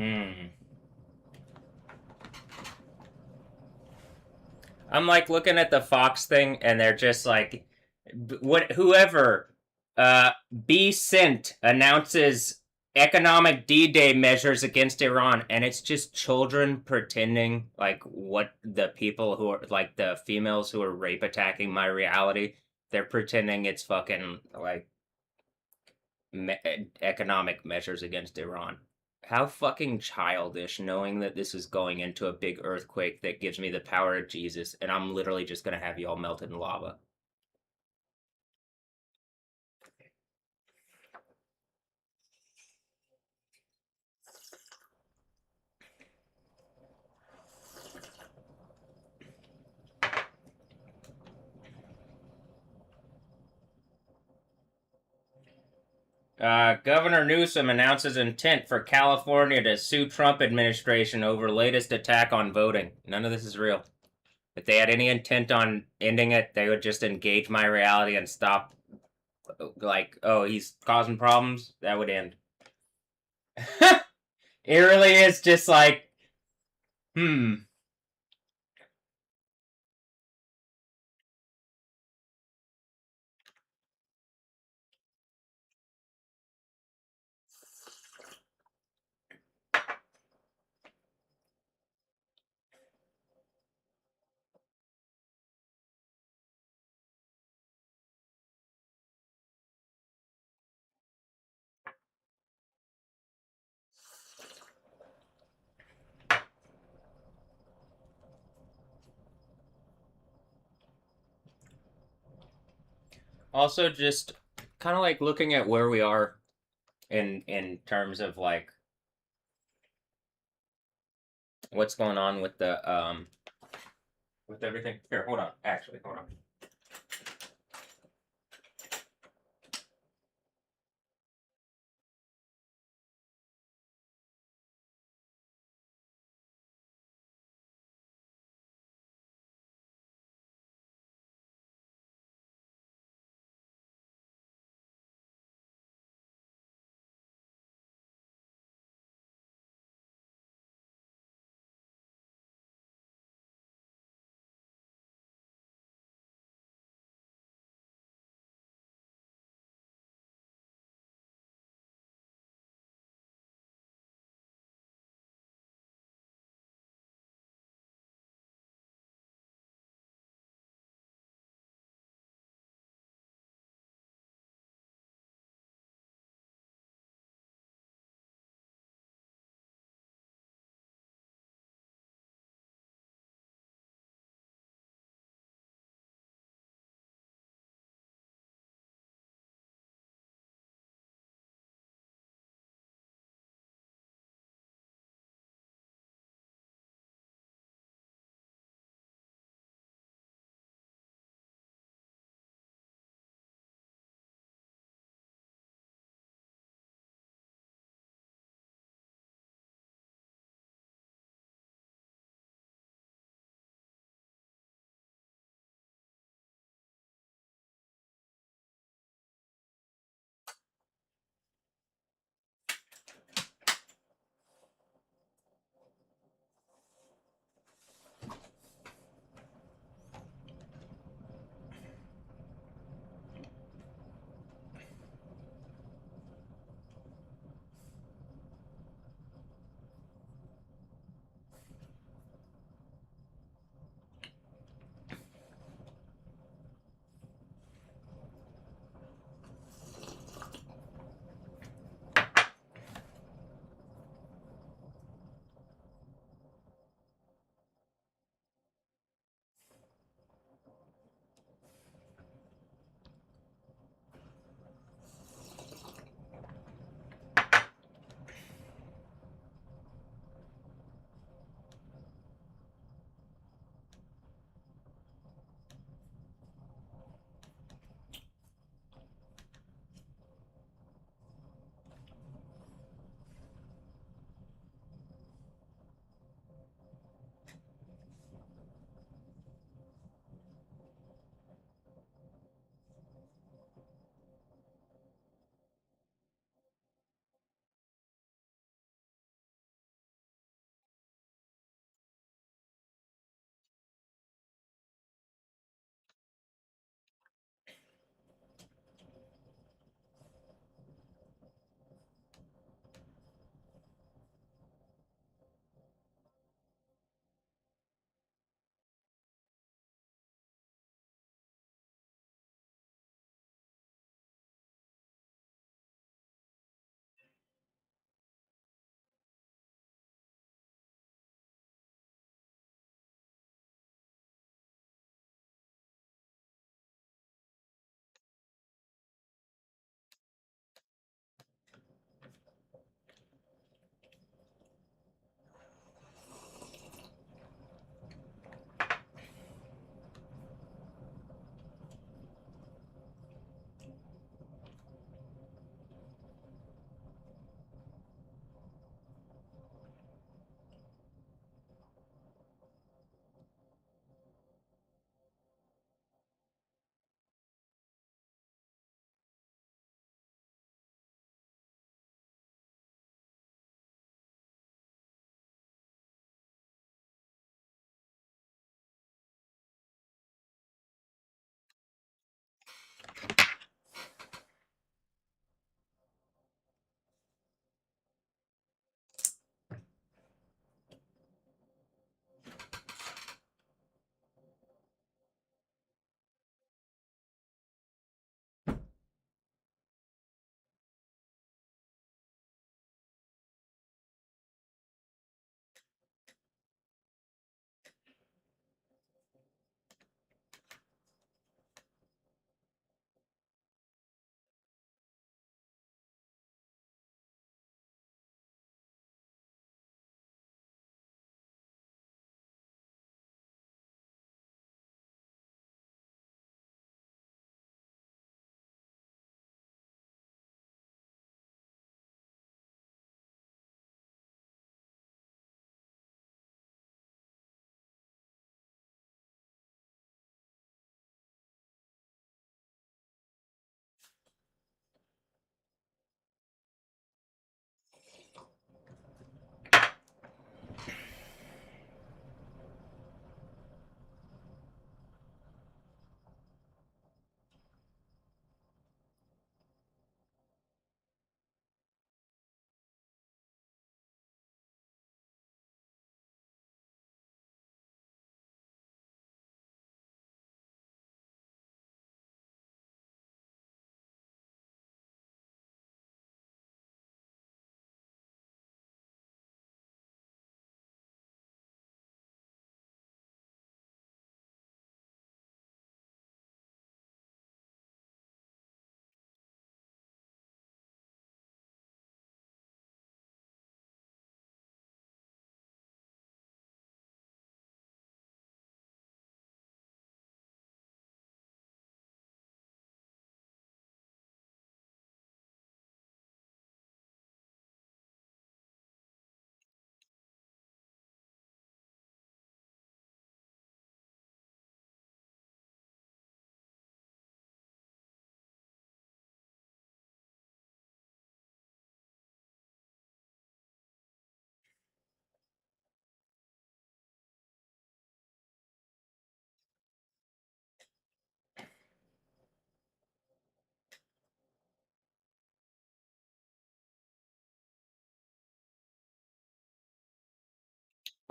Hmm. I'm like looking at the Fox thing, and they're just like, what? Whoever, uh, B. Sint announces economic D-Day measures against Iran, and it's just children pretending like what the people who are like the females who are rape attacking my reality. They're pretending it's fucking like economic measures against Iran. How fucking childish, knowing that this is going into a big earthquake that gives me the power of Jesus, and I'm literally just gonna have you all melted in lava. Governor Newsom announces intent for California to sue Trump administration over latest attack on voting. None of this is real. If they had any intent on ending it, they would just engage my reality and stop. Like, oh, he's causing problems. That would end. It really is just like, hmm. Also, just kind of like looking at where we are in terms of like what's going on with everything. Here, hold on. Actually, hold on.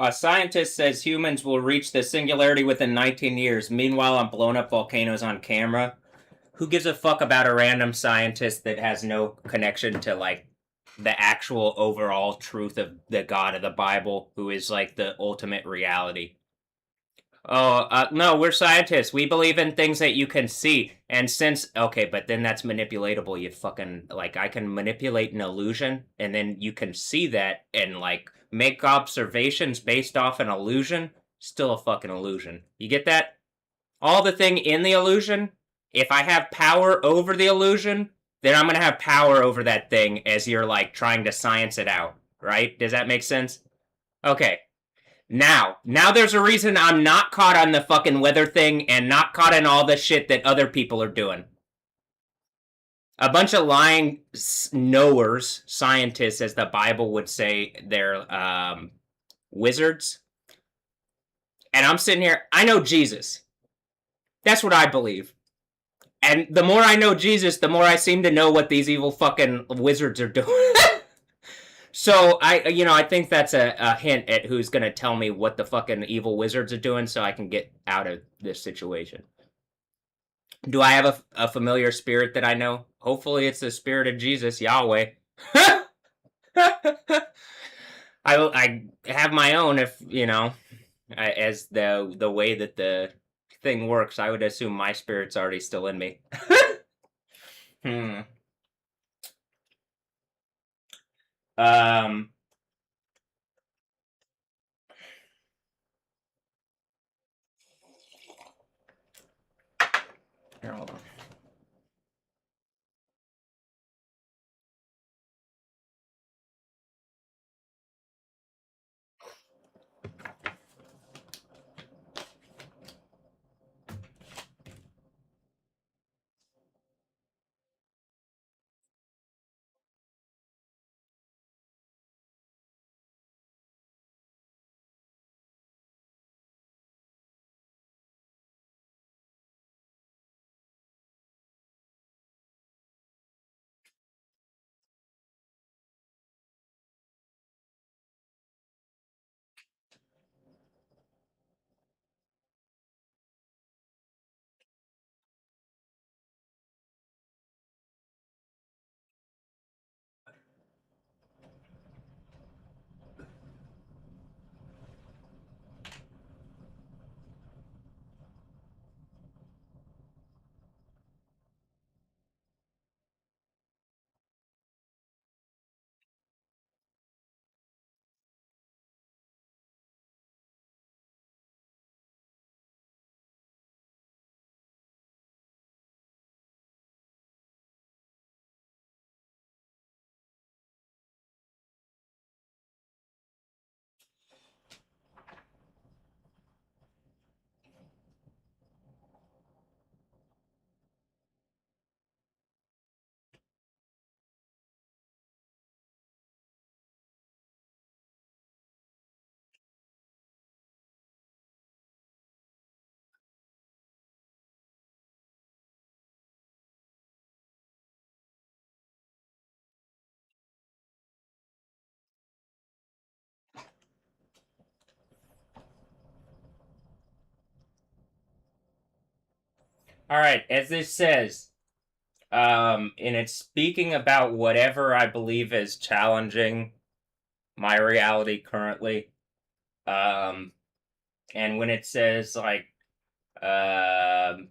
A scientist says humans will reach the singularity within 19 years. Meanwhile, I'm blowing up volcanoes on camera. Who gives a fuck about a random scientist that has no connection to like the actual overall truth of the God of the Bible, who is like the ultimate reality? Oh, no, we're scientists. We believe in things that you can see. And since, okay, but then that's manipulatable. You fucking, like, I can manipulate an illusion, and then you can see that and, like, make observations based off an illusion. Still a fucking illusion. You get that? All the thing in the illusion, if I have power over the illusion, then I'm gonna have power over that thing as you're, like, trying to science it out, right? Does that make sense? Okay. Now there's a reason I'm not caught on the fucking weather thing and not caught in all the shit that other people are doing. A bunch of lying knowers, scientists, as the Bible would say, they're wizards. And I'm sitting here, I know Jesus. That's what I believe. And the more I know Jesus, the more I seem to know what these evil fucking wizards are doing. So I think that's a hint at who's gonna tell me what the fucking evil wizards are doing, so I can get out of this situation. Do I have a familiar spirit that I know? Hopefully, it's the spirit of Jesus, Yahweh. I have my own, if as the way that the thing works. I would assume my spirit's already still in me. Hmm. Um. Here, hold on. All right, as this says, and it's speaking about whatever I believe is challenging my reality currently. Um, and when it says like, um,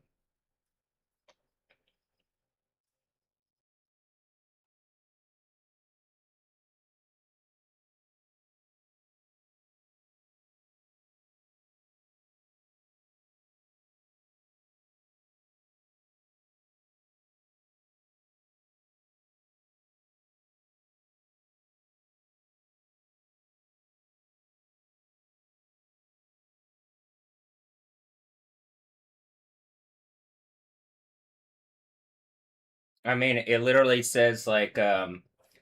I mean, it literally says like,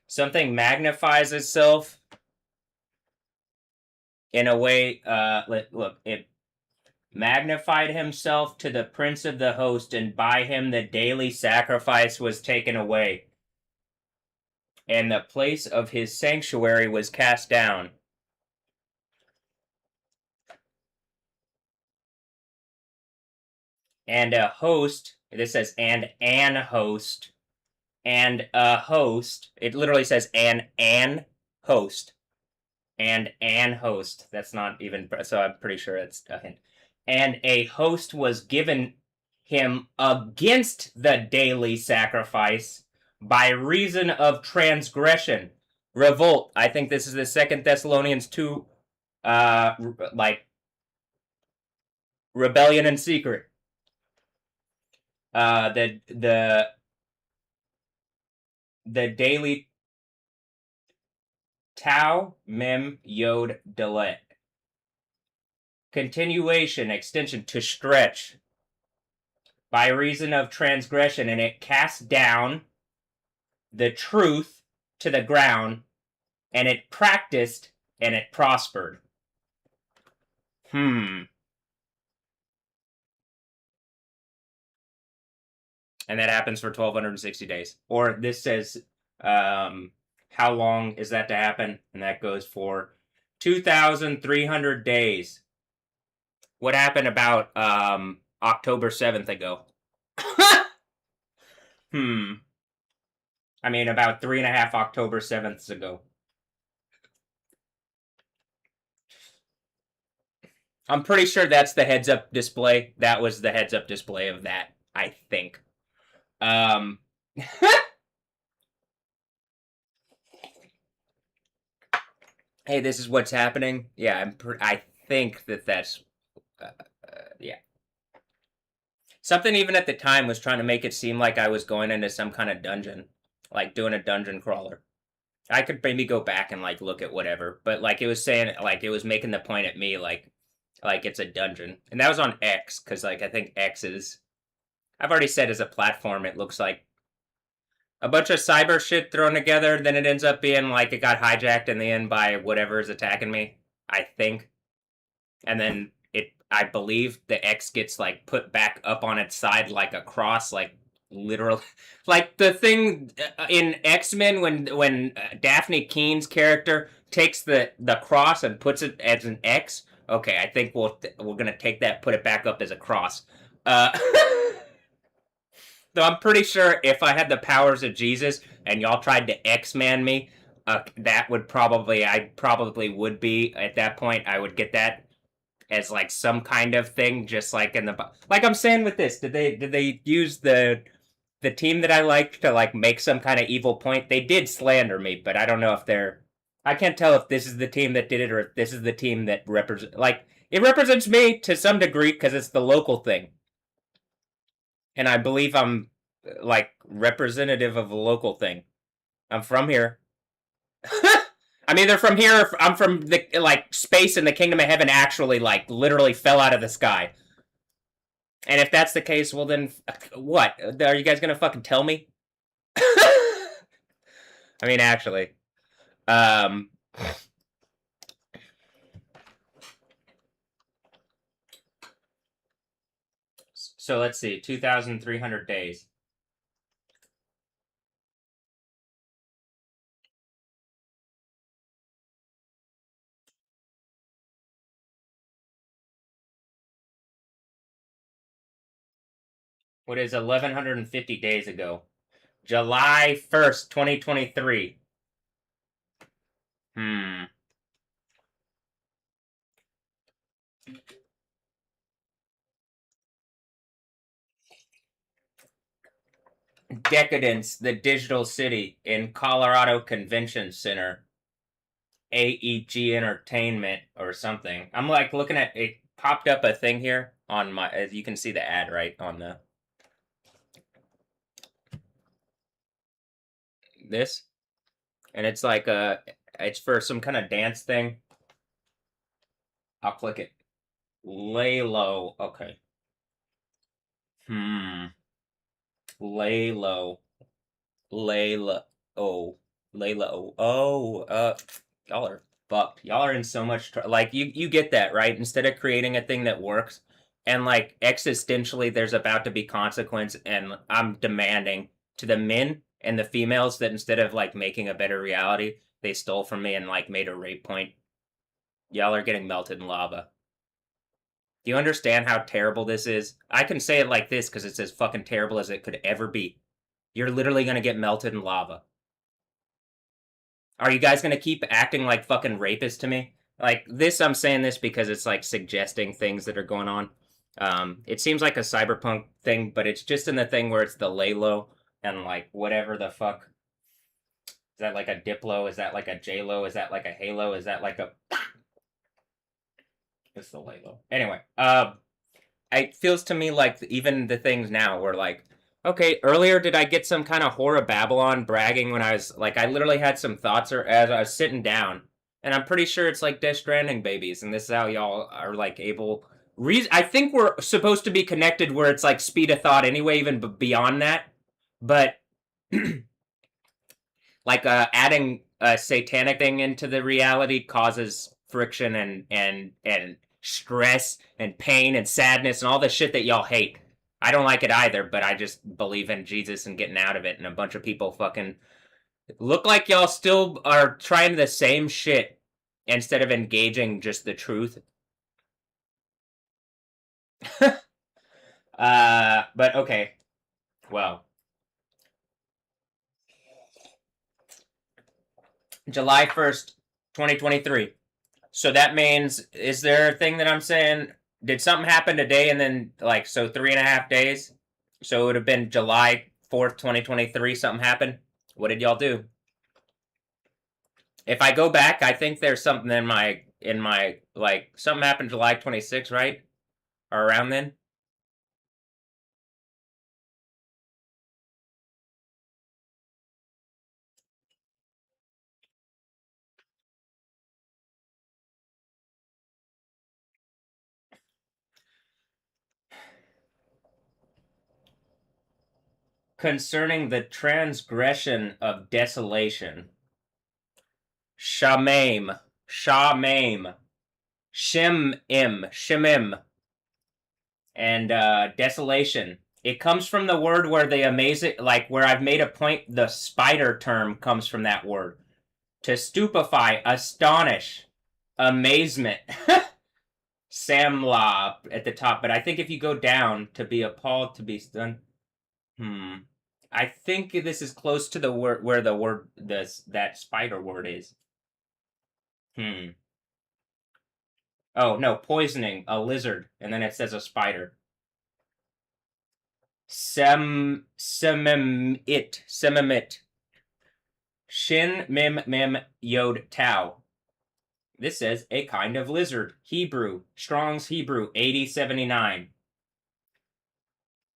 something magnifies itself in a way. Look, it magnified himself to the prince of the host, and by him the daily sacrifice was taken away, and the place of his sanctuary was cast down. and a host. This says and an host and a host. It literally says an host and an host. That's not even so. I'm pretty sure it's a hint. And a host was given him against the daily sacrifice by reason of transgression, revolt. I think this is the Second Thessalonians 2, like rebellion in secret. The daily tau mem yod delet. Continuation, extension, to stretch by reason of transgression, and it cast down the truth to the ground, and it practiced, and it prospered. And that happens for 1,260 days. Or this says, how long is that to happen? And that goes for 2,300 days. What happened about October 7th ago? I mean, about 3.5 October 7ths ago. I'm pretty sure that's the heads-up display. That was the heads-up display of that, I think. Hey, this is what's happening. Yeah, I think that's yeah. Something even at the time was trying to make it seem like I was going into some kind of dungeon, like doing a dungeon crawler. I could maybe go back and like look at whatever, but like it was saying, like it was making the point at me, like it's a dungeon, and that was on X, because like I think X is, I've already said, as a platform, it looks like a bunch of cyber shit thrown together. Then it ends up being like it got hijacked in the end by whatever is attacking me, I think, and then I believe the X gets like put back up on its side like a cross, like literal, like the thing in X-Men when Daphne Keene's character takes the cross and puts it as an X. Okay, I think we're gonna take that, put it back up as a cross. Though I'm pretty sure if I had the powers of Jesus and y'all tried to X-Man me, that would I probably would be at that point. I would get that as like some kind of thing, just like in the, like I'm saying with this. Did they use the team that I liked to like make some kind of evil point? They did slander me, but I don't know if they're. I can't tell if this is the team that did it or if this is the team that it represents me to some degree because it's the local thing, and I believe I'm like representative of a local thing. I'm from here. I'm either from here or I'm from the like space, and the kingdom of heaven actually like literally fell out of the sky. And if that's the case, well then what? Are you guys gonna fucking tell me? I mean, actually. So let's see, 2,300 days. What is 1,150 days ago? July 1st, 2023. Decadence, the Digital City in Colorado Convention Center. AEG Entertainment or something. I'm like looking at it, popped up a thing here on my, as you can see the ad right on the this, and it's like it's for some kind of dance thing. I'll click it. Lay low. Okay. Lay low. Layla. Oh. Layla. Oh. Y'all are fucked. Y'all are in so much like you get that, right? Instead of creating a thing that works, and like existentially there's about to be consequence, and I'm demanding to the men and the females that instead of like making a better reality, they stole from me and like made a rape point. Y'all are getting melted in lava. Do you understand how terrible this is? I can say it like this because it's as fucking terrible as it could ever be. You're literally gonna get melted in lava. Are you guys gonna keep acting like fucking rapists to me? Like this, I'm saying this because it's like suggesting things that are going on. It seems like a cyberpunk thing, but it's just in the thing where it's the Laylo and like whatever the fuck. Is that like a Diplo? Is that like a J-Lo? Is that like a Halo? Is that like a... It's the Laylo. Anyway, it feels to me like even the things now were like, okay, earlier did I get some kind of horror Babylon bragging when I was like, I literally had some thoughts or as I was sitting down, and I'm pretty sure it's like Death Stranding babies, and this is how y'all are like able. I think we're supposed to be connected where it's like speed of thought anyway, even beyond that, but like adding a satanic thing into the reality causes friction and stress and pain and sadness and all the shit that y'all hate. I don't like it either, but I just believe in Jesus and getting out of it. And a bunch of people fucking look like y'all still are trying the same shit instead of engaging just the truth. But okay. Well, July 1st, 2023. So that means, is there a thing that I'm saying? Did something happen today and then, like, so 3.5 days? So it would have been July 4th, 2023, something happened? What did y'all do? If I go back, I think there's something in my, like, something happened July 26th, right? Or around then? Concerning the transgression of desolation. Shamim. Shamim. Shemim. And desolation. It comes from the word where the amazing, like where I've made a point, the spider term comes from that word. To stupefy, astonish, amazement. Samla at the top, but I think if you go down, to be appalled, to be stunned. I think this is close to the word where the word this that spider word is. Oh no, poisoning a lizard, and then it says a spider. Semimit. Shin mim mim yod tau. This says a kind of lizard. Hebrew. Strong's Hebrew 8079.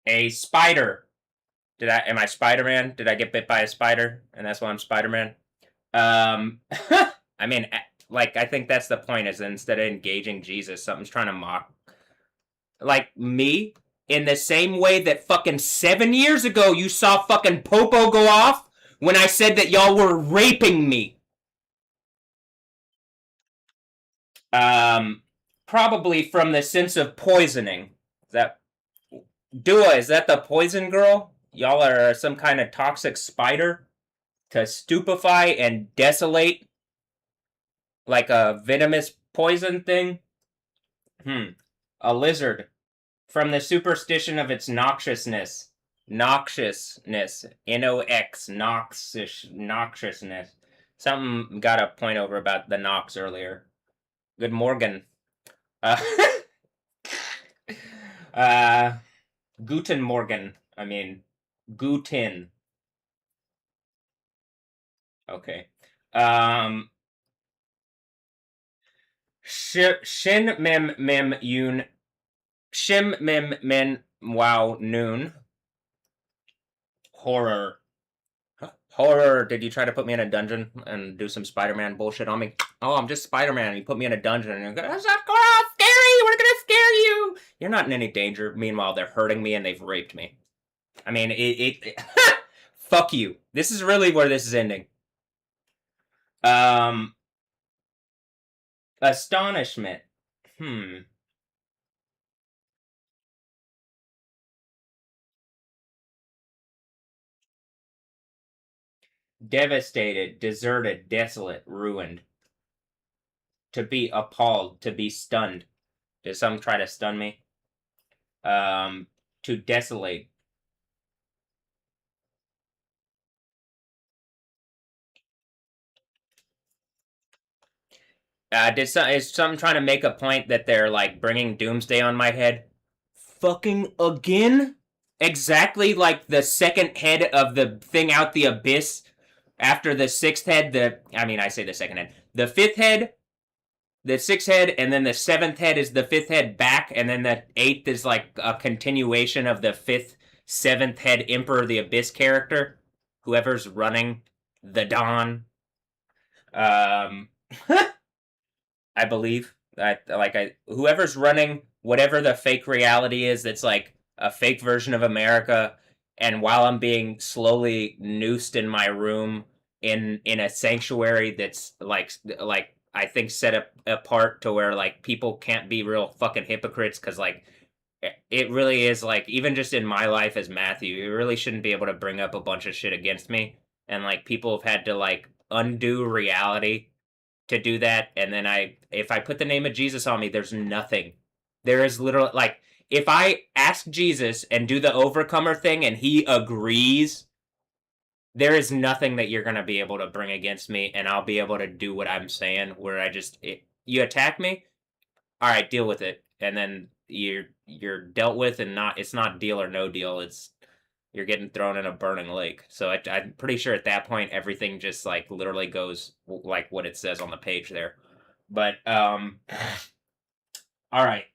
A spider. Am I Spider-Man? Did I get bit by a spider? And that's why I'm Spider-Man? I mean, like, I think that's the point, is instead of engaging Jesus, something's trying to mock. Like, me, in the same way that fucking 7 years ago you saw fucking Popo go off when I said that y'all were raping me. Probably from the sense of poisoning. Is that Dua? Is that the poison girl? Y'all are some kind of toxic spider to stupefy and desolate, like a venomous poison thing. A lizard from the superstition of its noxiousness. Noxiousness. Nox. Noxiousness. Something got a point over about the Nox earlier. Good Morgan. Uh, Guten Morgen. I mean, Guten. Okay. Shin mem mem yun. Shim mem men wow noon. Horror. Horror. Did you try to put me in a dungeon and do some Spider-Man bullshit on me? Oh, I'm just Spider-Man. You put me in a dungeon and you're going, that's not scary. We're gonna scare you. You're not in any danger. Meanwhile, they're hurting me and they've raped me. I mean, fuck you. This is really where this is ending. Astonishment. Devastated, deserted, desolate, ruined. To be appalled, to be stunned. Did some try to stun me? To desolate. Is some trying to make a point that they're like bringing Doomsday on my head? Fucking again? Exactly like the second head of the thing out the abyss. After the sixth head, I say the second head. The fifth head, the sixth head, and then the seventh head is the fifth head back, and then the eighth is like a continuation of the fifth, seventh head Emperor of the Abyss character. Whoever's running the Dawn. Um, I believe. Whoever's running whatever the fake reality is that's like a fake version of America, and while I'm being slowly noosed in my room in a sanctuary that's like I think set up apart to where like people can't be real fucking hypocrites because like it really is like even just in my life as Matthew, you really shouldn't be able to bring up a bunch of shit against me, and like people have had to like undo reality to do that, and then if I put the name of Jesus on me, there's nothing. There is literally like if I ask Jesus and do the overcomer thing and he agrees, there is nothing that you're gonna be able to bring against me, and I'll be able to do what I'm saying. Where you attack me, all right, deal with it, and then you're dealt with, and not it's not deal or no deal. It's you're getting thrown in a burning lake. So I'm pretty sure at that point everything just like literally goes like what it says on the page there. But all right.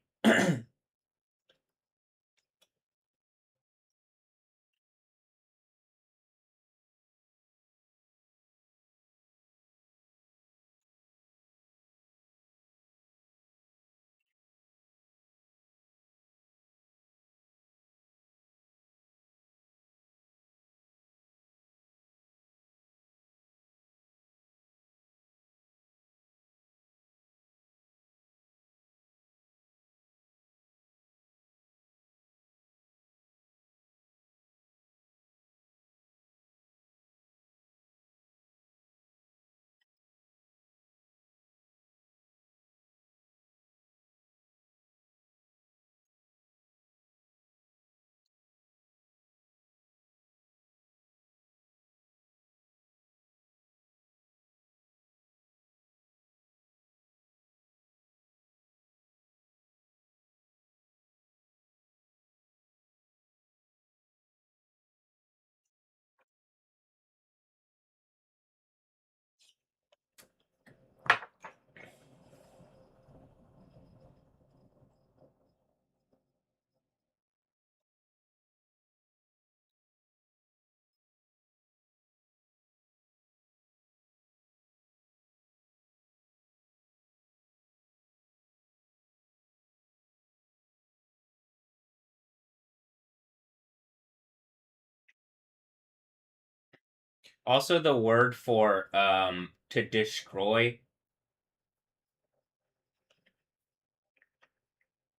Also, the word for to destroy.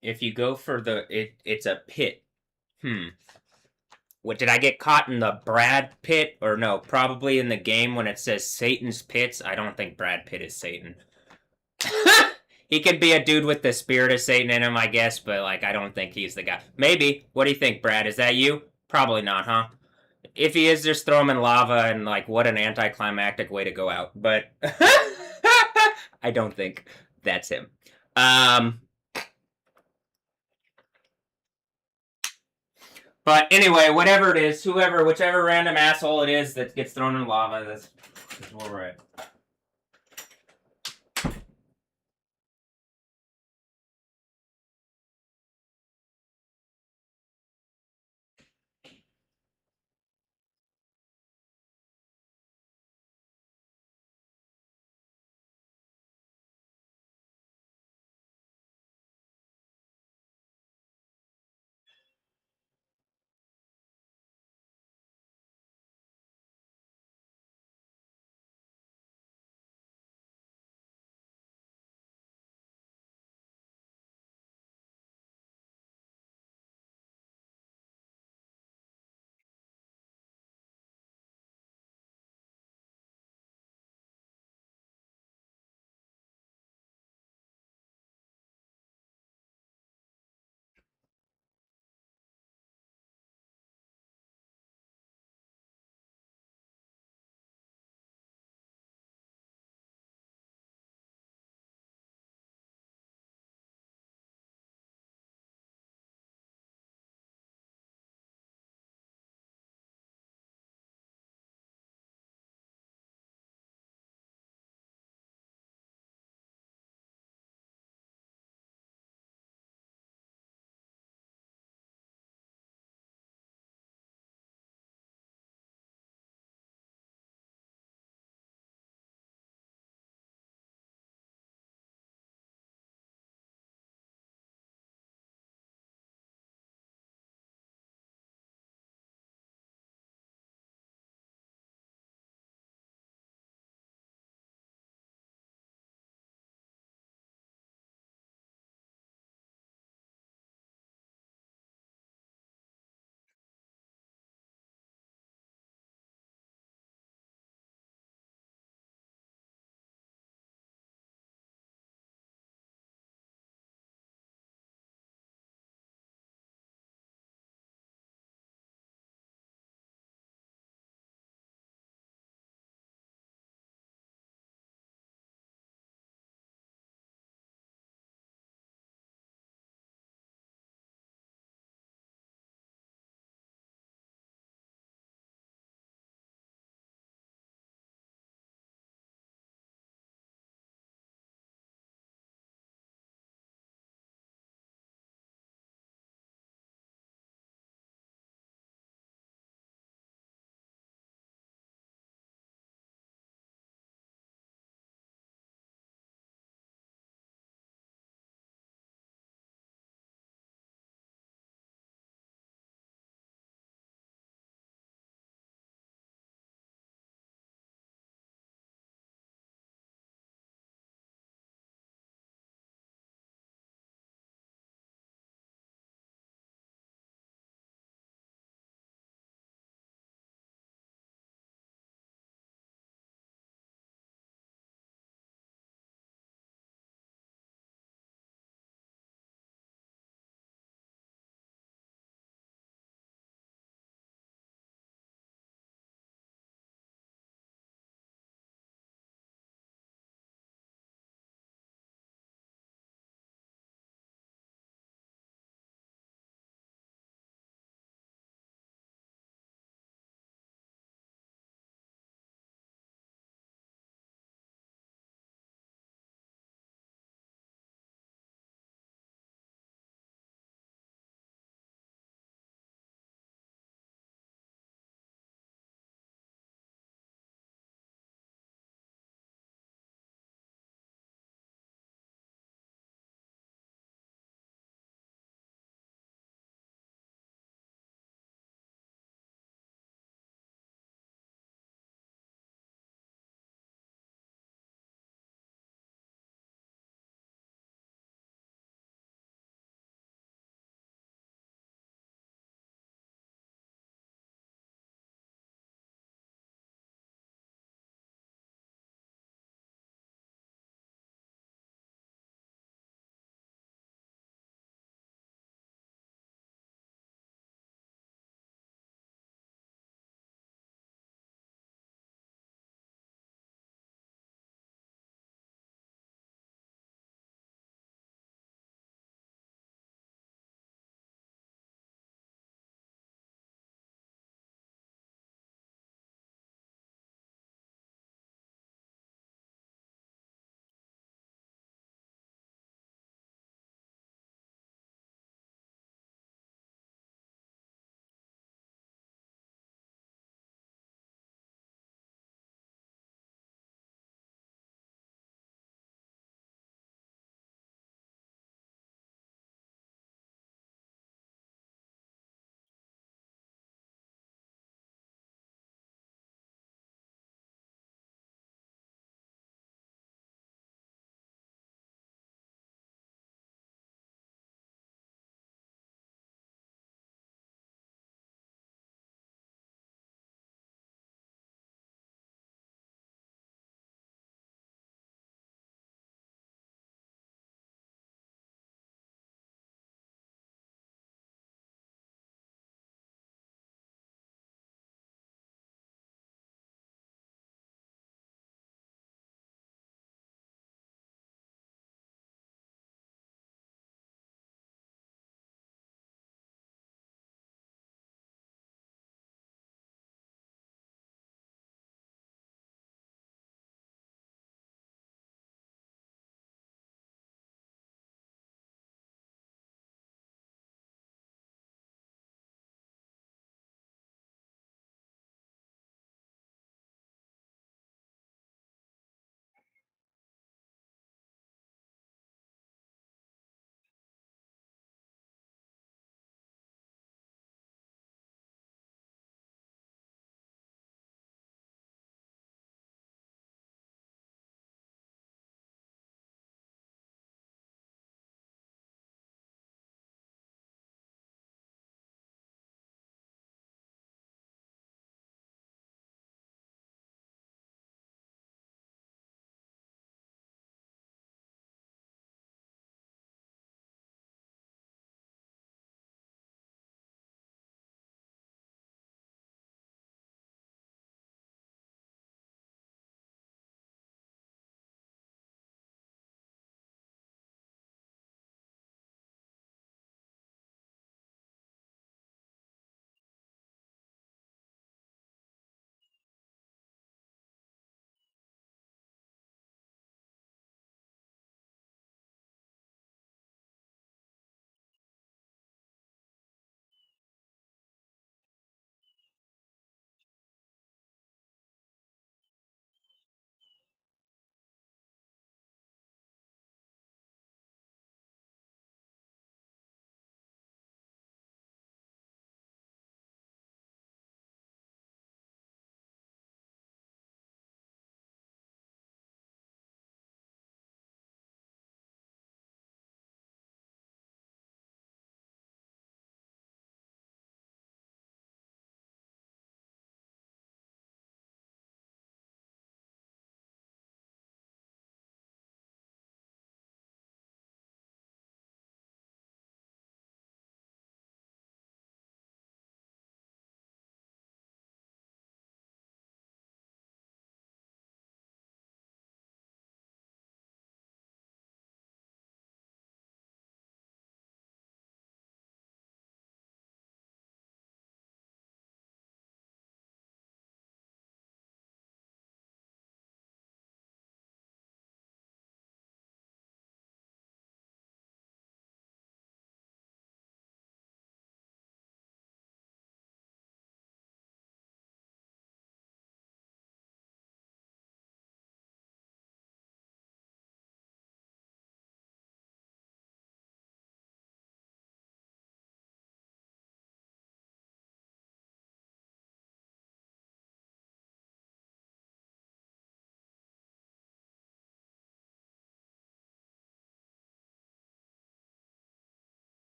If you go for it's a pit. Hmm. What did I get caught in the Brad Pitt or no? Probably in the game when it says Satan's pits. I don't think Brad Pitt is Satan. He could be a dude with the spirit of Satan in him, I guess, but like I don't think he's the guy. Maybe. What do you think, Brad? Is that you? Probably not, huh? If he is, just throw him in lava and like what an anticlimactic way to go out. But I don't think that's him. Um, but anyway, whatever it is, whichever random asshole it is that gets thrown in lava, that's where we're at.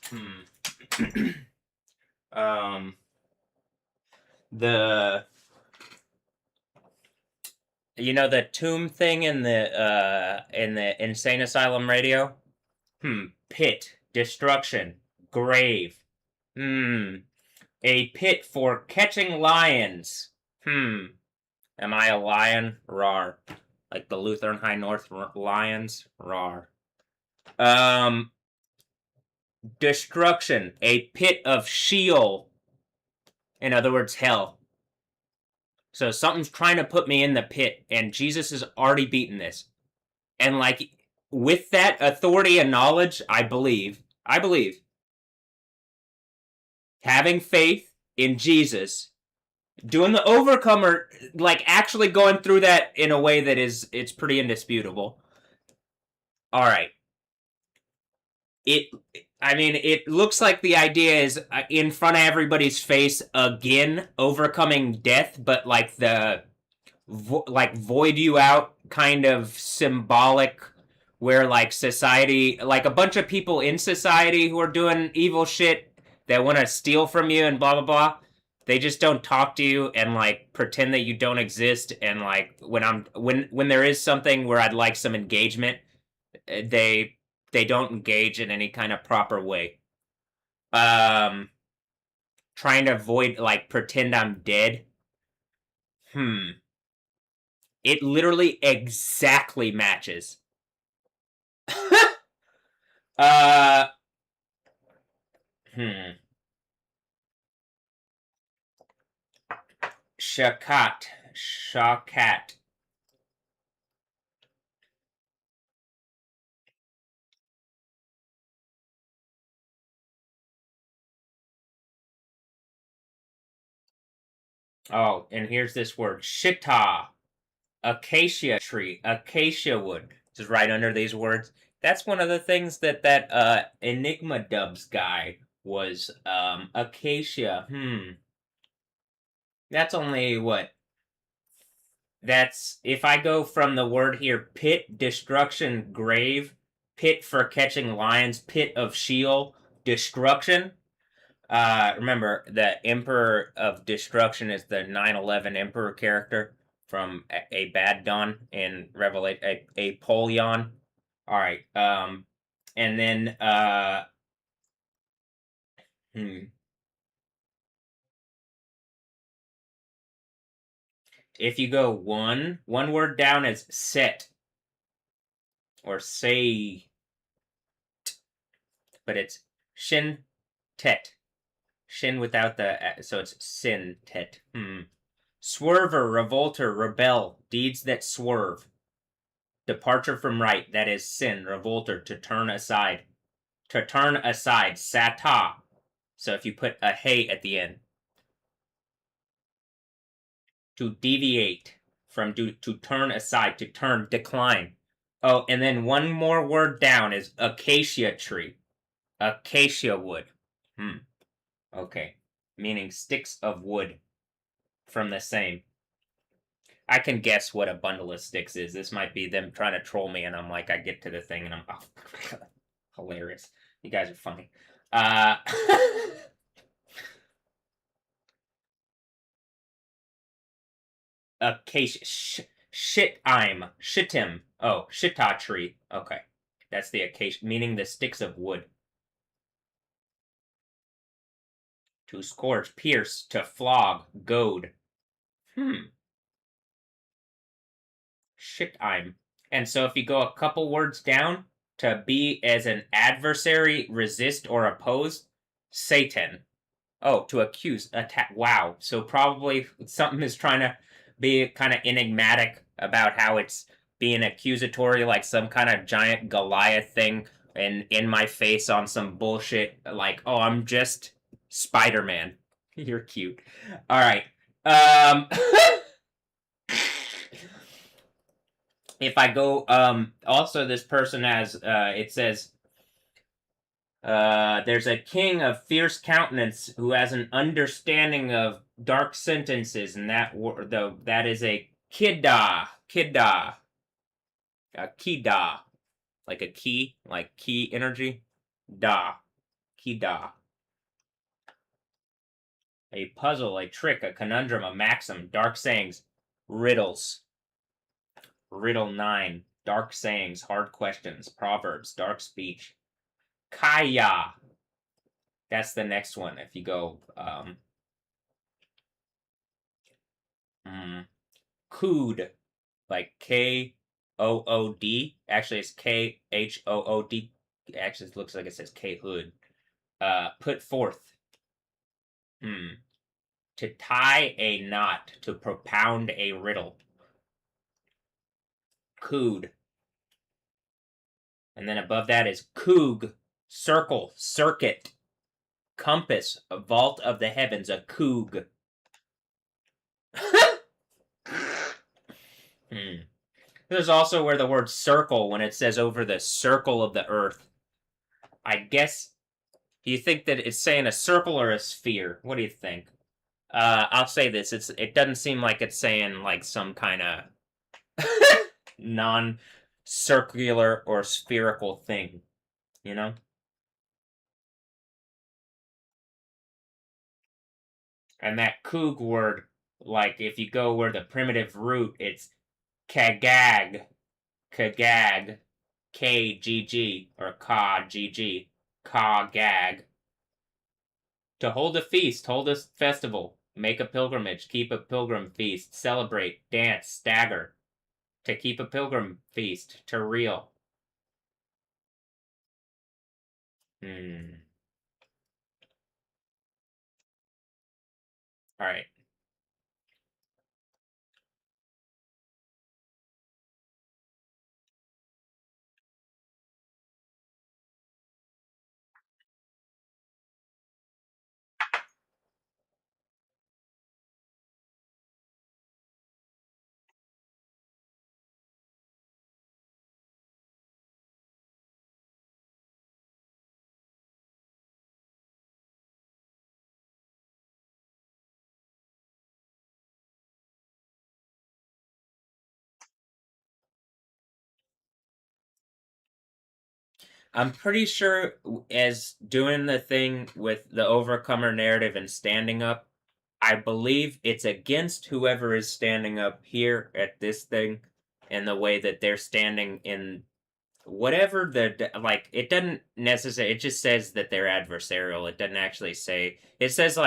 Hmm. um, the the tomb thing in the insane asylum radio. Pit, destruction, grave. A pit for catching lions. Am I a lion? Rar. Like the Lutheran High North Lions? Rar. Um, Destruction. A pit of Sheol. In other words, hell. So something's trying to put me in the pit, and Jesus has already beaten this. And like with that authority and knowledge, I believe, having faith in Jesus, doing the overcomer, like actually going through that in a way that it's pretty indisputable. All right. It I mean, it looks like the idea is in front of everybody's face again, overcoming death, but like the like void you out kind of symbolic, where like society, like a bunch of people in society who are doing evil shit that want to steal from you and blah blah blah, they just don't talk to you and like pretend that you don't exist. And like when there is something where I'd like some engagement, they don't engage in any kind of proper way. um Trying to avoid, like, pretend I'm dead. It literally exactly matches. uh hmm Shakat. Oh, and here's this word, shita. Acacia tree, acacia wood. Just right under these words. That's one of the things that Enigma Dubs guy was, acacia. That's only what? That's, if I go from the word here, pit, destruction, grave, pit for catching lions, pit of Sheol, destruction. Remember, the Emperor of Destruction is the 9/11 Emperor character from a Bad Dawn in Revelation, a Polion. All right. And then hmm, if you go one word down is set or say, but it's shin tet. Shin without the, so it's sin tet. Swerver, revolter, rebel, deeds that swerve. Departure from right, that is sin, revolter, to turn aside. To turn aside, sata. So if you put a hey at the end. To deviate from, to turn aside, to turn, decline. Oh, and then one more word down is acacia tree. Acacia wood. Okay. Meaning sticks of wood from the same. I can guess what a bundle of sticks is. This might be them trying to troll me, and I'm like, I get to the thing, and I'm, oh, hilarious. You guys are funny. Acacia, shittim. Oh, shita tree. Okay, that's the acacia, meaning the sticks of wood. To scourge, pierce, to flog, goad. Shitime. And so if you go a couple words down, to be as an adversary, resist, or oppose, Satan. Oh, to accuse, attack. Wow. So probably something is trying to be kind of enigmatic about how it's being accusatory, like some kind of giant Goliath thing, and in my face on some bullshit, like, oh, I'm just Spider-Man. You're cute. All right. Um if I go, also this person has, it says, there's a king of fierce countenance who has an understanding of dark sentences, and that is a a kida, like a key, like key energy, da. Kida. A puzzle, a trick, a conundrum, a maxim, dark sayings, riddles. Riddle 9. Dark sayings, hard questions, proverbs, dark speech. Kaya. That's the next one. If you go Kood, like K-O-O-D. Actually, it's K-H-O-O-D. Actually, it looks like it says K-Hood. Put forth. To tie a knot, to propound a riddle. Kood. And then above that is Koog, circle, circuit, compass, a vault of the heavens, a Koog. There's also where the word circle, when it says over the circle of the earth. I guess, do you think that it's saying a circle or a sphere? What do you think? I'll say this: it doesn't seem like it's saying like some kind of non-circular or spherical thing, you know? And that Koog word, like if you go where the primitive root, it's kagag, kagag, K-G-G, or ka-G-G, ka-gag. To hold a feast, hold a festival, make a pilgrimage, keep a pilgrim feast, celebrate, dance, stagger. To keep a pilgrim feast, to reel. All right. I'm pretty sure as doing the thing with the overcomer narrative and standing up, I believe it's against whoever is standing up here at this thing and the way that they're standing in whatever the like it doesn't necessarily it just says that they're adversarial. It doesn't actually say it says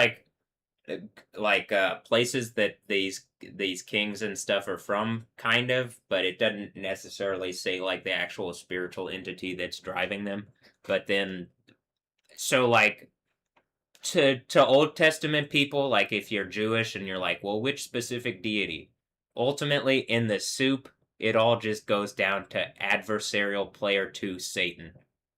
places that these kings and stuff are from, kind of, but it doesn't necessarily say like the actual spiritual entity that's driving them. But then so like to Old Testament people, like if you're Jewish and you're like, well, which specific deity? Ultimately, in the soup, it all just goes down to adversarial player to Satan.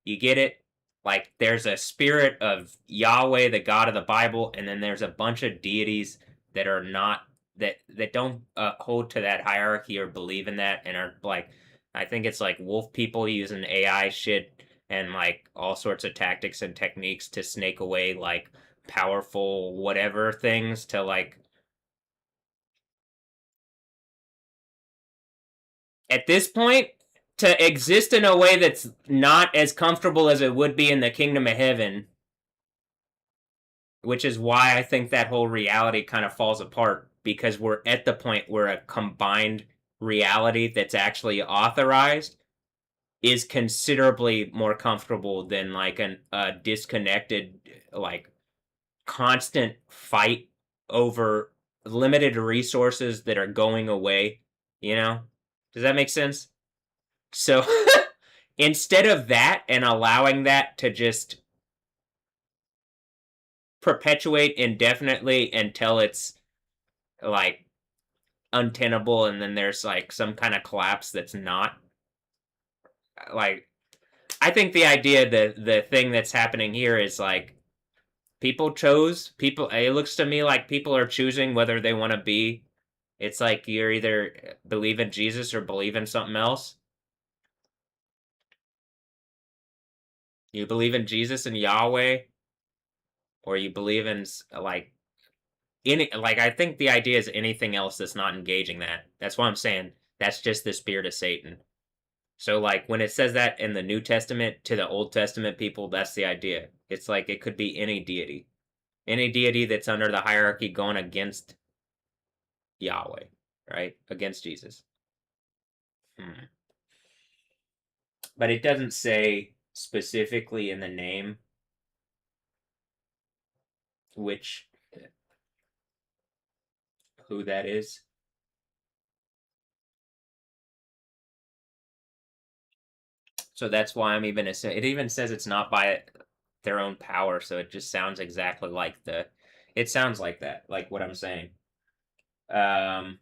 You get it? Like there's a spirit of Yahweh, the God of the Bible, and then there's a bunch of deities that are not that don't hold to that hierarchy or believe in that, and are like, I think it's like wolf people using AI shit and like all sorts of tactics and techniques to snake away like powerful whatever things to like at this point to exist in a way that's not as comfortable as it would be in the kingdom of heaven, which is why I think that whole reality kind of falls apart, because we're at the point where a combined reality that's actually authorized is considerably more comfortable than like a disconnected, like constant fight over limited resources that are going away, you know? Does that make sense? So instead of that and allowing that to just perpetuate indefinitely until it's like untenable and then there's like some kind of collapse that's not like, I think the idea that the thing that's happening here is like people, it looks to me like people are choosing whether they want to be, it's like you're either believe in Jesus or believe in something else. You believe in Jesus and Yahweh, or you believe in like any, like I think the idea is anything else that's not engaging that. That's why I'm saying that's just the spirit of Satan. So like when it says that in the New Testament to the Old Testament people, that's the idea. It's like it could be any deity. Any deity that's under the hierarchy going against Yahweh, right? Against Jesus. Hmm. But it doesn't say specifically in the name which who that is. So that's why I'm even it even says it's not by their own power, so it just sounds exactly like the it sounds like that, like what I'm saying. Um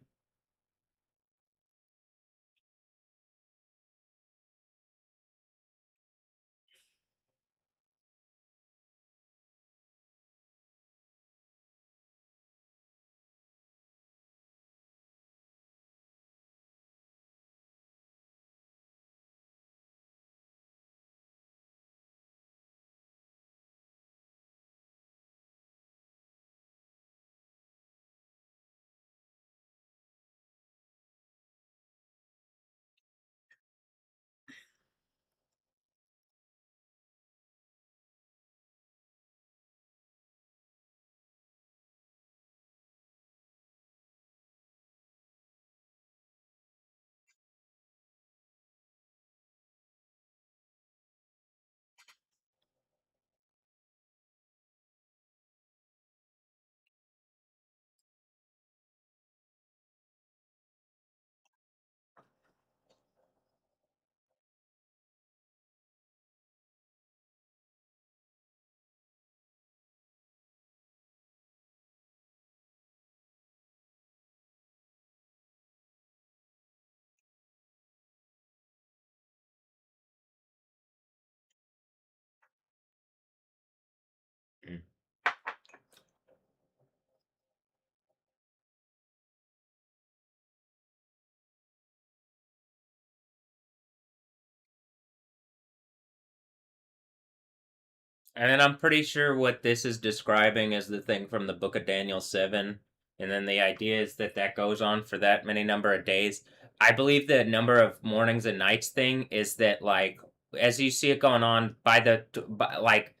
And then I'm pretty sure what this is describing is the thing from the book of Daniel 7. And then the idea is that that goes on for that many number of days. I believe the number of mornings and nights thing is that, like, as you see it going on like,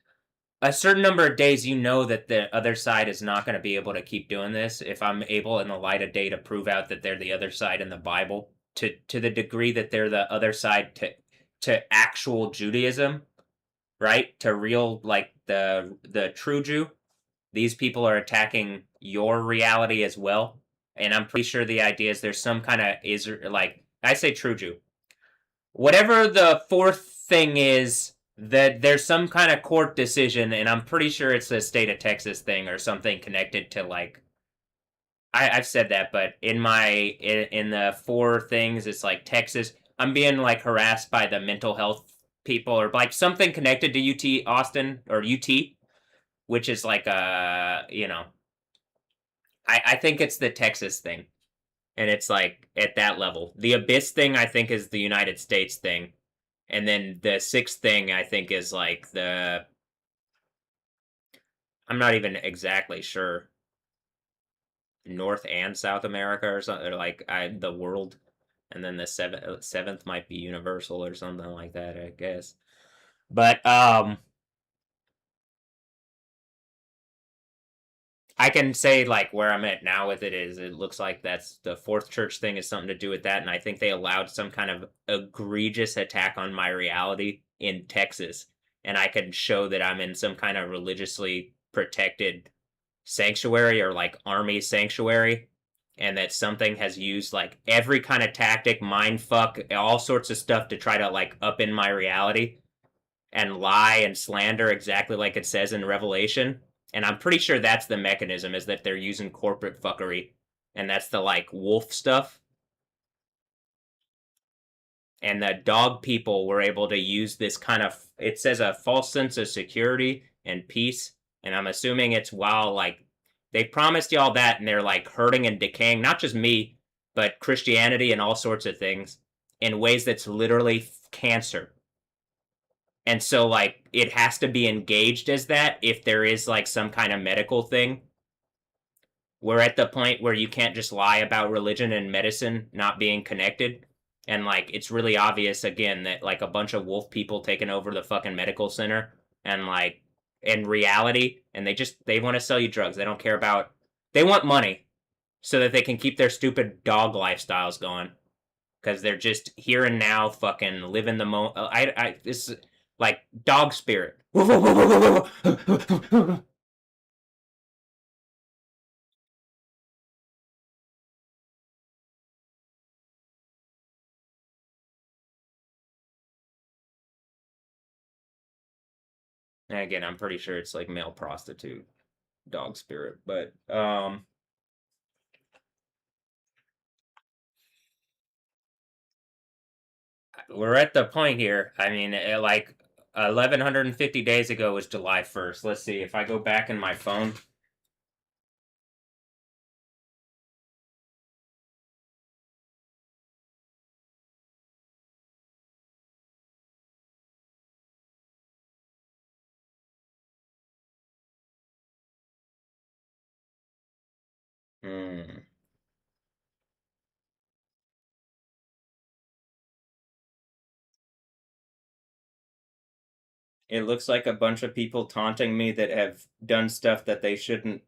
a certain number of days, you know that the other side is not going to be able to keep doing this. If I'm able in the light of day to prove out that they're the other side in the Bible, to the degree that they're the other side to actual Judaism, right? To real, like, the true Jew. These people are attacking your reality as well. And I'm pretty sure the idea is there's some kind of like I say true Jew. Whatever the fourth thing is, that there's some kind of court decision, and I'm pretty sure it's a state of Texas thing or something connected to, like, I've said that, but in the four things, it's like Texas. I'm being like harassed by the mental health people, or like something connected to UT Austin or UT, which is like I think it's the Texas thing, and it's like at that level. The Abyss thing I think is the United States thing, and then the sixth thing I think is like the I'm not even exactly sure, North and South America or something, or like the world, and then the seventh might be universal or something like that, I guess. But I can say like where I'm at now with it is it looks like that's the fourth church thing is something to do with that, and I think they allowed some kind of egregious attack on my reality in Texas, and I can show that I'm in some kind of religiously protected sanctuary or like army sanctuary, and that something has used like every kind of tactic, mind fuck, all sorts of stuff to try to like up in my reality and lie and slander exactly like it says in Revelation. And I'm pretty sure that's the mechanism, is that they're using corporate fuckery, and that's the like wolf stuff. And the dog people were able to use this kind of, it says, a false sense of security and peace, and I'm assuming it's while like they promised y'all that, and they're like hurting and decaying not just me but Christianity and all sorts of things in ways that's literally cancer. And so like it has to be engaged as that if there is like some kind of medical thing. We're at the point where you can't just lie about religion and medicine not being connected. And like it's really obvious again that like a bunch of wolf people taking over the fucking medical center and like in reality, and they want to sell you drugs. They don't care about, they want money so that they can keep their stupid dog lifestyles going because they're just here and now fucking living the moment. I this is like dog spirit. And again, I'm pretty sure it's like male prostitute dog spirit, but we're at the point here. I mean, like 1150 days ago was July 1st. Let's see if I go back in my phone. Hmm. It looks like a bunch of people taunting me that have done stuff that they shouldn't.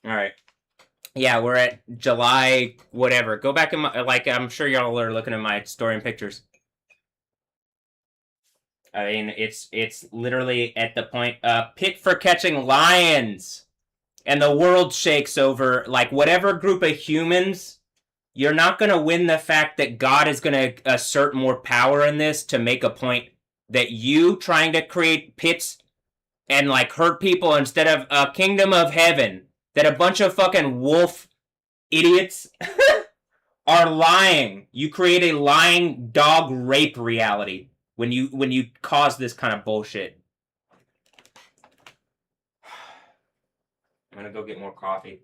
All right. Yeah, we're at July whatever. Go back in my, like I'm sure y'all are looking at my story and pictures. I mean, it's literally at the point pit for catching lions, and the world shakes over like whatever group of humans. You're not going to win the fact that God is going to assert more power in this to make a point that you trying to create pits and like hurt people instead of a kingdom of heaven, that a bunch of fucking wolf idiots are lying. You create a lying dog rape reality when you cause this kind of bullshit. I'm gonna go get more coffee.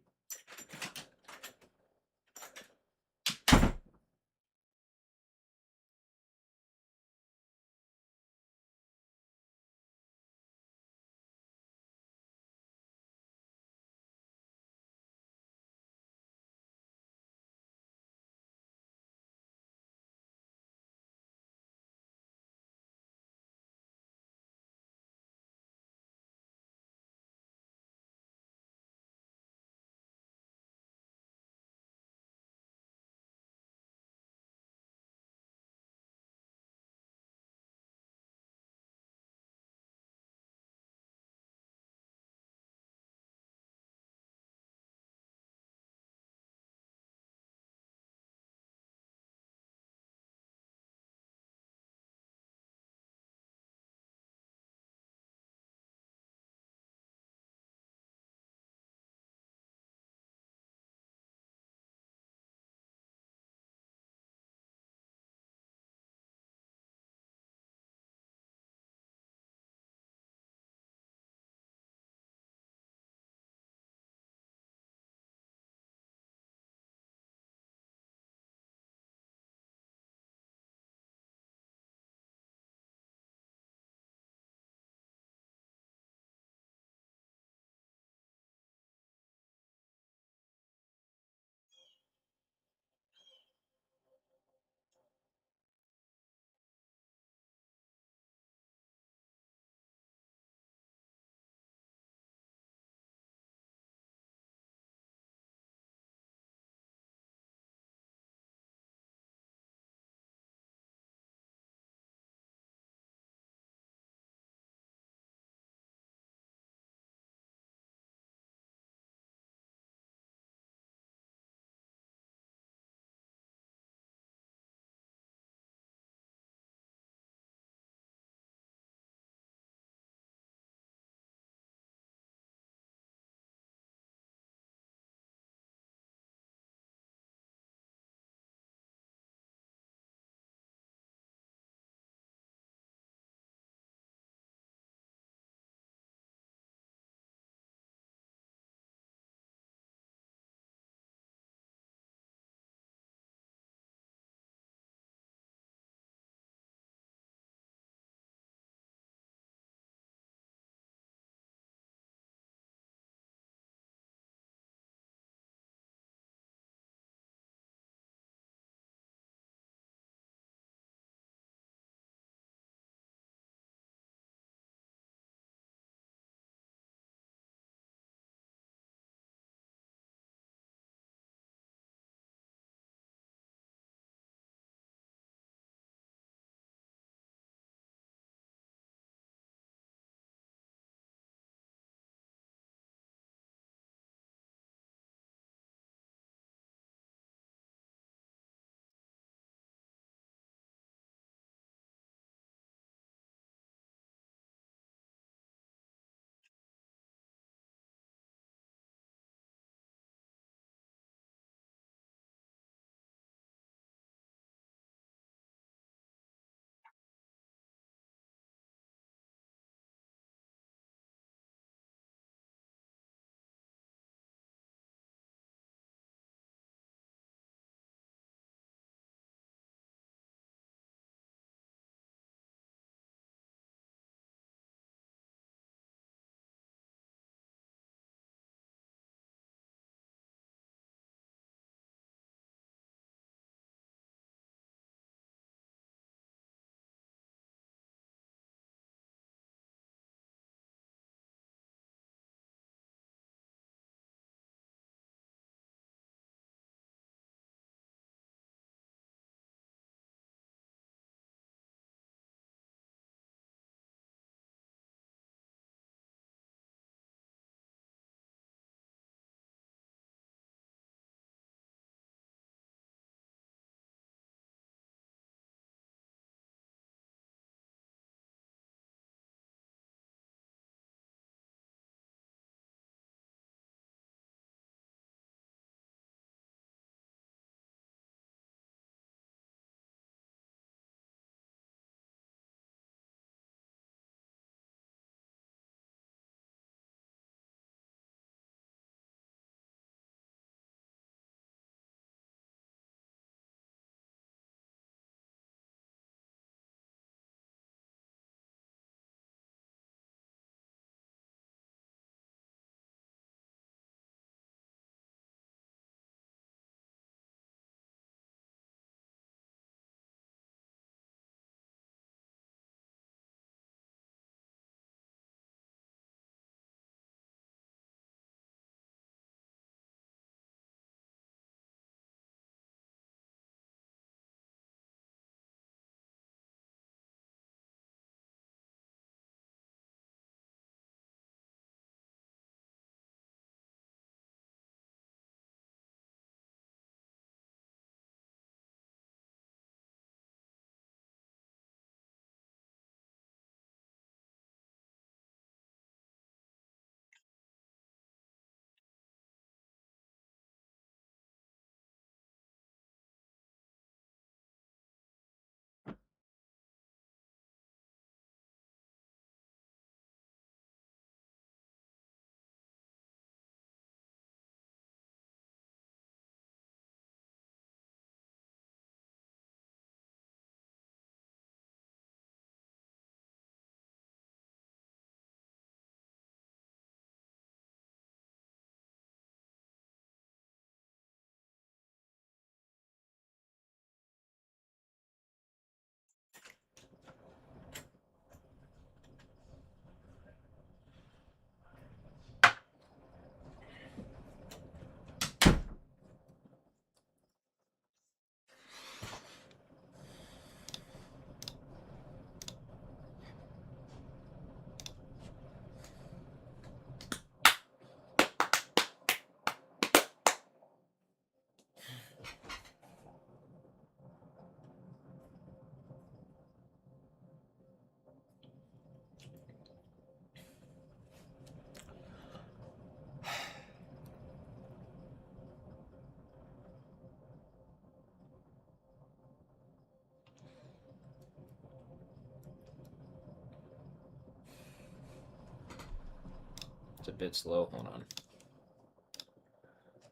It's a bit slow. Hold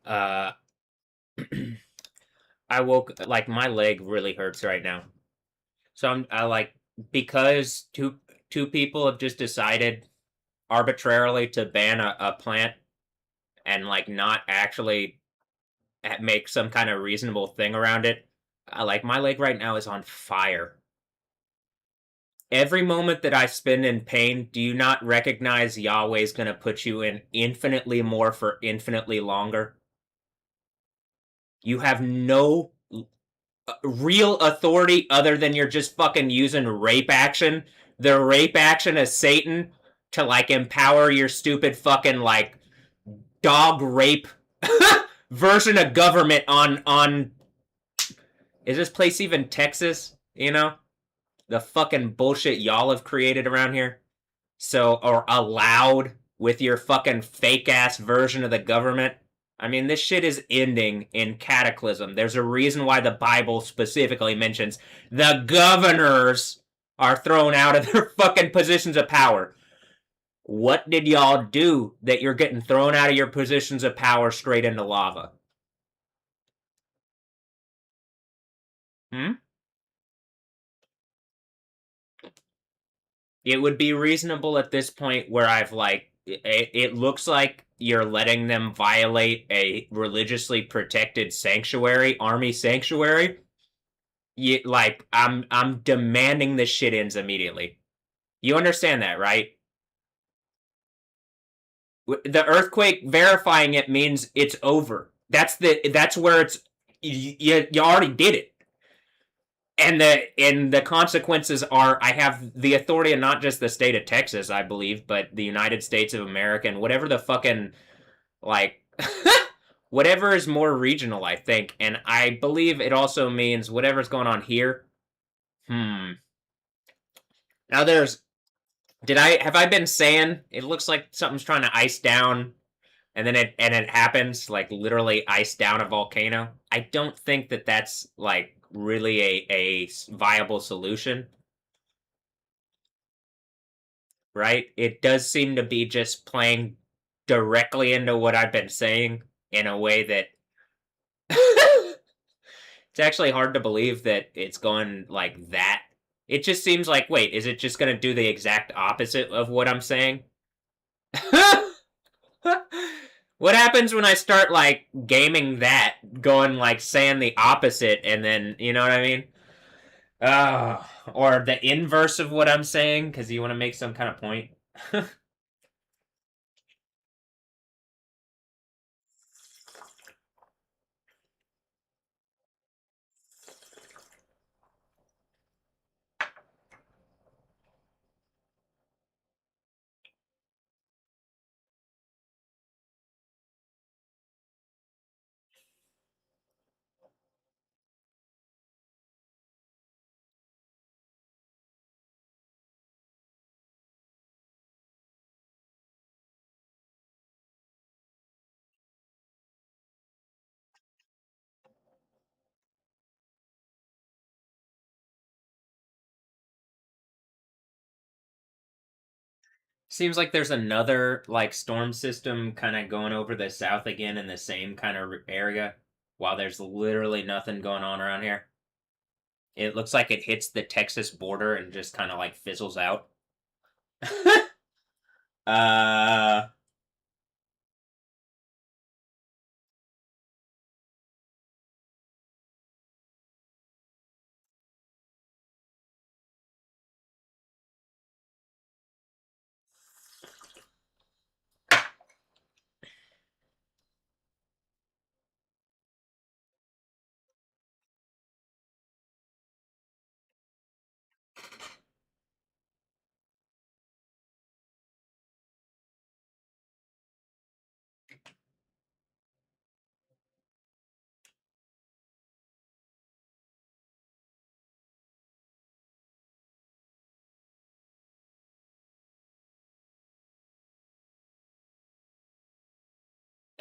on. I woke like my leg really hurts right now. So I like because two people have just decided arbitrarily to ban a plant and like not actually make some kind of reasonable thing around it. Like my leg right now is on fire. Every moment that I spend in pain, do you not recognize Yahweh's going to put you in infinitely more for infinitely longer? You have no real authority other than you're just fucking using rape action. The rape action of Satan to like empower your stupid fucking like dog rape version of government on is this place even Texas? You know? The fucking bullshit y'all have created around here. So, or allowed with your fucking fake ass version of the government. I mean, this shit is ending in cataclysm. There's a reason why the Bible specifically mentions the governors are thrown out of their fucking positions of power. What did y'all do that you're getting thrown out of your positions of power straight into lava? Hmm? It would be reasonable at this point where I've like it looks like you're letting them violate a religiously protected sanctuary, army sanctuary. Like I'm demanding the shit ends immediately. You understand that, right? The earthquake verifying it means it's over. That's where it's you already did it. And the consequences are I have the authority of not just the state of Texas, I believe, but the United States of America and whatever the fucking like whatever is more regional, I think. And I believe it also means whatever's going on here. Now there's did I have I been saying it looks like something's trying to ice down and then it happens like literally ice down a volcano. I don't think that that's like really a viable solution, right? It does seem to be just playing directly into what I've been saying in a way that it's actually hard to believe that it's going like that. It just seems like, wait, is it just going to do the exact opposite of what I'm saying? What happens when I start like gaming that, going like saying the opposite, and then you know what I mean? Or the inverse of what I'm saying because you want to make some kind of point. Seems like there's another like storm system kind of going over the south again in the same kind of area, while there's literally nothing going on around here. It looks like it hits the Texas border and just kind of like fizzles out. uh.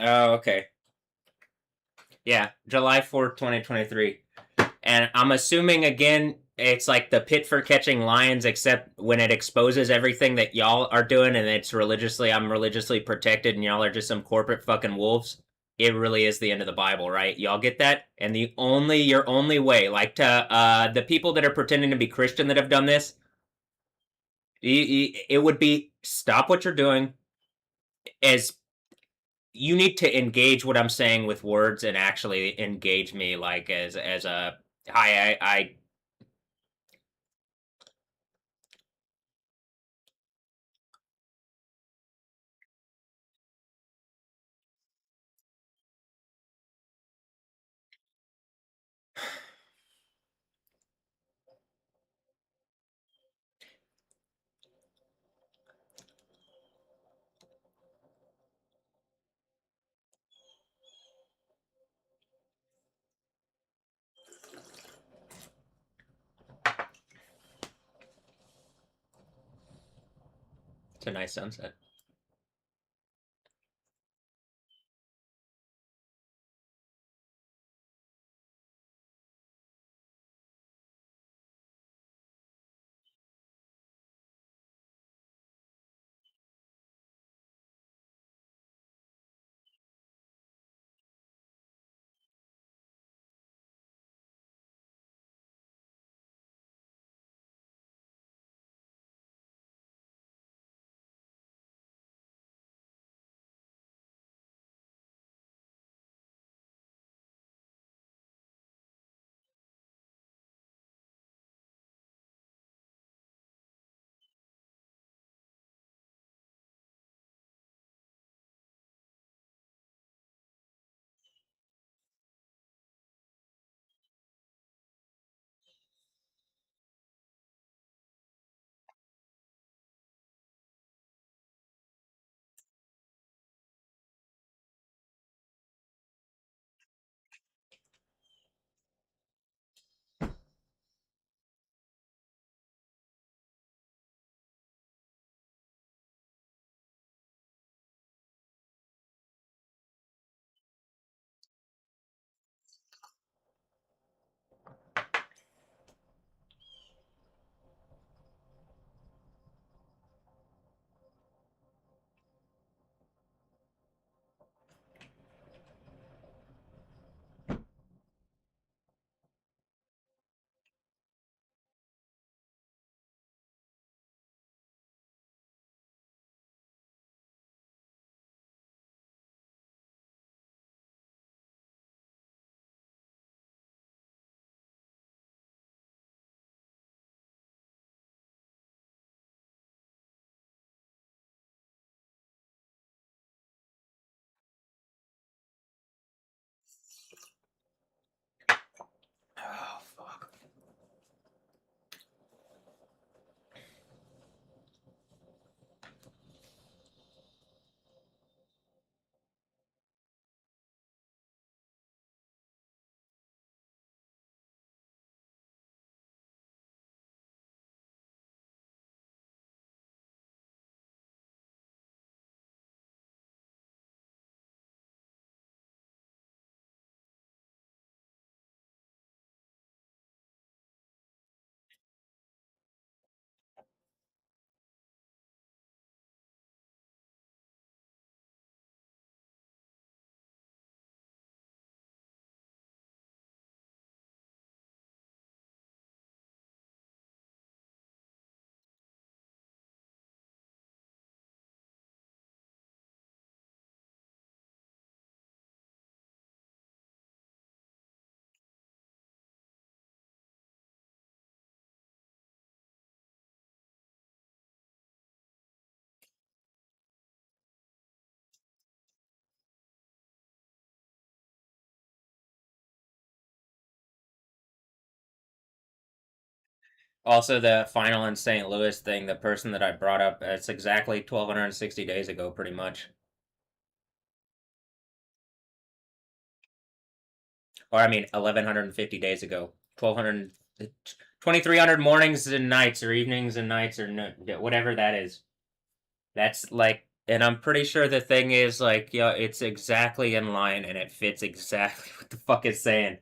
Oh, okay. Yeah, July 4th, 2023. And I'm assuming again it's like the pit for catching lions, except when it exposes everything that y'all are doing, and I'm religiously protected, and y'all are just some corporate fucking wolves. It really is the end of the Bible, right? Y'all get that? And your only way, like to the people that are pretending to be Christian that have done this, it would be stop what you're doing. As you need to engage what I'm saying with words and actually engage me, like as a hi, I it's a nice sunset. Oh fuck. Also, the final in St. Louis thing, the person that I brought up, it's exactly 1,260 days ago, pretty much. Or, I mean, 1,150 days ago. 1,200, 2,300 mornings and nights, or evenings and nights, or no, whatever that is. That's like, and I'm pretty sure the thing is, like, yeah, it's exactly in line and it fits exactly what the fuck it's saying.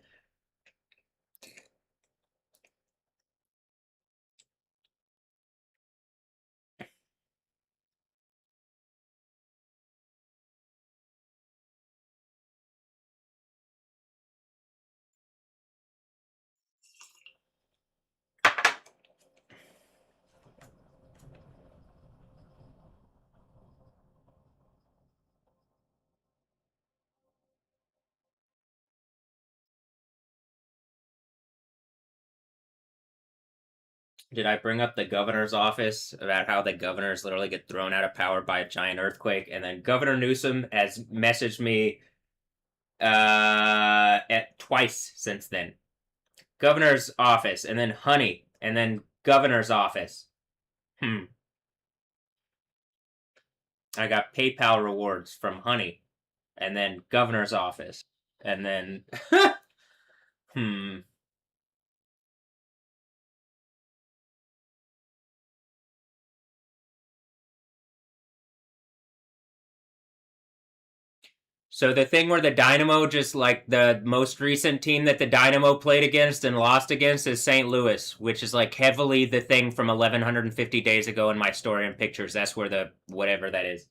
Did I bring up the governor's office about how the governors literally get thrown out of power by a giant earthquake, and then Governor Newsom has messaged me at twice since then. Governor's office, and then honey, and then governor's office. Hmm. I got PayPal rewards from honey, and then governor's office, and then hmm. So the thing where the Dynamo just like the most recent team that the Dynamo played against and lost against is St. Louis, which is like heavily the thing from 1150 days ago in my story and pictures. That's where the whatever that is.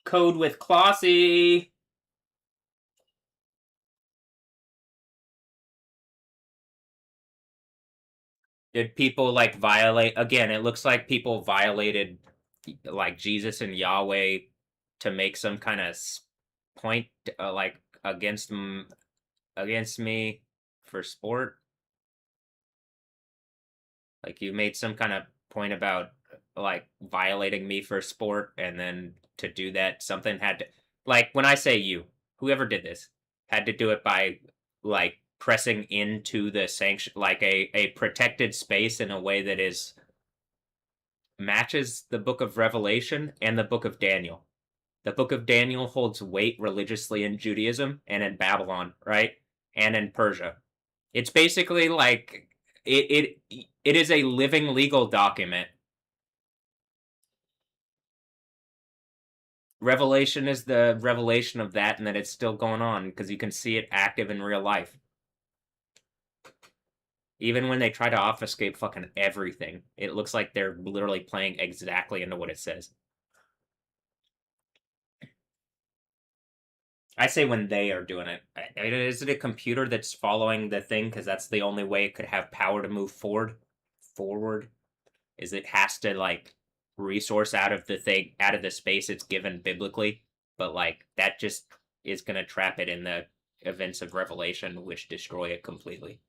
Code with Clossy. Did people like violate again? It looks like people violated like Jesus and Yahweh to make some kind of point like against me for sport. Like you made some kind of point about like violating me for sport, and then to do that, something had to like when I say you, whoever did this had to do it by like pressing into the sanction like a protected space in a way that is matches the book of Revelation and the book of Daniel. The book of Daniel holds weight religiously in Judaism and in Babylon, right? And in Persia. It's basically like it is a living legal document. Revelation is the revelation of that, and that it's still going on because you can see it active in real life. Even when they try to obfuscate fucking everything, it looks like they're literally playing exactly into what it says. I say when they are doing it. Is it a computer that's following the thing because that's the only way it could have power to move forward? Forward is it has to like resource out of the thing out of the space it's given biblically, but like that just is gonna trap it in the events of Revelation, which destroy it completely.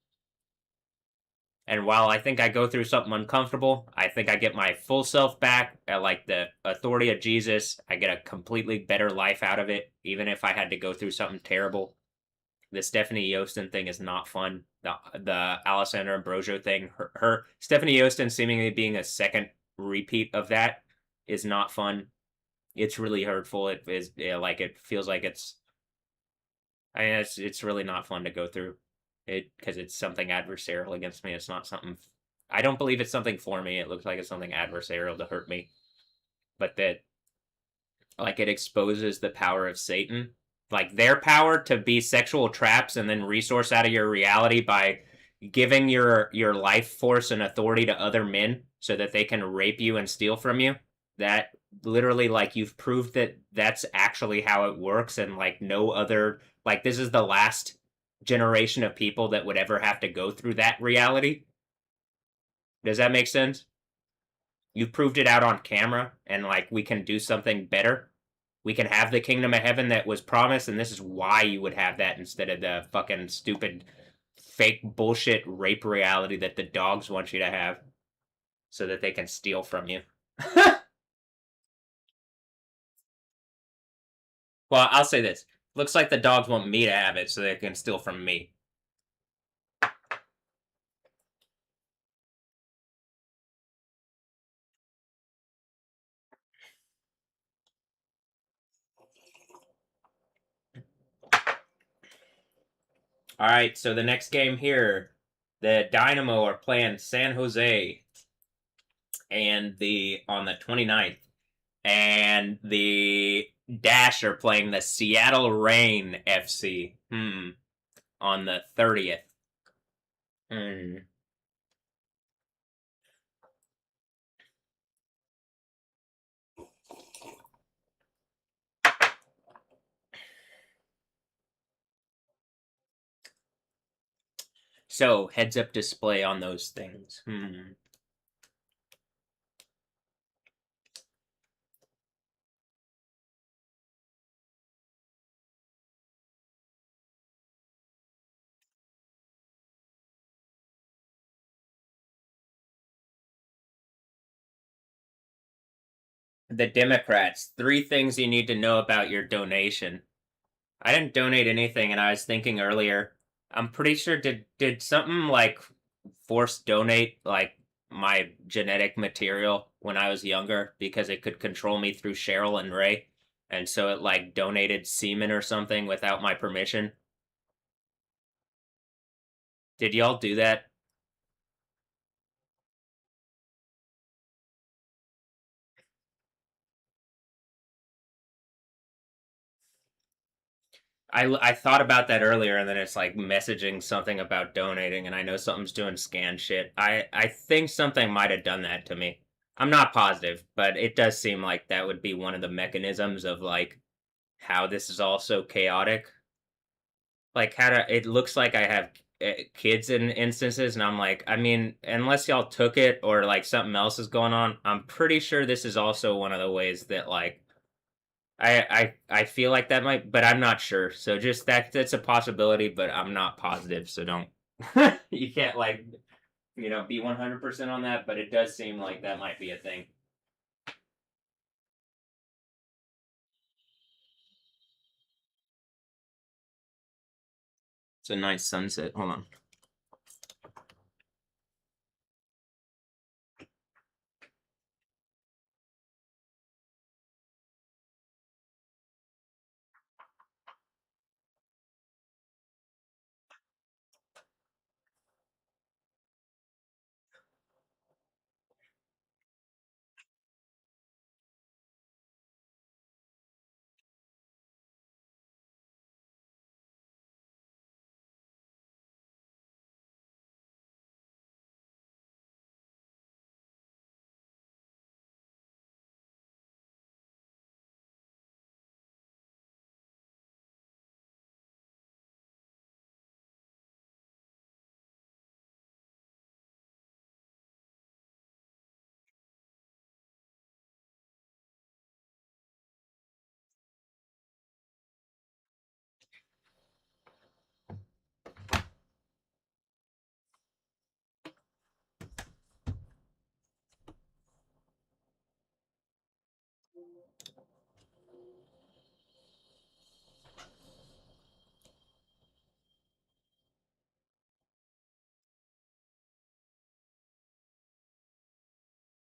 And while I think I go through something uncomfortable, I think I get my full self back at like the authority of Jesus. I get a completely better life out of it, even if I had to go through something terrible. The Stephanie Yostin thing is not fun. The Alessandra Ambrosio thing, her Stephanie Yostin seemingly being a second repeat of that is not fun. It's really hurtful. It is yeah, like it feels like it's. I mean, it's really not fun to go through it because it's something adversarial against me. It's not something. I don't believe it's something for me. It looks like it's something adversarial to hurt me, but that like it exposes the power of Satan, like their power to be sexual traps and then resource out of your reality by giving your life force and authority to other men so that they can rape you and steal from you. That literally like you've proved that that's actually how it works, and like no other like this is the last generation of people that would ever have to go through that reality. Does that make sense? You've proved it out on camera, and like we can do something better. We can have the kingdom of heaven that was promised, and this is why you would have that instead of the fucking stupid fake bullshit rape reality that the dogs want you to have so that they can steal from you. Well, I'll say this. Looks like the dogs want me to have it so they can steal from me. All right, so the next game here, the Dynamo are playing San Jose and the on the 29th, and the Dash are playing the Seattle Rain FC on the 30th. Hmm. So heads up display on those things. The Democrats. 3 things you need to know about your donation. I didn't donate anything, and I was thinking earlier. I'm pretty sure did something like force donate like my genetic material when I was younger because it could control me through Cheryl and Ray, and so it like donated semen or something without my permission. Did y'all do that? I thought about that earlier, and then it's like messaging something about donating, and I know something's doing scan shit. I think something might have done that to me. I'm not positive, but it does seem like that would be one of the mechanisms of like how this is all so chaotic. Like how to, it looks like I have kids in instances, and I'm like, I mean, unless y'all took it or like something else is going on, I'm pretty sure this is also one of the ways that like I feel like that might, but I'm not sure. So just that's a possibility, but I'm not positive. So don't you can't like be 100% on that. But it does seem like that might be a thing. It's a nice sunset. Hold on.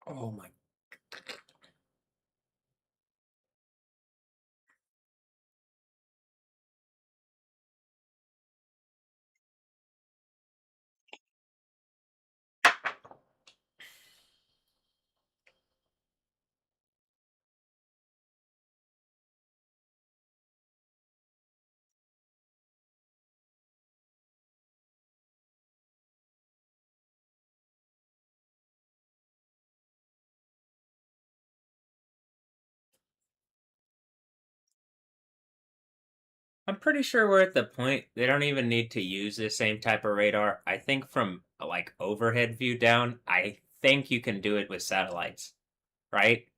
Oh my. I'm pretty sure we're at the point they don't even need to use the same type of radar. I think from like overhead view down, I think you can do it with satellites, right?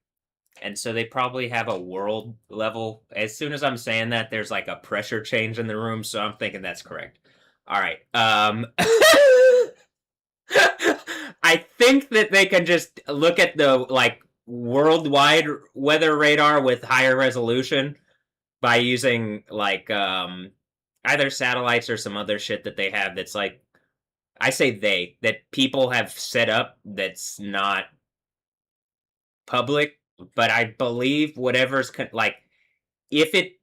And so they probably have a world level. As soon as I'm saying that, there's like a pressure change in the room, so I'm thinking that's correct. All right. I think that they can just look at the like worldwide weather radar with higher resolution by using like either satellites or some other shit that they have that's like I say that people have set up that's not public, but I believe whatever's like if it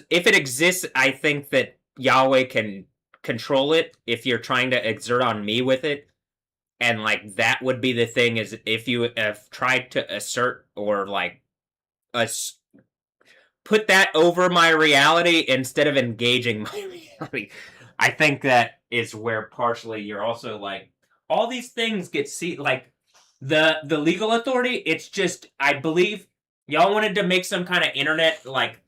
exists, I think that Yahweh can control it if you're trying to exert on me with it. And like that would be the thing is if you have tried to assert or like us put that over my reality instead of engaging my reality. I think that is where partially you're also like all these things get like the legal authority. It's just I believe y'all wanted to make some kind of internet like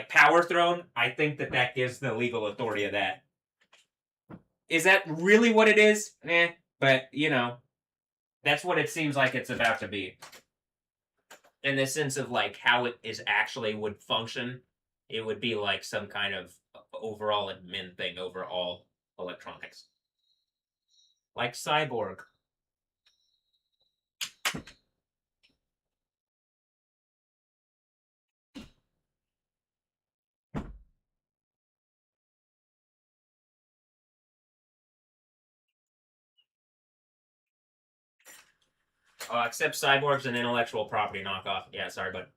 power throne. I think that that gives the legal authority of that. Is that really what it is? But that's what it seems like it's about to be. In the sense of like how it is actually would function, it would be like some kind of overall admin thing over all electronics, like Cyborg. Except Cyborg's an intellectual property knockoff. Yeah, sorry, but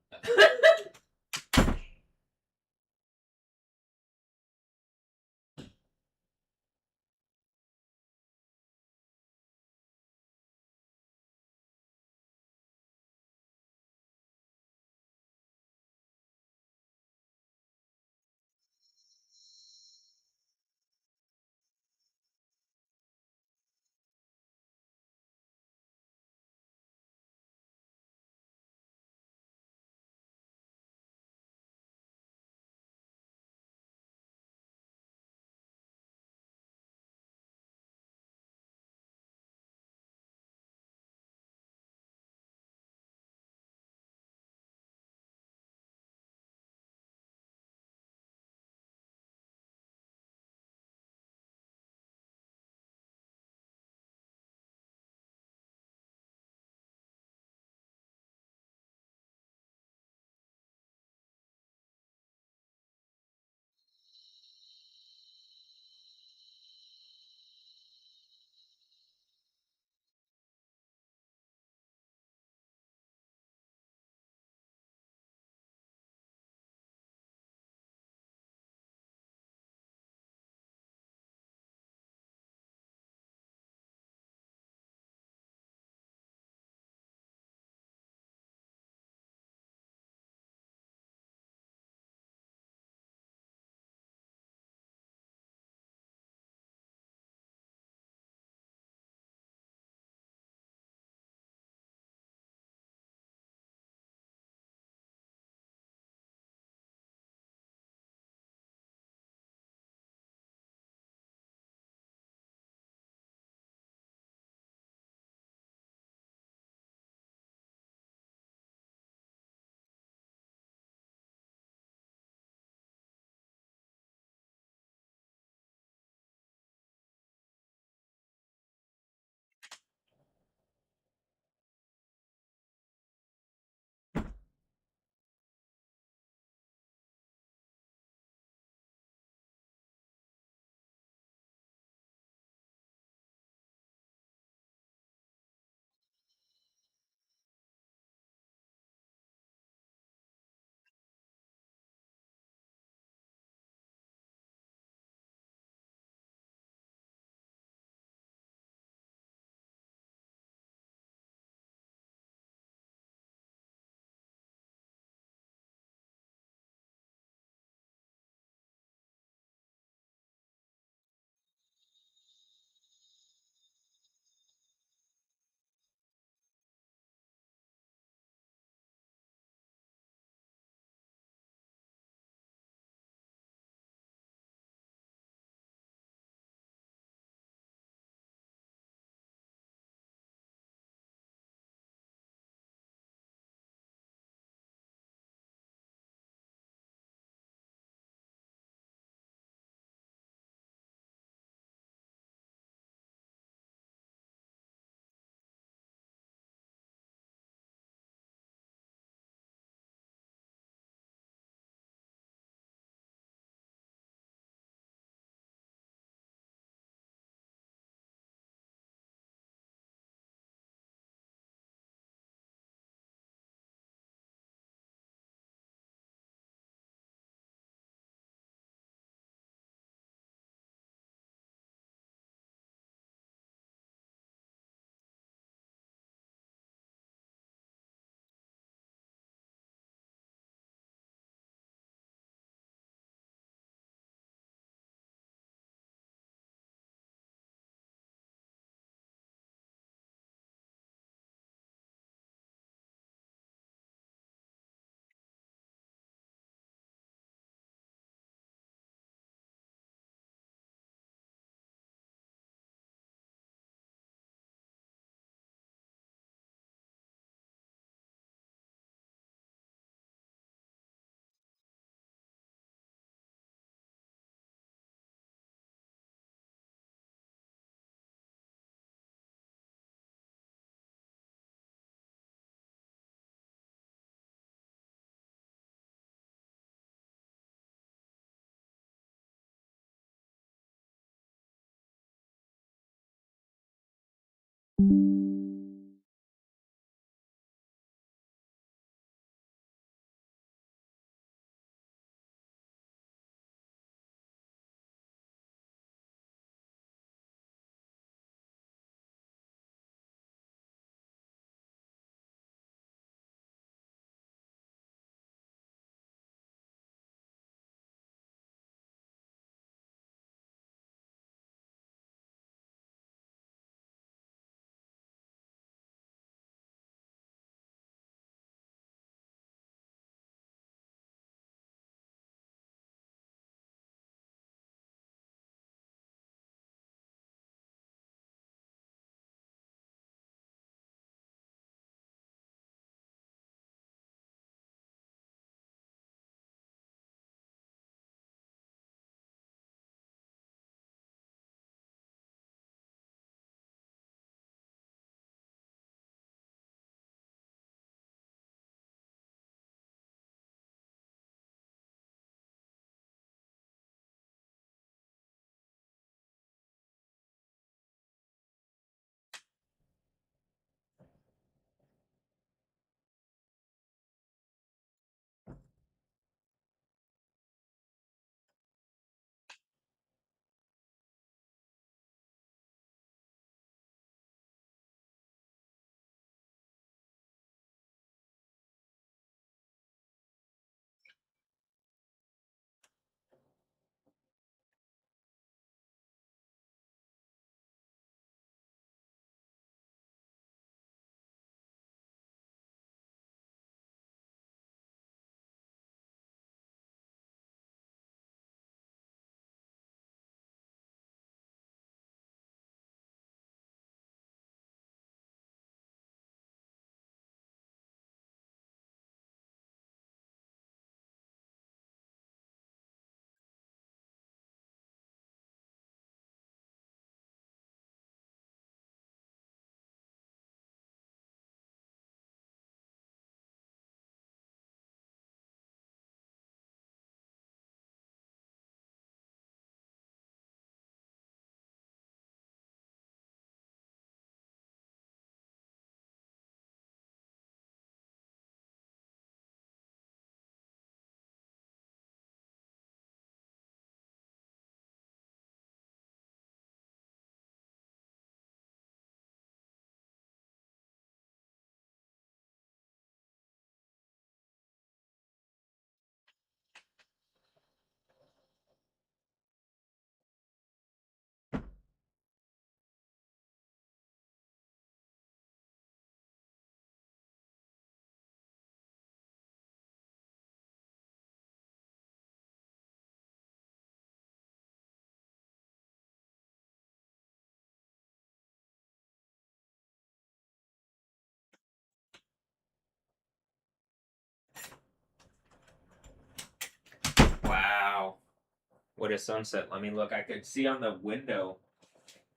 What is sunset? Let me look. I could see on the window.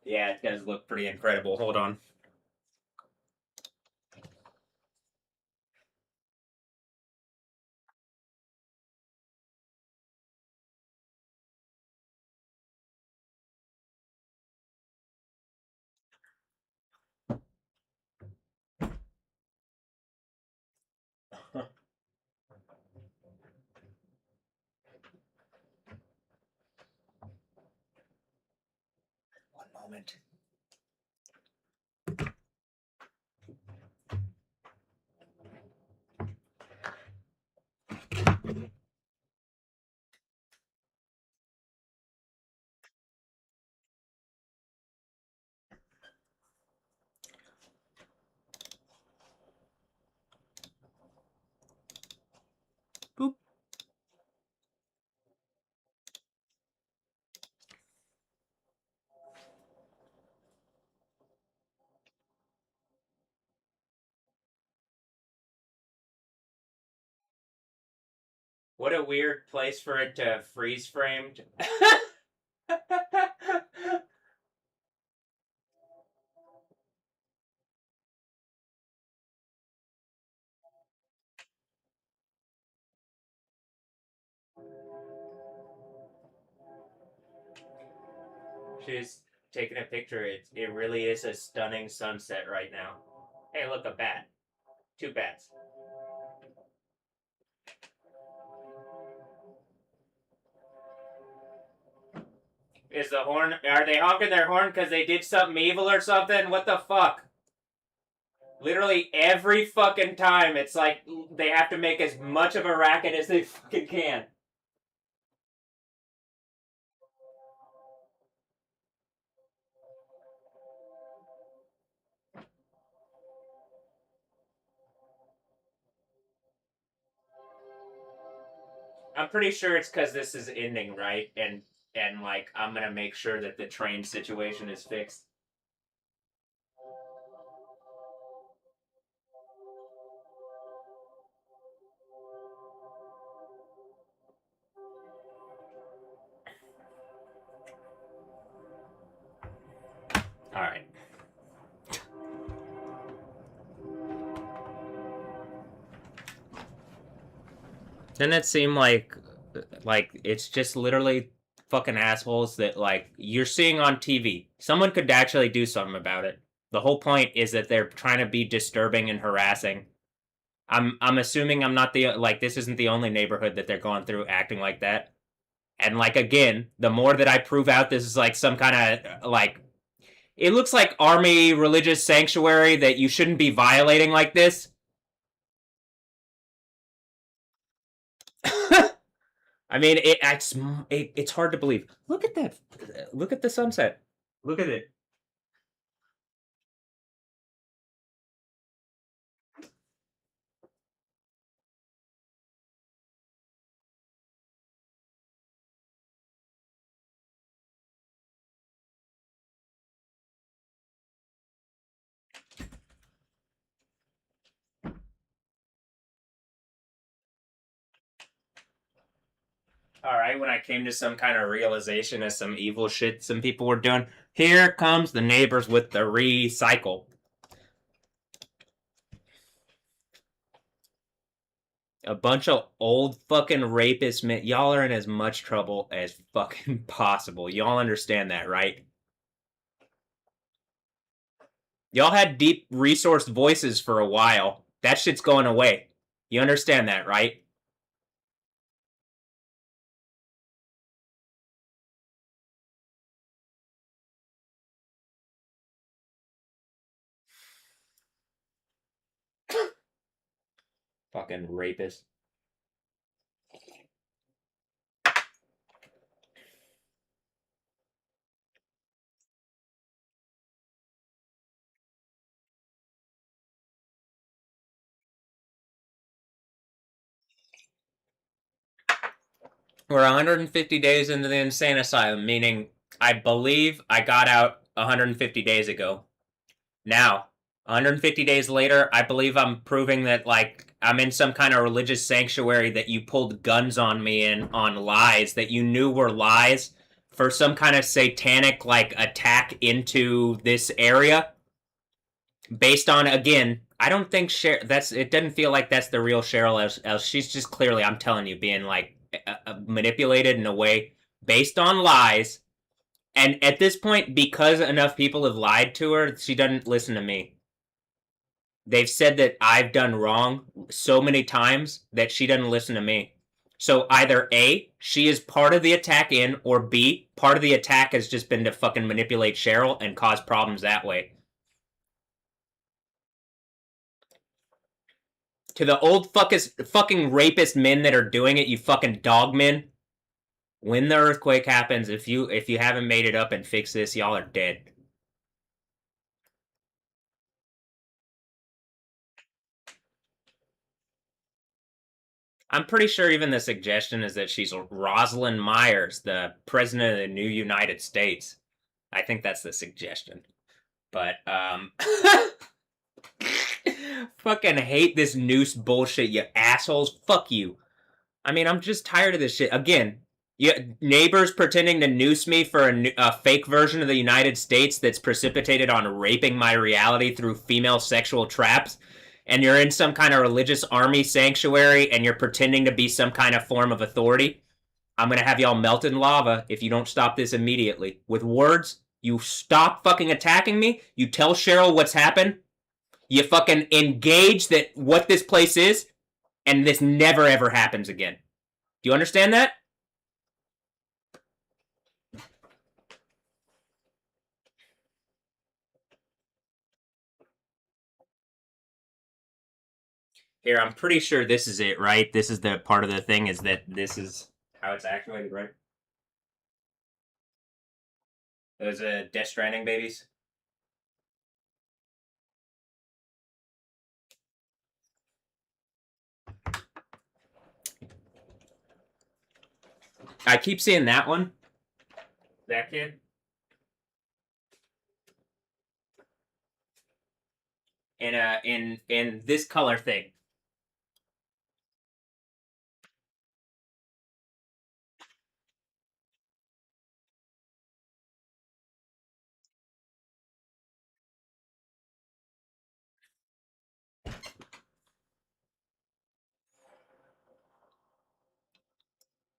Yeah, it does look pretty incredible. Hold on. One moment. Boop. What a weird place for it to freeze framed. She's taking a picture. It really is a stunning sunset right now. Hey, look, a bat. Two bats. Is the horn? Are they honking their horn because they did something evil or something? What the fuck? Literally every fucking time, it's like they have to make as much of a racket as they fucking can. I'm pretty sure it's because this is ending, right? And like I'm gonna make sure that the train situation is fixed. All right. Doesn't it seem like it's just literally fucking assholes that like you're seeing on TV? Someone could actually do something about it. The whole point is that they're trying to be disturbing and harassing. I'm assuming I'm not the like this isn't the only neighborhood that they're going through acting like that. And like again, the more that I prove out this is like some kind of like it looks like army religious sanctuary that you shouldn't be violating like this. I mean, it's hard to believe. Look at that. Look at the sunset. Look at it. All right, when I came to some kind of realization of some evil shit some people were doing, here comes the neighbors with the recycle. A bunch of old fucking rapists, man. Y'all are in as much trouble as fucking possible. Y'all understand that, right? Y'all had deep resourced voices for a while. That shit's going away. You understand that, right? Fucking rapist. We're 150 days into the insane asylum, meaning I believe I got out 150 days ago. Now, 150 days later, I believe I'm proving that like I'm in some kind of religious sanctuary that you pulled guns on me in on lies that you knew were lies for some kind of satanic like attack into this area based on again. I don't think that's it. Doesn't feel like that's the real Cheryl. Else she's just clearly, I'm telling you, being like manipulated in a way based on lies. And at this point, because enough people have lied to her, she doesn't listen to me. They've said that I've done wrong so many times that she doesn't listen to me. So either A, she is part of the attack in, or B, part of the attack has just been to fucking manipulate Cheryl and cause problems that way. To the old fucking rapist men that are doing it, you fucking dog men. When the earthquake happens, if you haven't made it up and fix this, y'all are dead. I'm pretty sure even the suggestion is that she's Rosalind Myers, the president of the new United States. I think that's the suggestion. But fucking hate this noose bullshit, you assholes. Fuck you. I mean, I'm just tired of this shit. Again, neighbors pretending to noose me for a fake version of the United States that's precipitated on raping my reality through female sexual traps. And you're in some kind of religious army sanctuary and you're pretending to be some kind of form of authority. I'm gonna have y'all melt in lava if you don't stop this immediately. With words, you stop fucking attacking me. You tell Cheryl what's happened. You fucking engage that what this place is, and this never ever happens again. Do you understand that? Here, I'm pretty sure this is it, right? This is the part of the thing is that this is how it's actuated, right? Those Death Stranding babies. I keep seeing that one. That kid. In this color thing.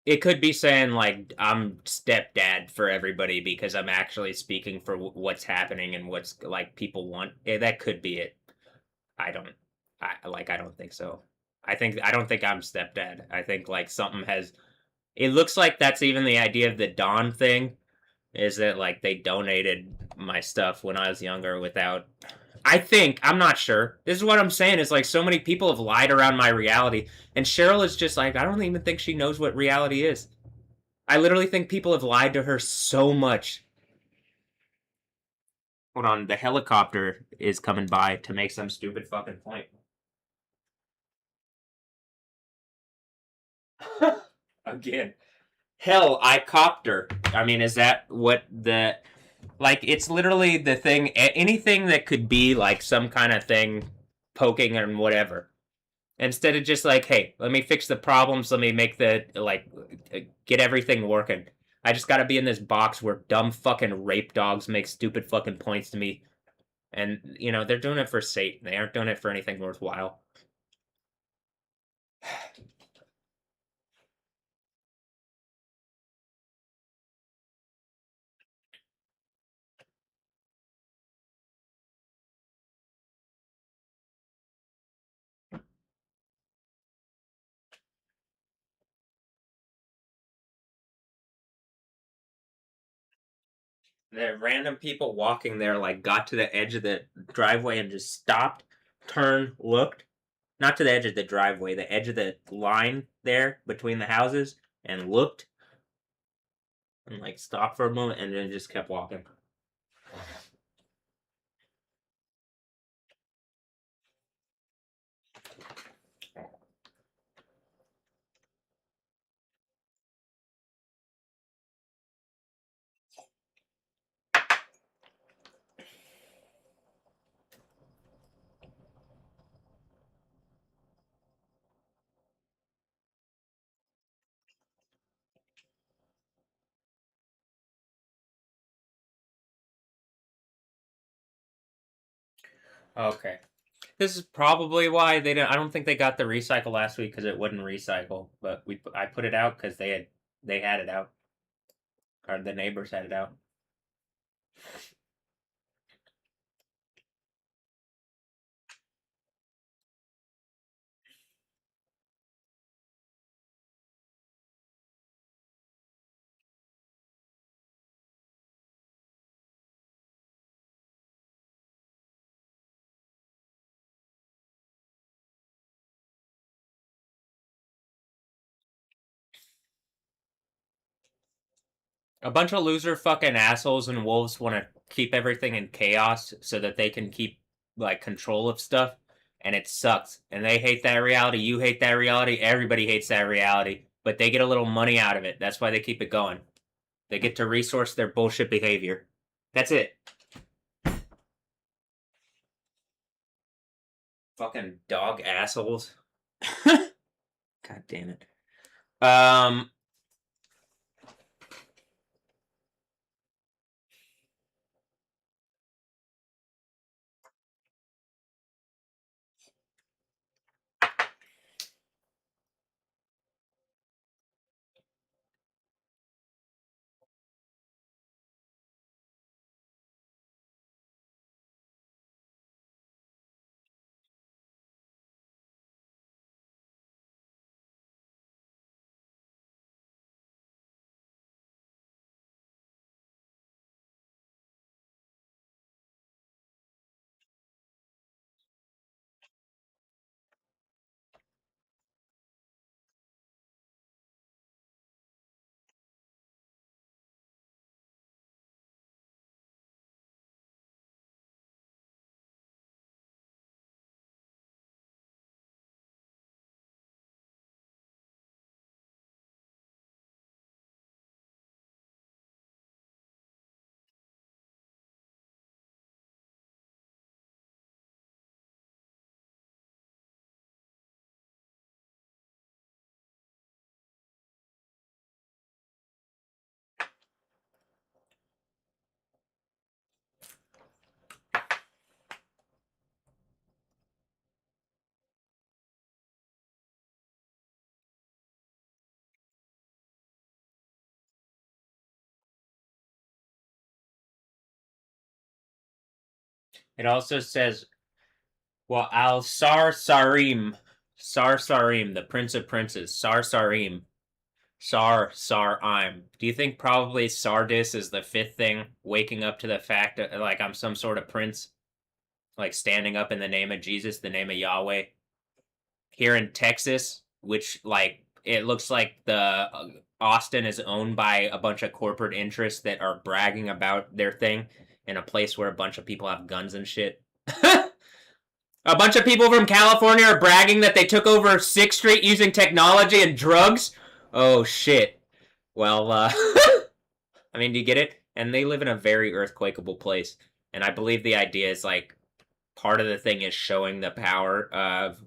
It could be saying like I'm stepdad for everybody because I'm actually speaking for what's happening and what's like people want. Yeah, that could be it. I don't. I don't think so. I don't think I'm stepdad. I think like something has. It looks like that's even the idea of the Dawn thing. Is that like they donated my stuff when I was younger without. I think I'm not sure. This is what I'm saying. Is like so many people have lied around my reality, and Cheryl is just like I don't even think she knows what reality is. I literally think people have lied to her so much. Hold on, the helicopter is coming by to make some stupid fucking point. Again. Hell, I copter. I mean, is that what the like it's literally the thing anything that could be like some kind of thing poking and whatever. Instead of just like, hey, let me fix the problems, let me make the like get everything working. I just gotta be in this box where dumb fucking rape dogs make stupid fucking points to me. And they're doing it for Satan. They aren't doing it for anything worthwhile. The random people walking there like got to the edge of the driveway and just stopped, turned, looked. Not to the edge of the driveway, the edge of the line there between the houses, and looked and like stopped for a moment and then just kept walking. Okay. This is probably why they didn't. I don't think they got the recycle last week because it wouldn't recycle. But I put it out because they had it out, or the neighbors had it out. A bunch of loser fucking assholes and wolves want to keep everything in chaos so that they can keep like control of stuff, and it sucks. And they hate that reality. You hate that reality. Everybody hates that reality, but they get a little money out of it. That's why they keep it going. They get to resource their bullshit behavior. That's it. Fucking dog assholes. God damn it. It also says, well, Al Sar Sarim. Sar Sarim, the Prince of Princes. Sar Sarim. Sar I'm. Do you think probably Sardis is the fifth thing, waking up to the fact that like I'm some sort of prince, like standing up in the name of Jesus, the name of Yahweh, here in Texas, which like it looks like the Austin is owned by a bunch of corporate interests that are bragging about their thing in a place where a bunch of people have guns and shit. A bunch of people from California are bragging that they took over 6th Street using technology and drugs. Oh shit. Well, I mean, do you get it? And they live in a very earthquakeable place. And I believe the idea is like part of the thing is showing the power of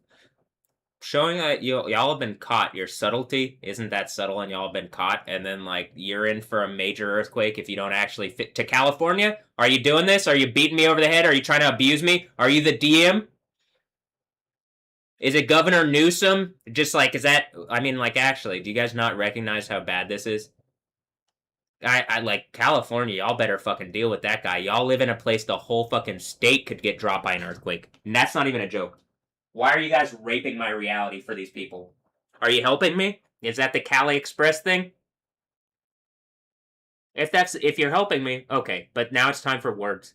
showing that y'all have been caught. Your subtlety isn't that subtle, and y'all have been caught. And then like you're in for a major earthquake if you don't actually fit to California. Are you doing this? Are you beating me over the head? Are you trying to abuse me? Are you the DM? Is it Governor Newsom? Just like, is that? I mean, like, actually, do you guys not recognize how bad this is? I like California. Y'all better fucking deal with that guy. Y'all live in a place the whole fucking state could get dropped by an earthquake, and that's not even a joke. Why are you guys raping my reality for these people? Are you helping me? Is that the Cali Express thing? If you're helping me, okay. But now it's time for words.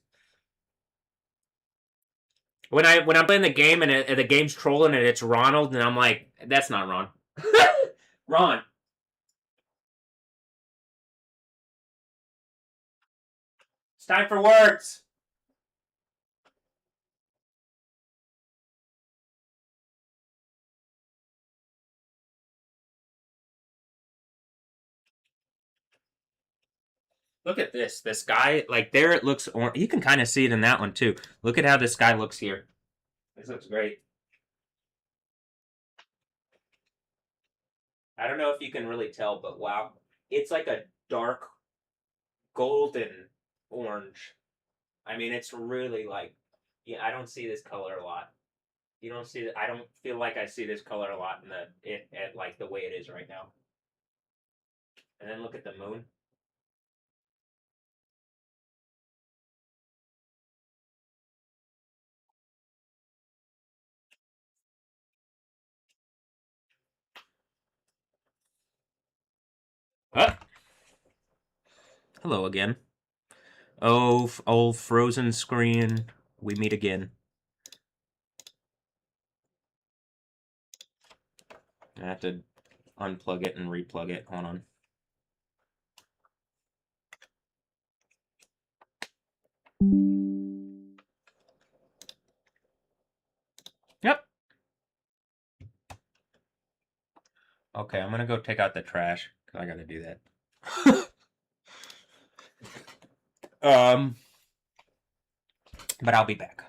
When I'm playing the game and the game's trolling and it's Ronald and I'm like, that's not Ron. Ron. It's time for words. Look at this. This guy, like there it looks orange. You can kind of see it in that one too. Look at how this guy looks here. This looks great. I don't know if you can really tell, but wow. It's like a dark golden orange. I mean, it's really like Yeah, I don't see this color a lot. You don't see I don't feel like I see this color a lot in at like the way it is right now. And then look at the moon. Huh? Hello again. Oh, old frozen screen. We meet again. I have to unplug it and replug it. Hold on. Yep. Okay, I'm gonna go take out the trash because I gotta do that. But I'll be back.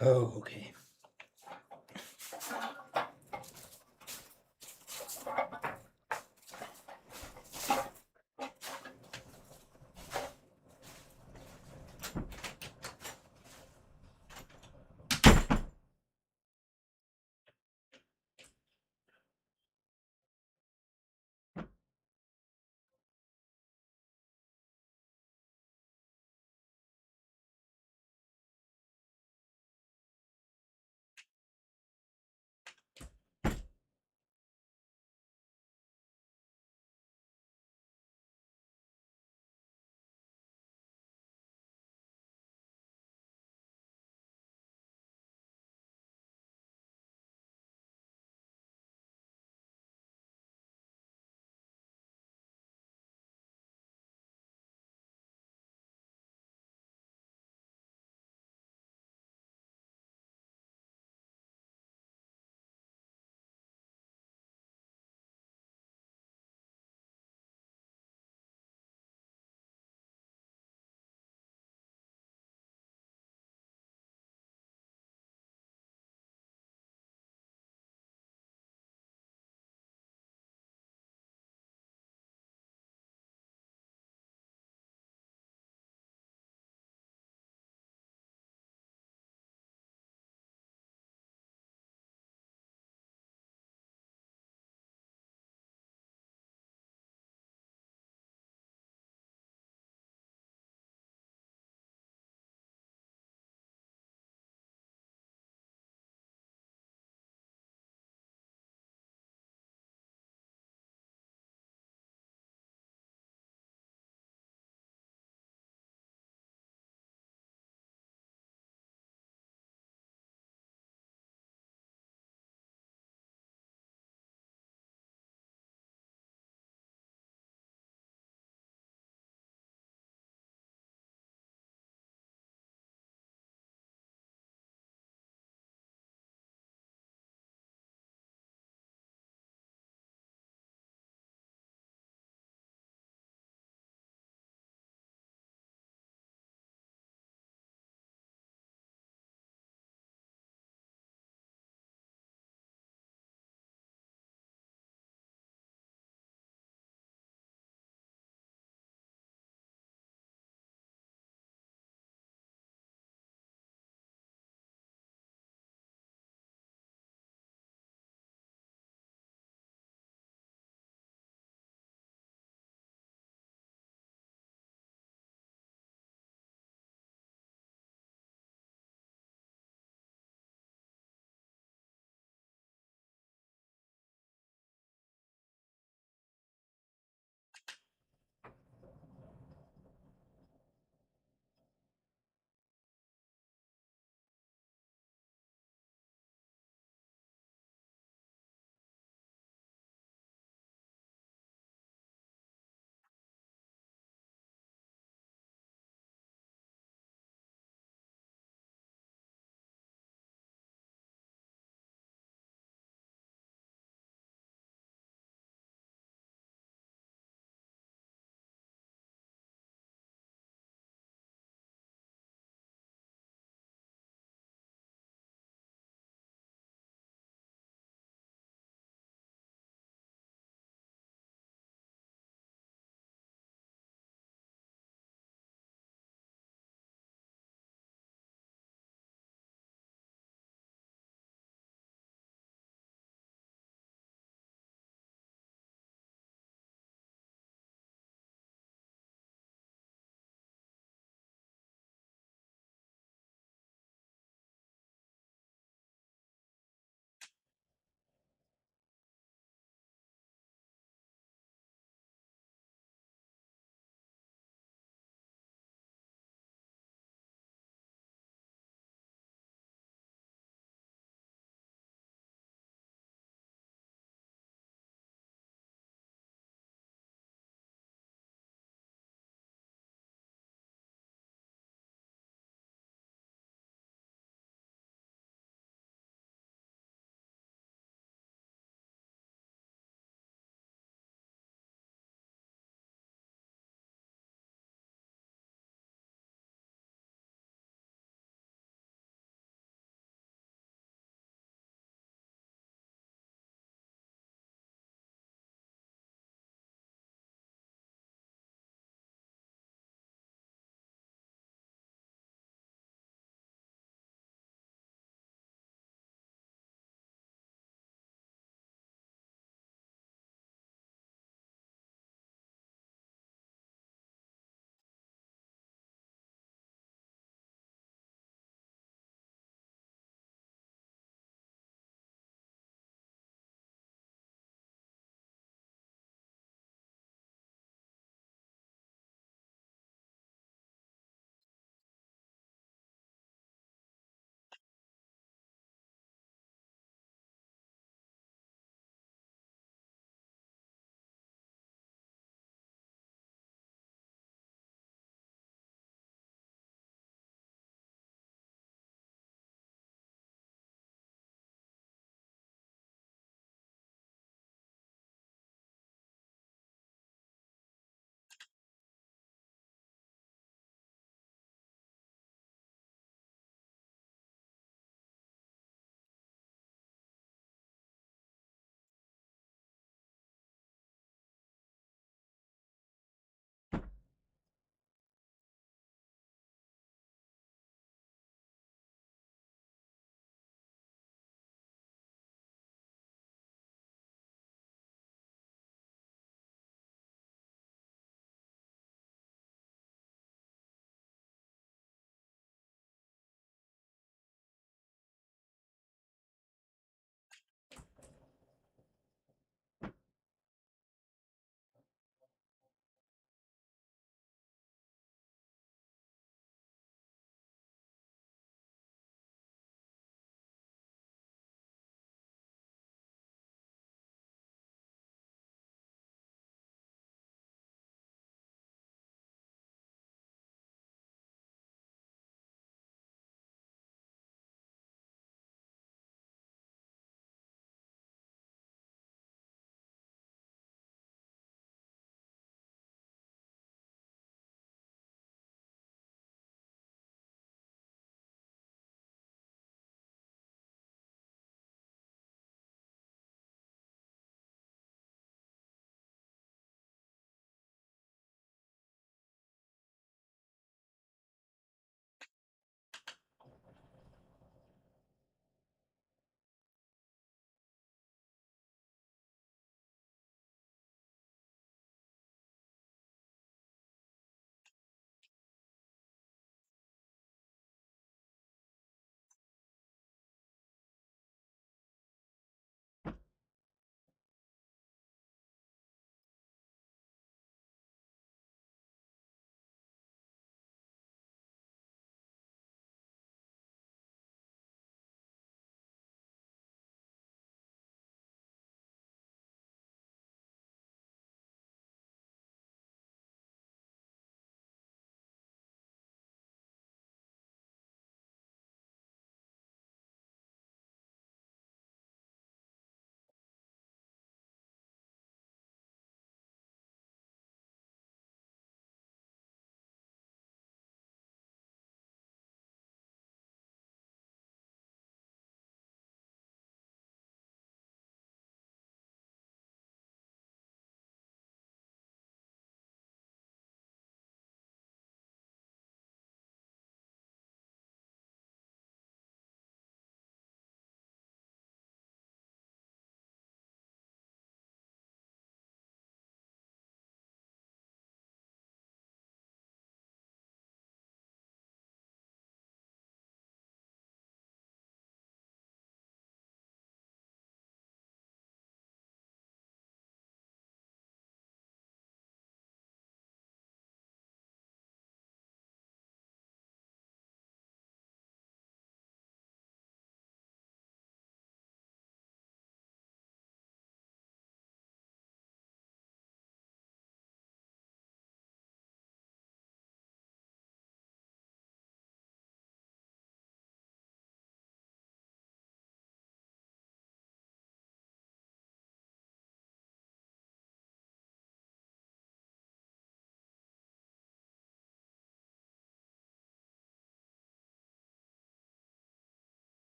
Oh, okay.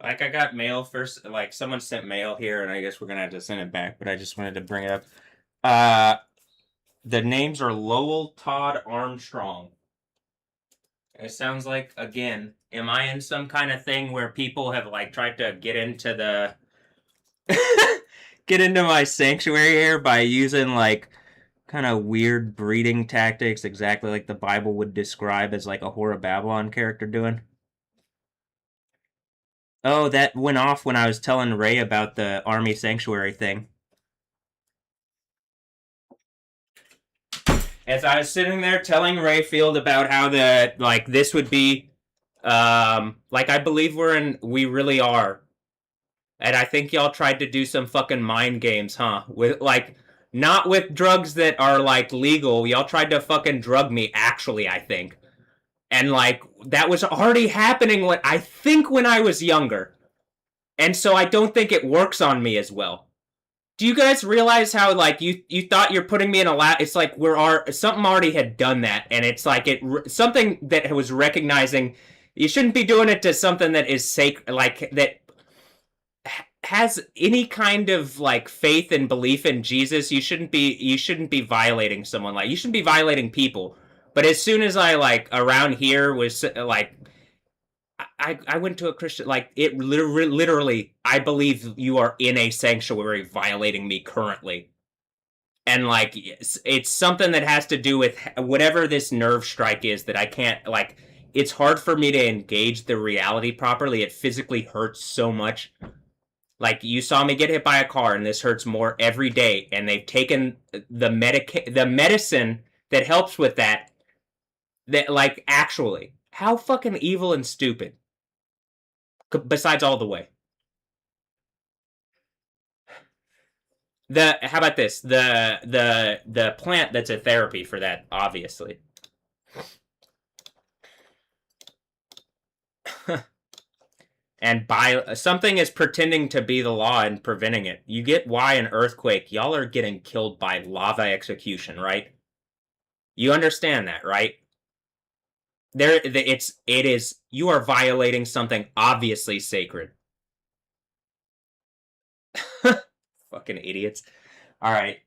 Like I got mail first, like someone sent mail here, and I guess we're gonna have to send it back. But I just wanted to bring it up. Uh, the names are Lowell Todd Armstrong. It sounds like again, am I in some kind of thing where people have like tried to get into the get into my sanctuary here by using like kind of weird breeding tactics, exactly like the Bible would describe as like a Whore of Babylon character doing? Oh, that went off when I was telling Ray about the army sanctuary thing. As I was sitting there telling Rayfield about how the like this would be like I believe we really are. And I think y'all tried to do some fucking mind games, huh? With like not with drugs that are like legal. Y'all tried to fucking drug me actually, I think. And like that was already happening when I think when I was younger. And so I don't think it works on me as well. Do you guys realize how like you thought you're putting me in a lab? It's like something already had done that, and it's like something that was recognizing you shouldn't be doing it to something that is sacred, like that has any kind of like faith and belief in Jesus. You shouldn't be violating someone, like you shouldn't be violating people. But as soon as I like around here was like I went to a Christian, like it literally I believe you are in a sanctuary violating me currently. And like it's something that has to do with whatever this nerve strike is that I can't like it's hard for me to engage the reality properly. It physically hurts so much. Like you saw me get hit by a car and this hurts more every day, and they've taken the medicine that helps with that, that like actually how fucking evil and stupid, besides all the way. The how about this? The plant that's a therapy for that, obviously. And by something is pretending to be the law and preventing it. You get why an earthquake, y'all are getting killed by lava execution, right? You understand that, right? It is you are violating something obviously sacred. Fucking idiots. All right.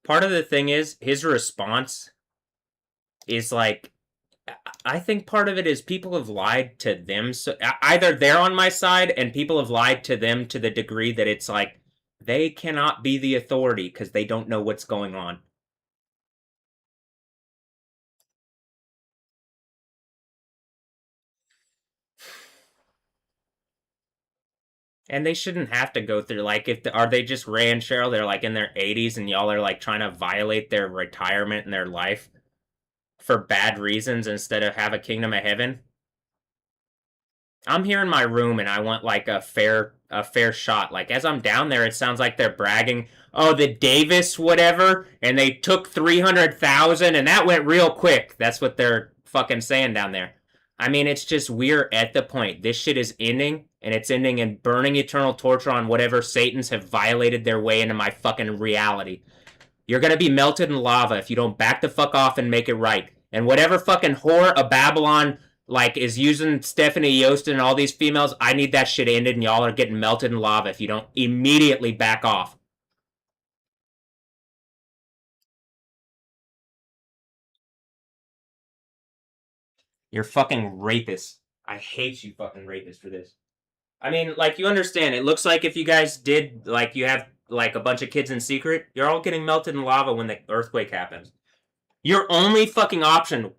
Part of the thing is his response is like I think part of it is people have lied to them. So either they're on my side and people have lied to them to the degree that it's like they cannot be the authority because they don't know what's going on. And they shouldn't have to go through like if are they just Ray and Cheryl? They're like in their 80s and y'all are like trying to violate their retirement and their life for bad reasons instead of have a kingdom of heaven. I'm here in my room and I want like a fair shot. Like as I'm down there, it sounds like they're bragging, "Oh, the Davis whatever," and they took 300,000, and that went real quick. That's what they're fucking saying down there. I mean, it's just we're at the point. This shit is ending, and it's ending in burning eternal torture on whatever Satans have violated their way into my fucking reality. You're gonna be melted in lava if you don't back the fuck off and make it right. And whatever fucking whore of Babylon like is using Stephanie Yost and all these females, I need that shit ended, and y'all are getting melted in lava if you don't immediately back off. You're fucking rapists. I hate you fucking rapists for this. I mean, like you understand, it looks like if you guys did like you have like a bunch of kids in secret, you're all getting melted in lava when the earthquake happens. Your only fucking option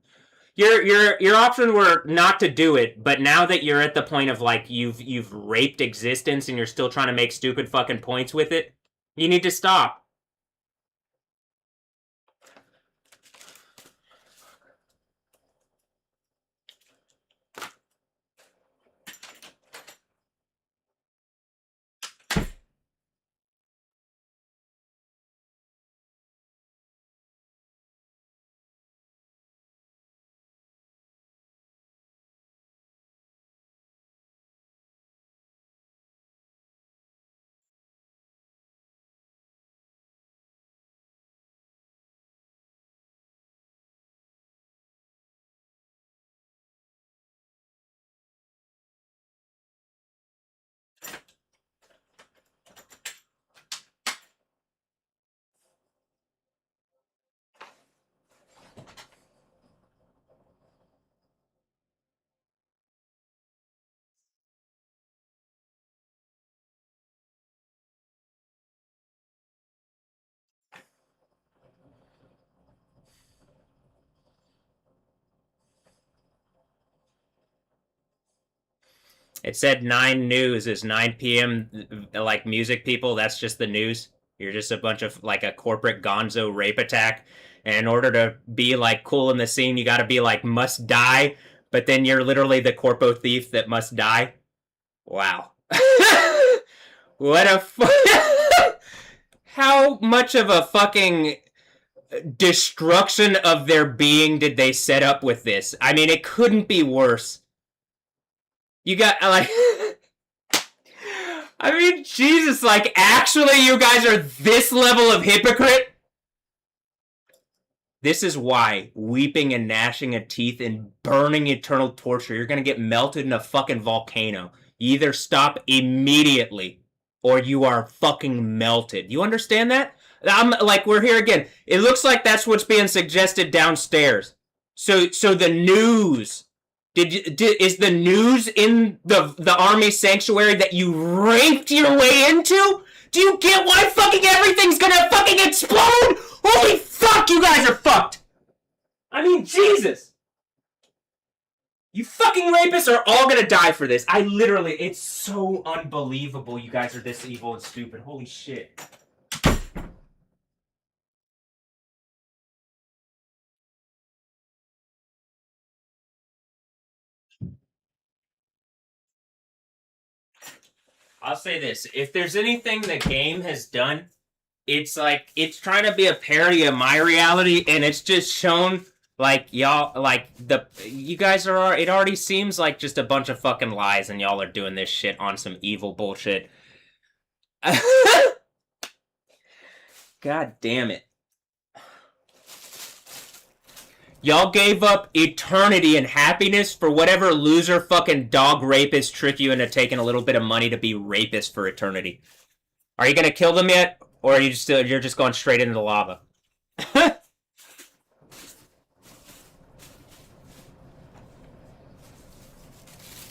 your option were not to do it, but now that you're at the point of like you've raped existence and you're still trying to make stupid fucking points with it, you need to stop. It said 9 news is 9 p.m. like music people. That's just the news. You're just a bunch of like a corporate gonzo rape attack. And in order to be like cool in the scene, you got to be like must die. But then you're literally the corpo thief that must die. Wow. What a how much of a fucking destruction of their being did they set up with this? I mean, it couldn't be worse. You got like I mean, Jesus, like actually you guys are this level of hypocrite? This is why weeping and gnashing of teeth and burning eternal torture, you're gonna get melted in a fucking volcano. You either stop immediately or you are fucking melted. You understand that? I'm like, we're here again. It looks like that's what's being suggested downstairs. So the news is the news in the army sanctuary that you raped your way into? Do you get why fucking everything's gonna fucking explode? Holy fuck, you guys are fucked! I mean, Jesus! You fucking rapists are all gonna die for this. I literally, it's so unbelievable you guys are this evil and stupid. Holy shit. I'll say this. If there's anything the game has done, it's like, it's trying to be a parody of my reality, and it's just shown, like, y'all, like, you guys are, it already seems like just a bunch of fucking lies, and y'all are doing this shit on some evil bullshit. God damn it. Y'all gave up eternity and happiness for whatever loser fucking dog rapist trick you into taking a little bit of money to be rapist for eternity. Are you gonna kill them yet? Or are you just you're just going straight into the lava?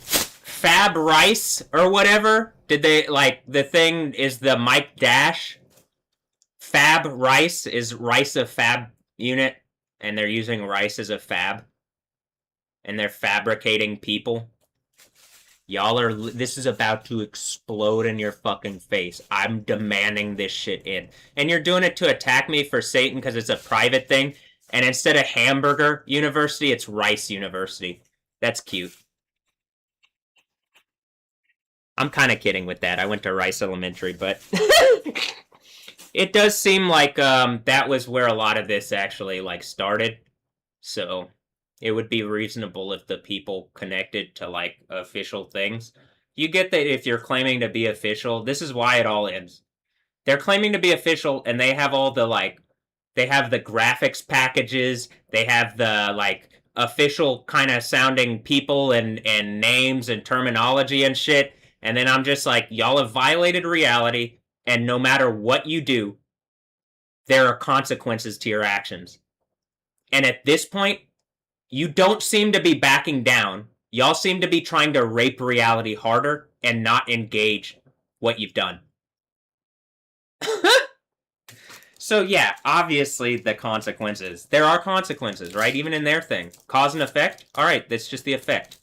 Fab Rice or whatever? Did they, like, the thing is the Mike Dash? Fab Rice is Rice a fab unit? And they're using rice as a fab. And they're fabricating people. Y'all are... This is about to explode in your fucking face. I'm demanding this shit in. And you're doing it to attack me for Satan because it's a private thing. And instead of Hamburger University, it's Rice University. That's cute. I'm kind of kidding with that. I went to Rice Elementary, but... It does seem like that was where a lot of this actually like started. So it would be reasonable if the people connected to like official things. You get that if you're claiming to be official, this is why it all ends. They're claiming to be official and they have all the like, they have the graphics packages, they have the like official kind of sounding people and names and terminology and shit. And then I'm just like, y'all have violated reality. And no matter what you do, there are consequences to your actions. And at this point, you don't seem to be backing down. Y'all seem to be trying to rape reality harder and not engage what you've done. So yeah, obviously the consequences. There are consequences, right? Even in their thing. Cause and effect? Alright, that's just the effect.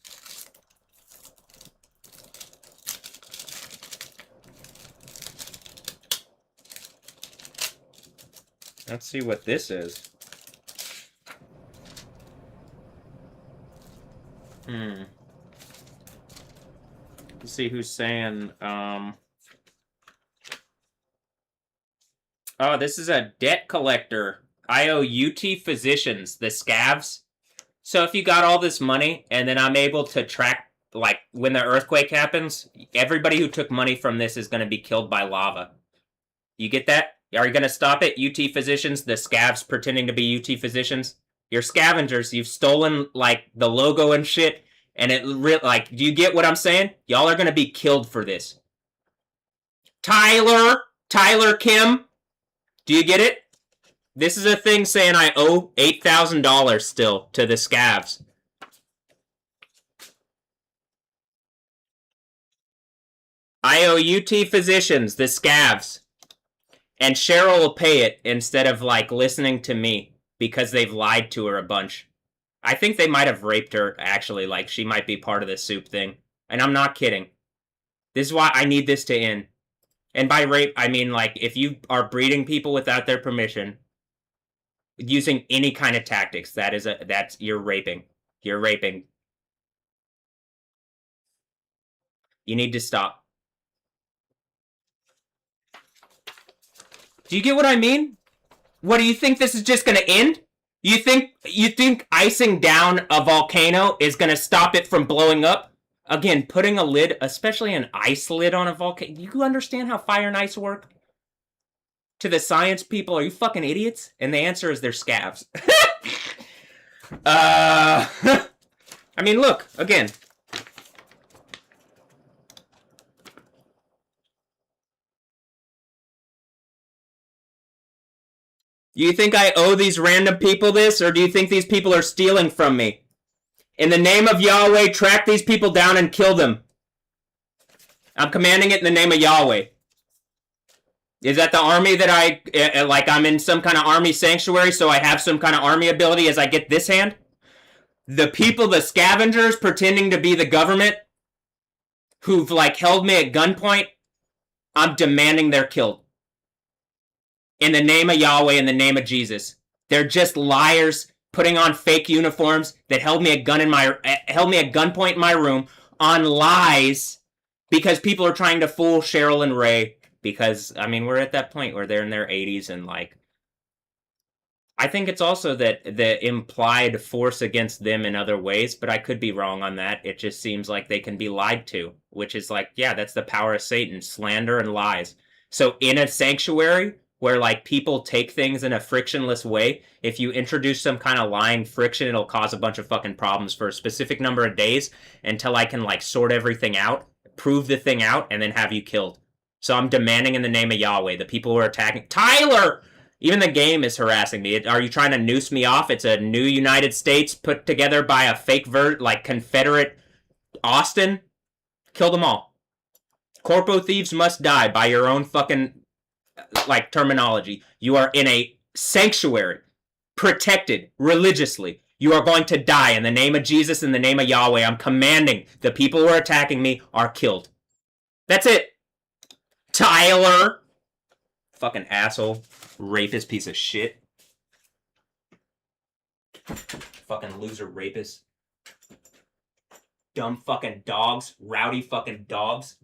Let's see what this is. Let's see who's saying, oh, this is a debt collector. IOUT Physicians, the scavs. So if you got all this money, and then I'm able to track, like, when the earthquake happens, everybody who took money from this is going to be killed by lava. You get that? Are you going to stop it? UT Physicians, the scavs pretending to be UT Physicians? You're scavengers. You've stolen, like, the logo and shit. And it, like, do you get what I'm saying? Y'all are going to be killed for this. Tyler Kim, do you get it? This is a thing saying I owe $8,000 still to the scavs. IOUT Physicians, the scavs. And Cheryl will pay it instead of, like, listening to me because they've lied to her a bunch. I think they might have raped her, actually. Like, she might be part of the soup thing. And I'm not kidding. This is why I need this to end. And by rape, I mean like if you are breeding people without their permission, using any kind of tactics, that's you're raping. You're raping. You need to stop. Do you get what I mean? What do you think this is just going to end? You think icing down a volcano is going to stop it from blowing up? Again, putting a lid, especially an ice lid on a volcano. You understand how fire and ice work? To the science people, are you fucking idiots? And the answer is they're scabs. I mean, look, again. Do you think I owe these random people this, or do you think these people are stealing from me? In the name of Yahweh, track these people down and kill them. I'm commanding it in the name of Yahweh. Is that the army that like I'm in some kind of army sanctuary, so I have some kind of army ability as I get this hand? The people, the scavengers pretending to be the government, who've like held me at gunpoint, I'm demanding they're killed. In the name of Yahweh, in the name of Jesus. They're just liars putting on fake uniforms that held me at gunpoint in my room on lies because people are trying to fool Cheryl and Ray because I mean we're at that point where they're in their 80s and like I think it's also that the implied force against them in other ways, but I could be wrong on that. It just seems like they can be lied to, which is like, yeah, that's the power of Satan, slander and lies. So in a sanctuary where like people take things in a frictionless way, if you introduce some kind of lying friction, it'll cause a bunch of fucking problems for a specific number of days until I can like sort everything out, prove the thing out, and then have you killed. So I'm demanding in the name of Yahweh, the people who are attacking Tyler! Even the game is harassing me. Are you trying to noose me off? It's a new United States put together by a fake like Confederate Austin. Kill them all. Corpo thieves must die by your own fucking like terminology. You are in a sanctuary, protected religiously. You are going to die in the name of Jesus, in the name of Yahweh. I'm commanding the people who are attacking me are killed. That's it. Tyler. Fucking asshole. Rapist piece of shit. Fucking loser rapist. Dumb fucking dogs. Rowdy fucking dogs.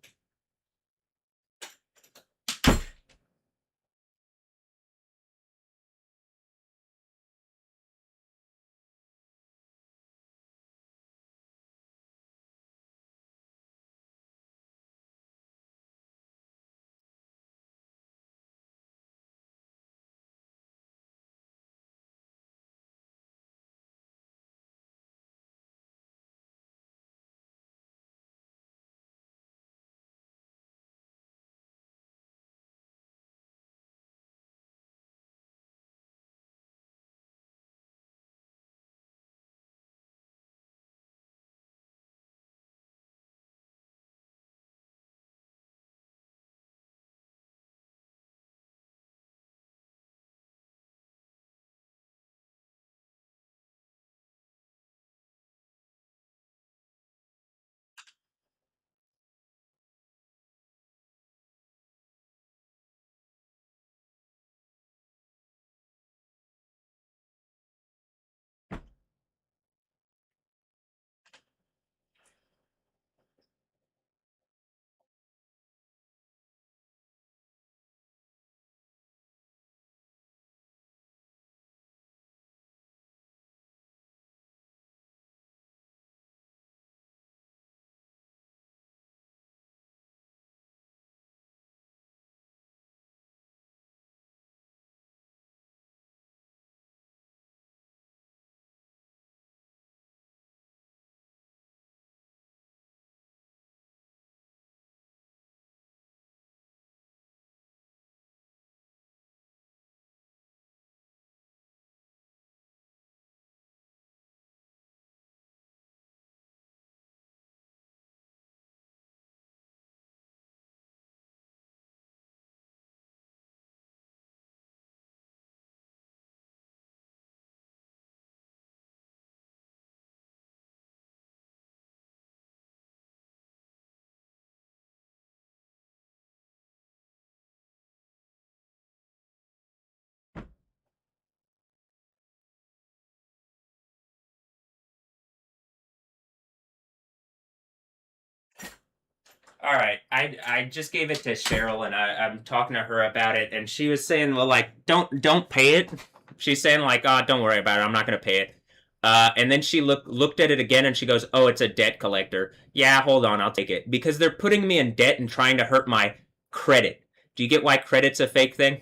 All right, I just gave it to Cheryl, and I'm talking to her about it, and she was saying, well, like, don't pay it. She's saying like, oh, don't worry about it, I'm not gonna pay it. And then she looked at it again, and she goes, oh, it's a debt collector. Yeah, hold on, I'll take it because they're putting me in debt and trying to hurt my credit. Do you get why credit's a fake thing?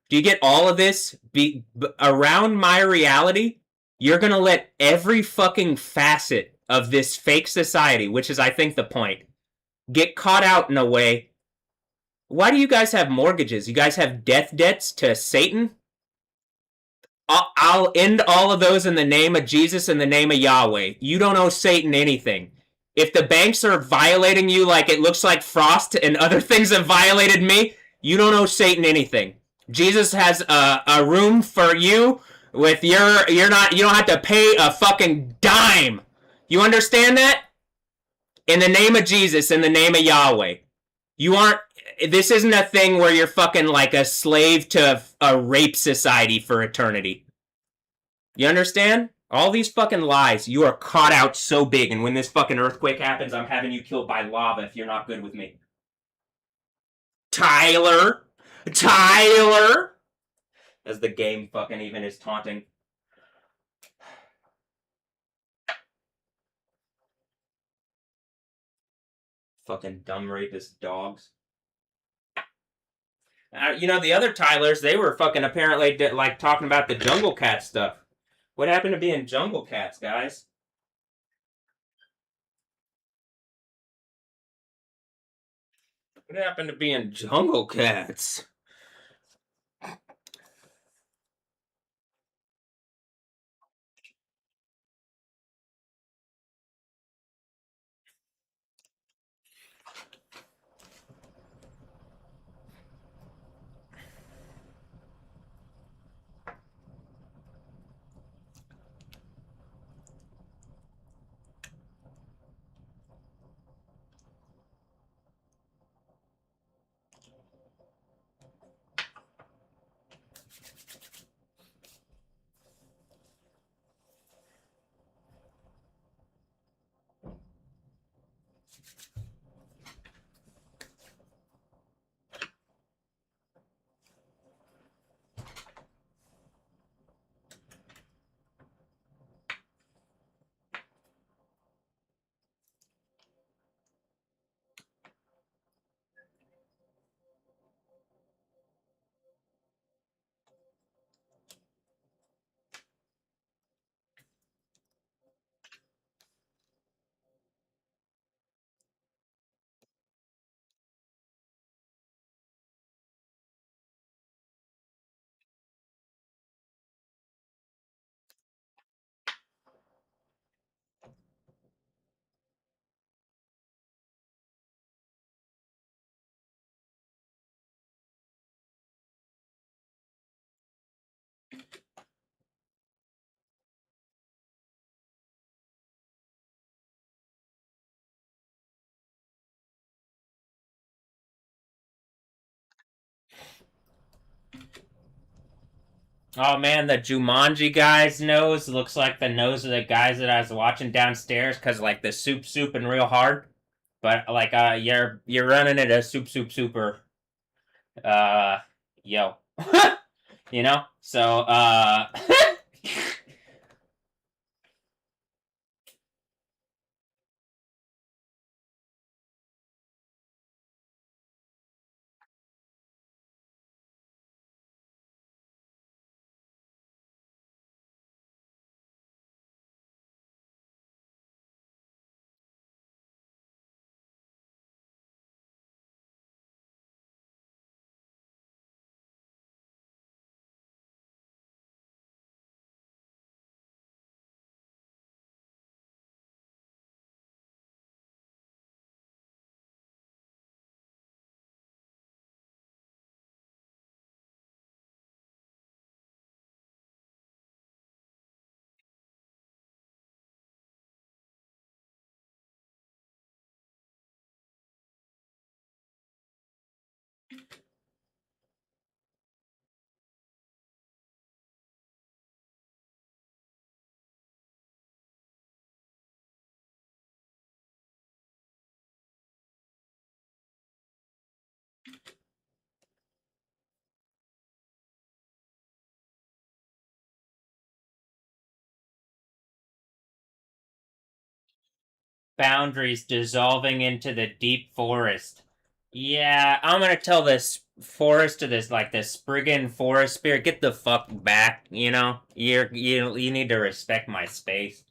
Do you get all of this around my reality? You're gonna let every fucking facet of this fake society, which is I think the point, get caught out in a way. Why do you guys have mortgages? You guys have death debts to Satan? I'll end all of those in the name of Jesus, in the name of Yahweh. You don't owe Satan anything. If the banks are violating you like it looks like Frost and other things have violated me, you don't owe Satan anything. Jesus has a room for you with you're not you don't have to pay a fucking dime. You understand that? In the name of Jesus, in the name of Yahweh. You aren't. This isn't a thing where you're fucking like a slave to a rape society for eternity. You understand? All these fucking lies. You are caught out so big, and when this fucking earthquake happens, I'm having you killed by lava if you're not good with me. Tyler! Tyler! As the game fucking even is taunting. Fucking dumb rapist dogs. You know, the other Tylers, they were fucking apparently like talking about the Jungle Cat stuff. What happened to being Jungle Cats, guys? What happened to being Jungle Cats? Oh man, the Jumanji guy's nose looks like the nose of the guys that I was watching downstairs because like the soup and real hard. But like you're running it a super uh yo. You know? So boundaries dissolving into the deep forest. Yeah, I'm gonna tell this forest to this like this friggin' forest spirit, get the fuck back. You need to respect my space.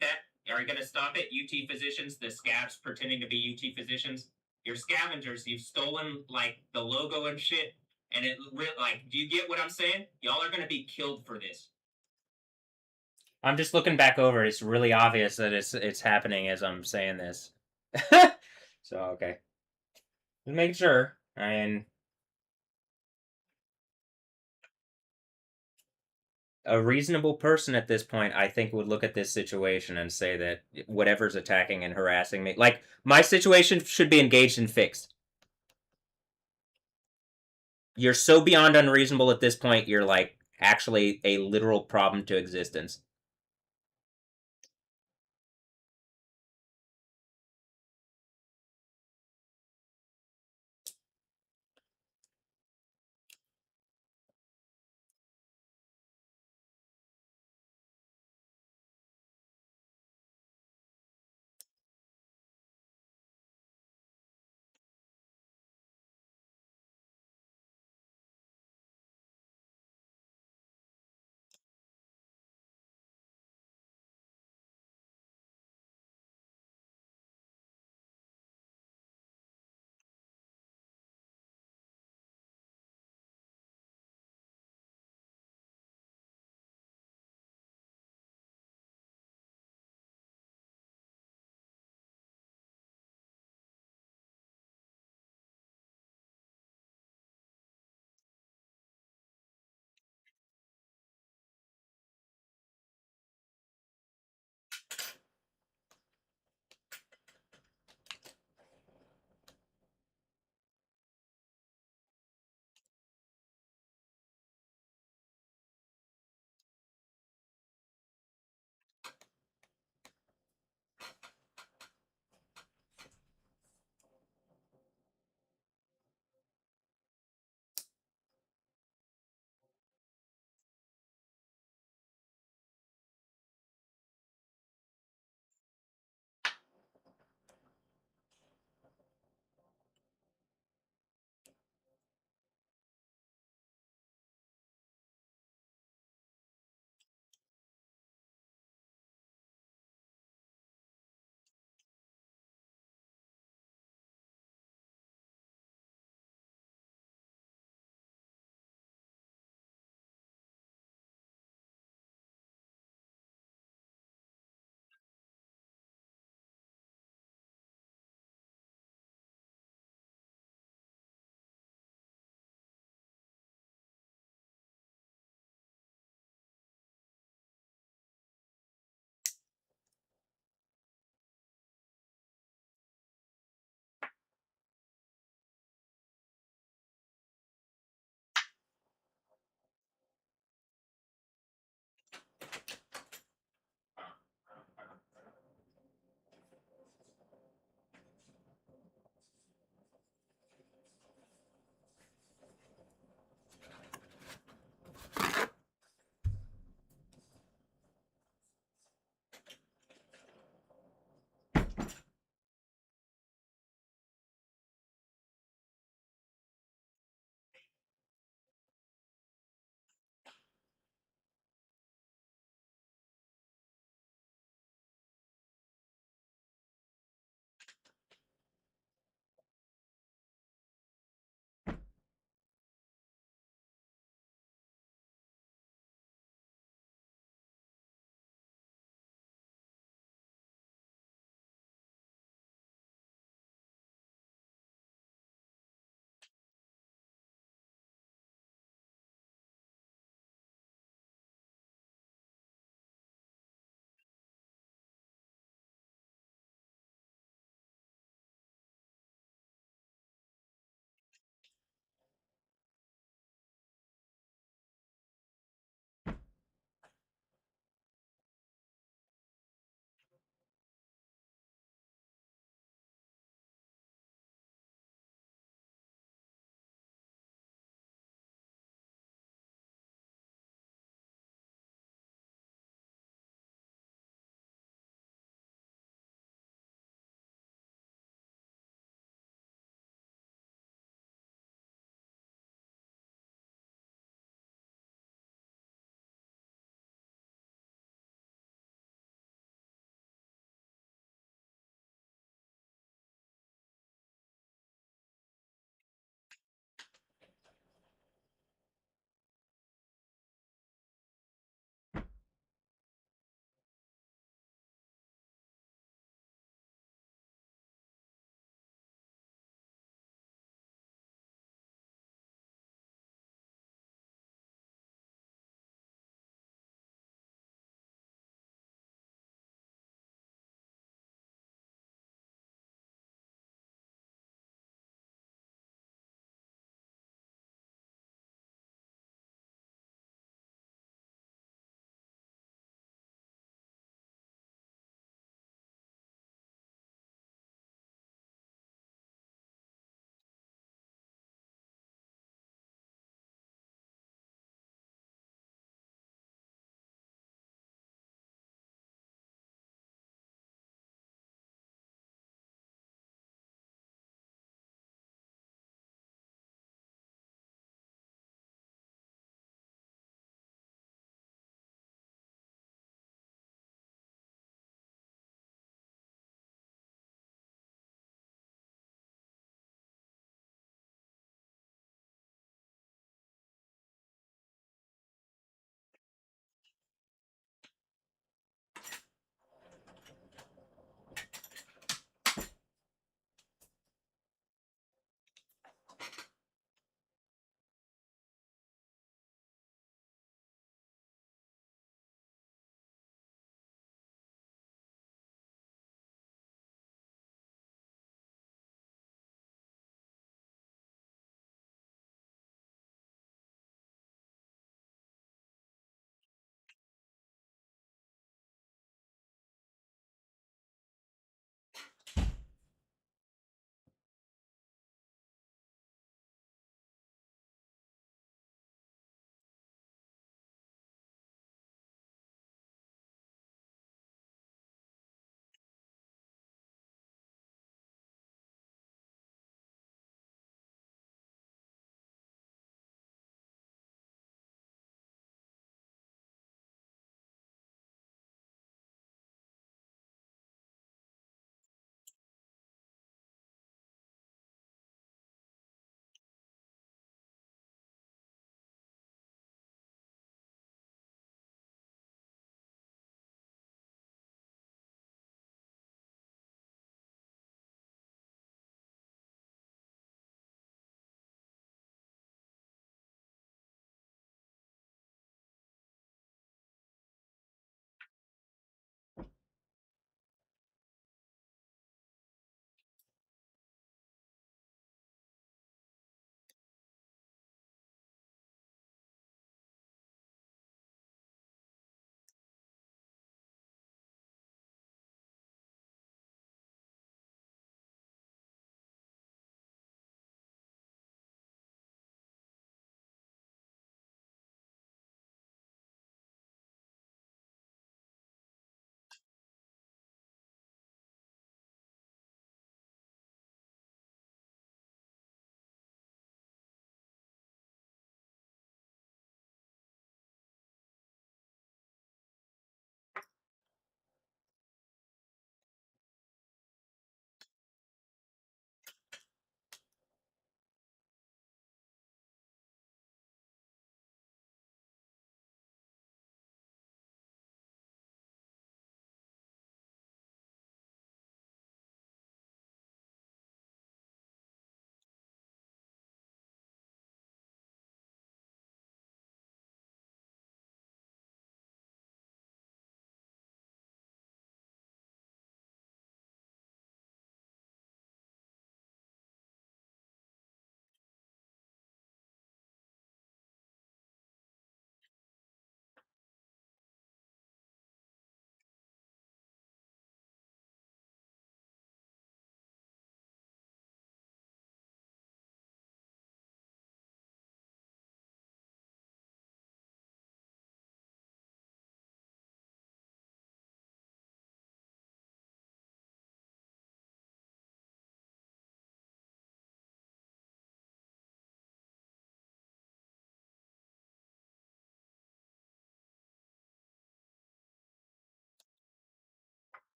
That are you gonna stop it? UT physicians, the scabs pretending to be UT physicians. You're scavengers. You've stolen like the logo and shit. And like, do you get what I'm saying? Y'all are gonna be killed for this. I'm just looking back over. It's really obvious that it's happening as I'm saying this. So okay, just make sure. And a reasonable person at this point, I think, would look at this situation and say that whatever's attacking and harassing me, like my situation, should be engaged and fixed. You're so beyond unreasonable at this point. You're like actually a literal problem to existence.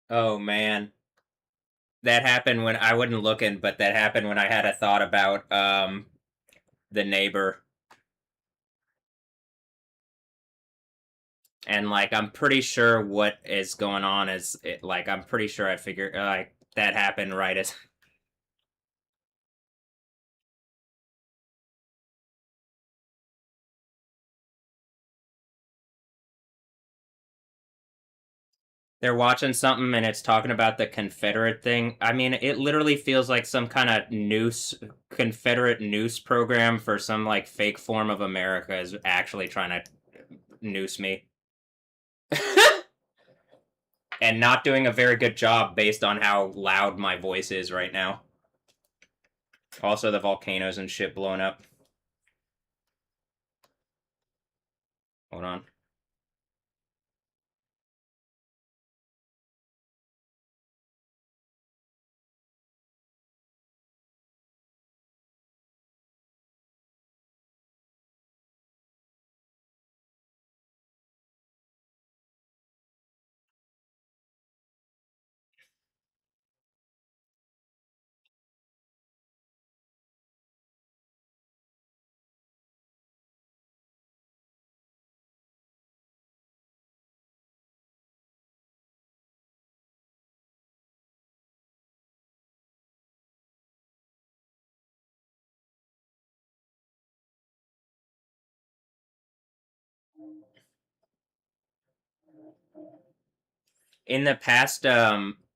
Oh man, that happened when I wasn't looking, but that happened when I had a thought about the neighbor, and like I'm pretty sure what is going on is like I'm pretty sure I figured like that happened right as they're watching something and it's talking about the Confederate thing. I mean, it literally feels like some kind of noose Confederate noose program for some like fake form of America is actually trying to noose me. And not doing a very good job based on how loud my voice is right now. Also, the volcanoes and shit blowing up. Hold on. In the past,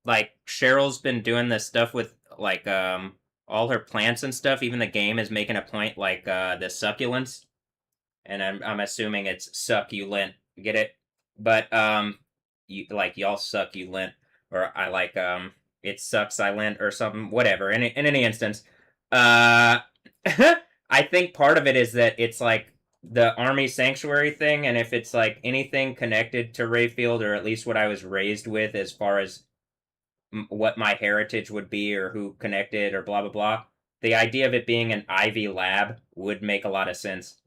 like Cheryl's been doing this stuff with like all her plants and stuff. Even the game is making a point like the succulents, and I'm assuming it's succulent. Get it? But you like y'all succulent, or I like it sucks silent or something. Whatever. In any instance, uh, I think part of it is that it's like the army sanctuary thing, and if it's like anything connected to Rayfield, or at least what I was raised with, as far as what my heritage would be, or who connected, or blah blah blah. The idea of it being an Ivy lab would make a lot of sense.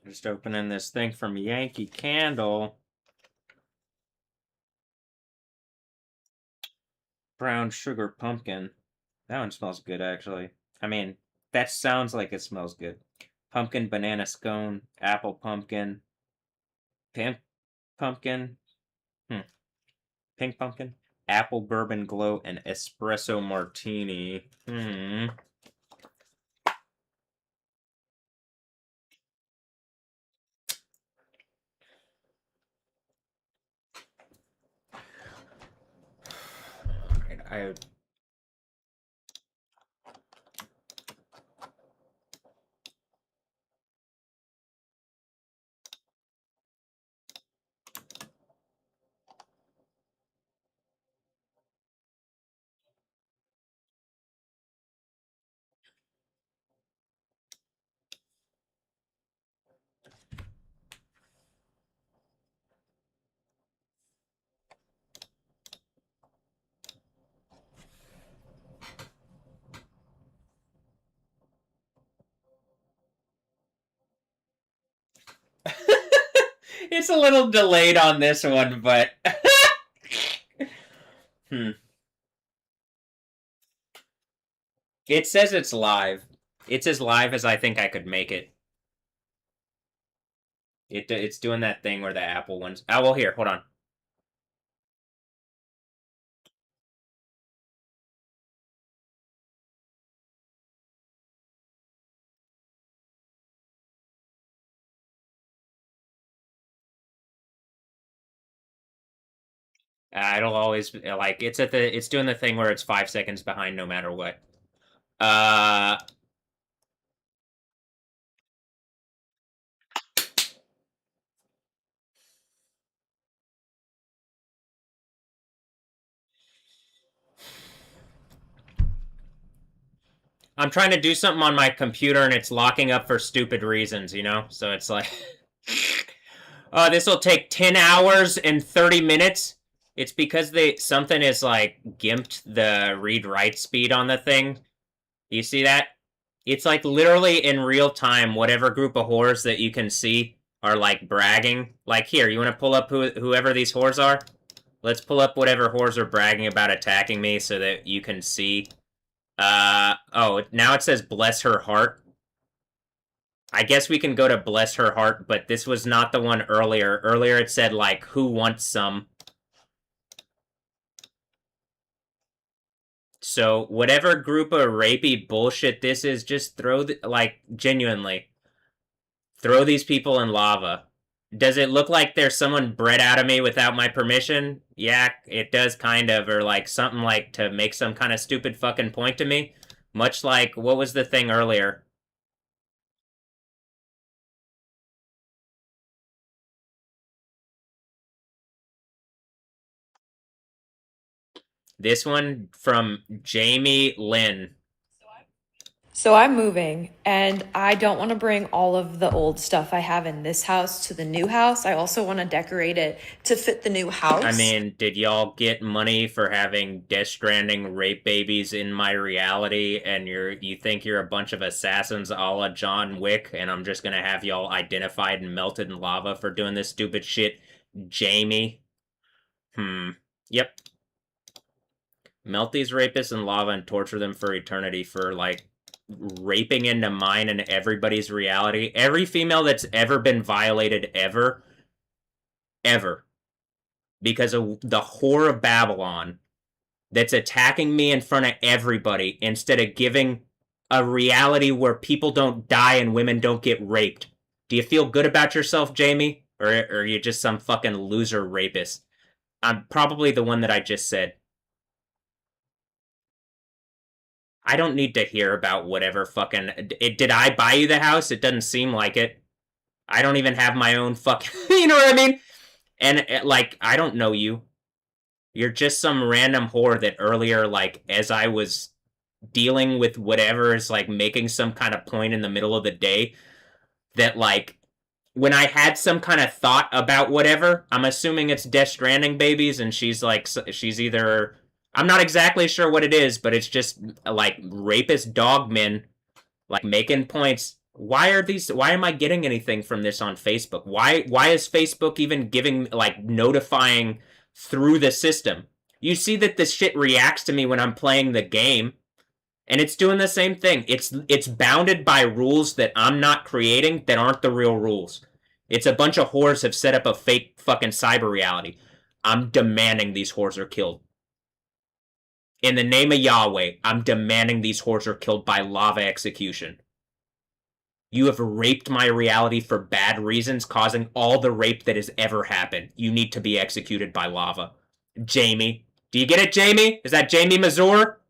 Just opening this thing from Yankee Candle. Brown sugar pumpkin. That one smells good, actually. I mean, that sounds like it smells good. Pumpkin banana scone, apple pumpkin, pink pumpkin, pink pumpkin, apple bourbon glow, and espresso martini. I It's a little delayed on this one, but It says it's live. It's as live as I think I could make it. It's doing that thing where the Apple ones. Oh well, here, hold on. It'll always like it's doing the thing where it's 5 seconds behind no matter what. Uh, I'm trying to do something on my computer and it's locking up for stupid reasons, you know? So it's like, this will take 10 hours and 30 minutes. It's because something is like gimped the read write speed on the thing. You see that? It's like literally in real time, whatever group of whores that you can see are like bragging. Like, here, you want to pull up whoever these whores are? Let's pull up whatever whores are bragging about attacking me so that you can see. Oh, now it says bless her heart. I guess we can go to bless her heart, but this was not the one earlier. Earlier it said, like, who wants some? So whatever group of rapey bullshit this is, just throw like, genuinely, throw these people in lava. Does it look like there's someone bred out of me without my permission? Yeah, it does kind of, or like something like to make some kind of stupid fucking point to me. Much like, what was the thing earlier? This one from Jamie Lynn. So I'm moving and I don't want to bring all of the old stuff I have in this house to the new house. I also want to decorate it to fit the new house. I mean, did y'all get money for having Death Stranding rape babies in my reality and you think you're a bunch of assassins a la John Wick and I'm just gonna have y'all identified and melted in lava for doing this stupid shit, Jamie? Yep. Melt these rapists in lava and torture them for eternity for, like, raping into mine and everybody's reality. Every female that's ever been violated ever, because of the whore of Babylon that's attacking me in front of everybody instead of giving a reality where people don't die and women don't get raped. Do you feel good about yourself, Jamie? Or are you just some fucking loser rapist? I'm probably the one that I just said. I don't need to hear about whatever fucking. Did I buy you the house? It doesn't seem like it. I don't even have my own fucking. You know what I mean? And, like, I don't know you. You're just some random whore that earlier, like, as I was dealing with whatever is, like, making some kind of point in the middle of the day, that, like, when I had some kind of thought about whatever, I'm assuming it's Death Stranding babies, and she's, like, she's either. I'm not exactly sure what it is, but it's just, like, rapist dogmen, like, making points Why am I getting anything from this on Facebook? Why is Facebook even giving, like, notifying through the system? You see that this shit reacts to me when I'm playing the game, and it's doing the same thing. It's bounded by rules that I'm not creating that aren't the real rules. It's a bunch of whores have set up a fake fucking cyber reality. I'm demanding these whores are killed. In the name of Yahweh, I'm demanding these whores are killed by lava execution. You have raped my reality for bad reasons, causing all the rape that has ever happened. You need to be executed by lava. Jamie. Do you get it, Jamie? Is that Jamie Mazur?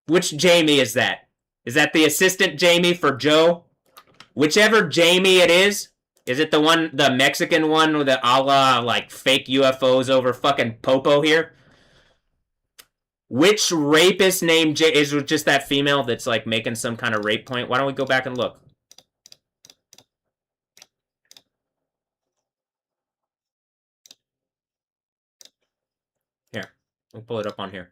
Which Jamie is that? Is that the assistant Jamie for Joe? Whichever Jamie it is it the one, the Mexican one with the a la, like, fake UFOs over fucking Popo here? Which rapist named is just that female that's, like, making some kind of rape point? Why don't we go back and look? Here. We'll pull it up on here.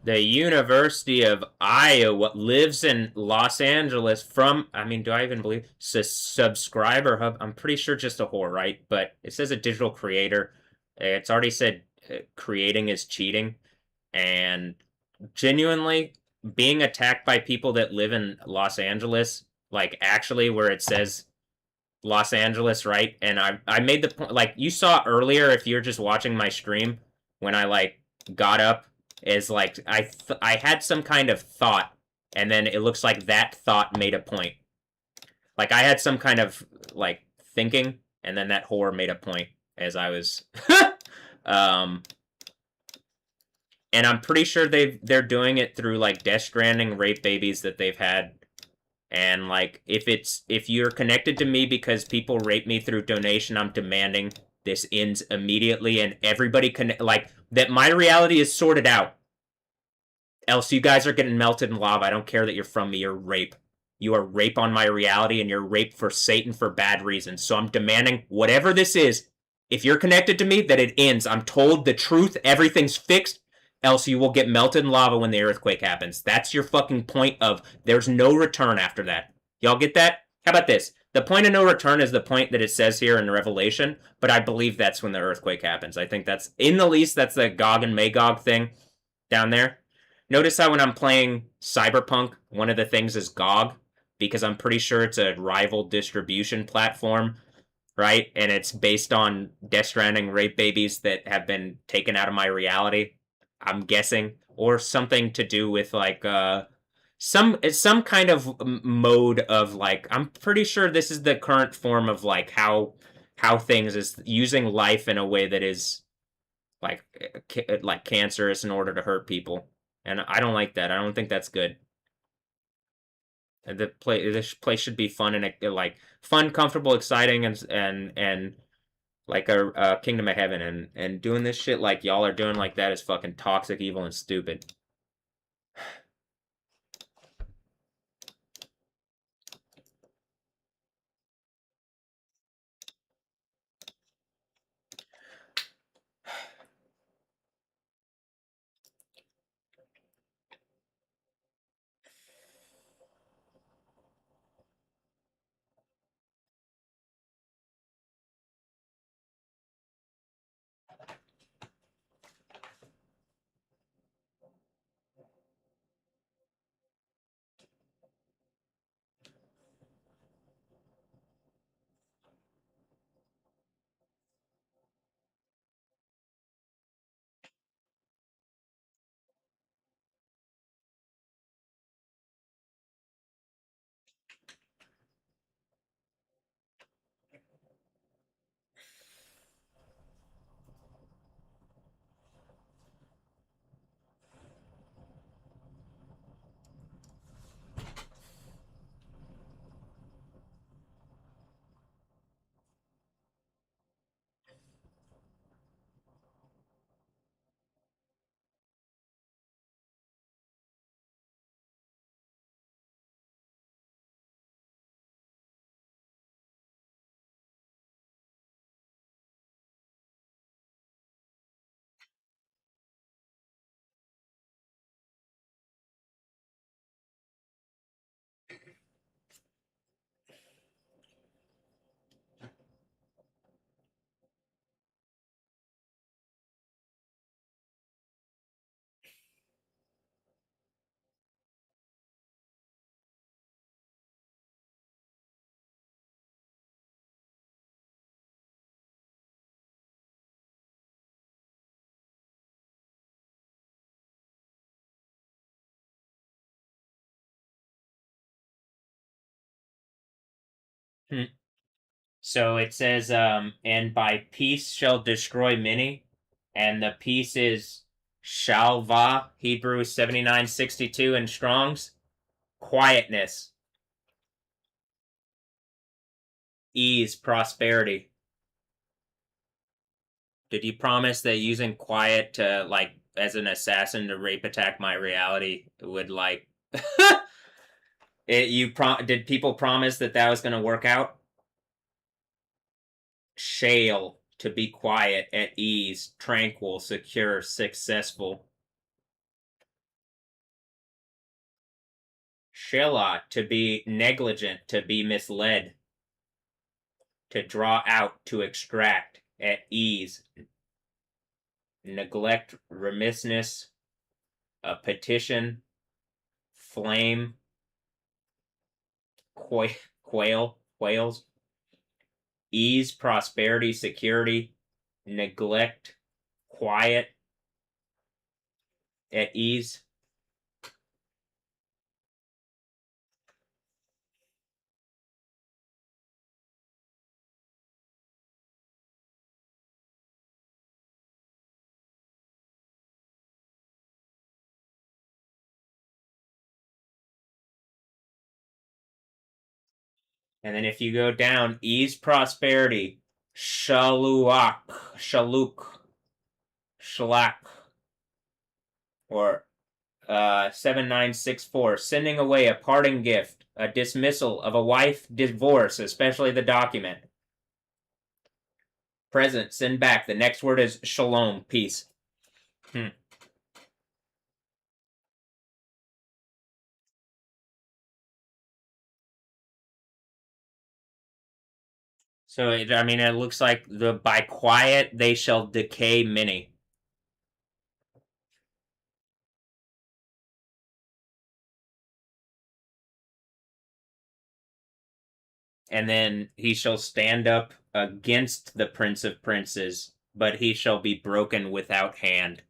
The University of Iowa lives in Los Angeles from, I mean, do I even believe? Subscriber hub. I'm pretty sure just a whore, right? But it says a digital creator. It's already said creating is cheating. And genuinely, being attacked by people that live in Los Angeles, like actually where it says Los Angeles, right? And I made the point, like you saw earlier, if you're just watching my stream, when I, like, got up, is like I had some kind of thought, and then it looks like that thought made a point. Like I had some kind of, like, thinking, and then that whore made a point as I was um and I'm pretty sure they're doing it through, like, Death Stranding rape babies that they've had. And, like, if you're connected to me because people rape me through donation, I'm demanding this ends immediately, and everybody can, like, that my reality is sorted out. Else you guys are getting melted in lava. I don't care that you're from me. You're rape. You are rape on my reality, and you're rape for Satan for bad reasons. So I'm demanding whatever this is. If you're connected to me, that it ends. I'm told the truth. Everything's fixed. Else you will get melted in lava when the earthquake happens. That's your fucking point of there's no return after that. Y'all get that? How about this? The point of no return is the point that it says here in Revelation, but I believe that's when the earthquake happens. I think that's, in the least, that's the Gog and Magog thing down there. Notice how when I'm playing Cyberpunk, one of the things is GOG, because I'm pretty sure it's a rival distribution platform, right? And it's based on Death Stranding rape babies that have been taken out of my reality, I'm guessing, or something to do with, like, some kind of mode of, like, I'm pretty sure this is the current form of, like, how things is using life in a way that is, like cancerous in order to hurt people. And I don't like that. I don't think that's good. This place should be fun and, like, fun, comfortable, exciting, and like a kingdom of heaven. And doing this shit like y'all are doing like that is fucking toxic, evil, and stupid. Hmm. So it says, and by peace shall destroy many, and the peace is shalva, Hebrew 7962 in Strong's, quietness, ease, prosperity. Did you promise that using quiet to, like, as an assassin to rape attack my reality would, like, did people promise that that was going to work out? Shale, to be quiet, at ease, tranquil, secure, successful. Shela, to be negligent, to be misled, to draw out, to extract, at ease, neglect, remissness, a petition, flame, quails, ease, prosperity, security, neglect, quiet, at ease. And then if you go down, ease, prosperity, shaluak, shaluk, shalak, or 7964, sending away a parting gift, a dismissal of a wife, divorce, especially the document. Present, send back. The next word is shalom, peace. So, I mean, it looks like by quiet they shall decay many. And then he shall stand up against the prince of princes, but he shall be broken without hand.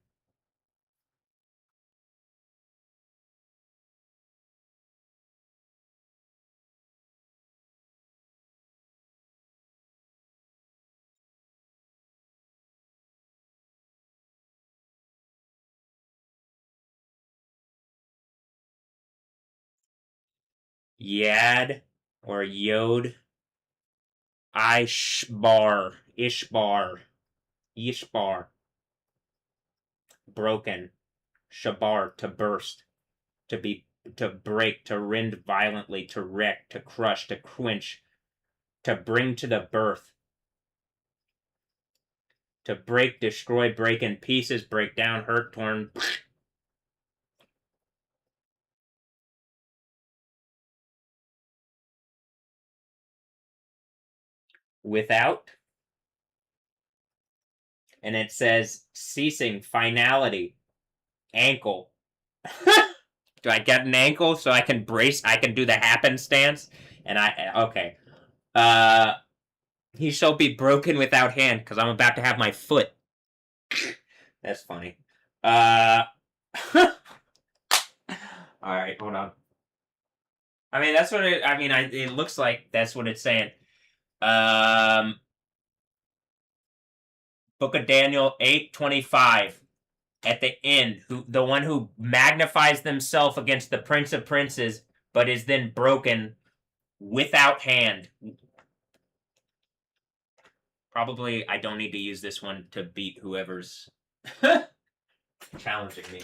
Yad or Yod, Ishbar, Ishbar, broken, Shabar, to burst, to be, to break, to rend violently, to wreck, to crush, to quench, to bring to the birth, to break, destroy, break in pieces, break down, hurt, torn. Without, and it says ceasing, finality, ankle. Do I get an ankle so I can brace? I can do the happenstance, and okay. Uh, he shall be broken without hand because I'm about to have my foot. That's funny. Uh, all right, hold on. I mean, that's what it. I mean, it looks like that's what it's saying. Um, Book of Daniel 8:25. At the end, the one who magnifies themselves against the Prince of Princes, but is then broken without hand. Probably, I don't need to use this one to beat whoever's challenging me.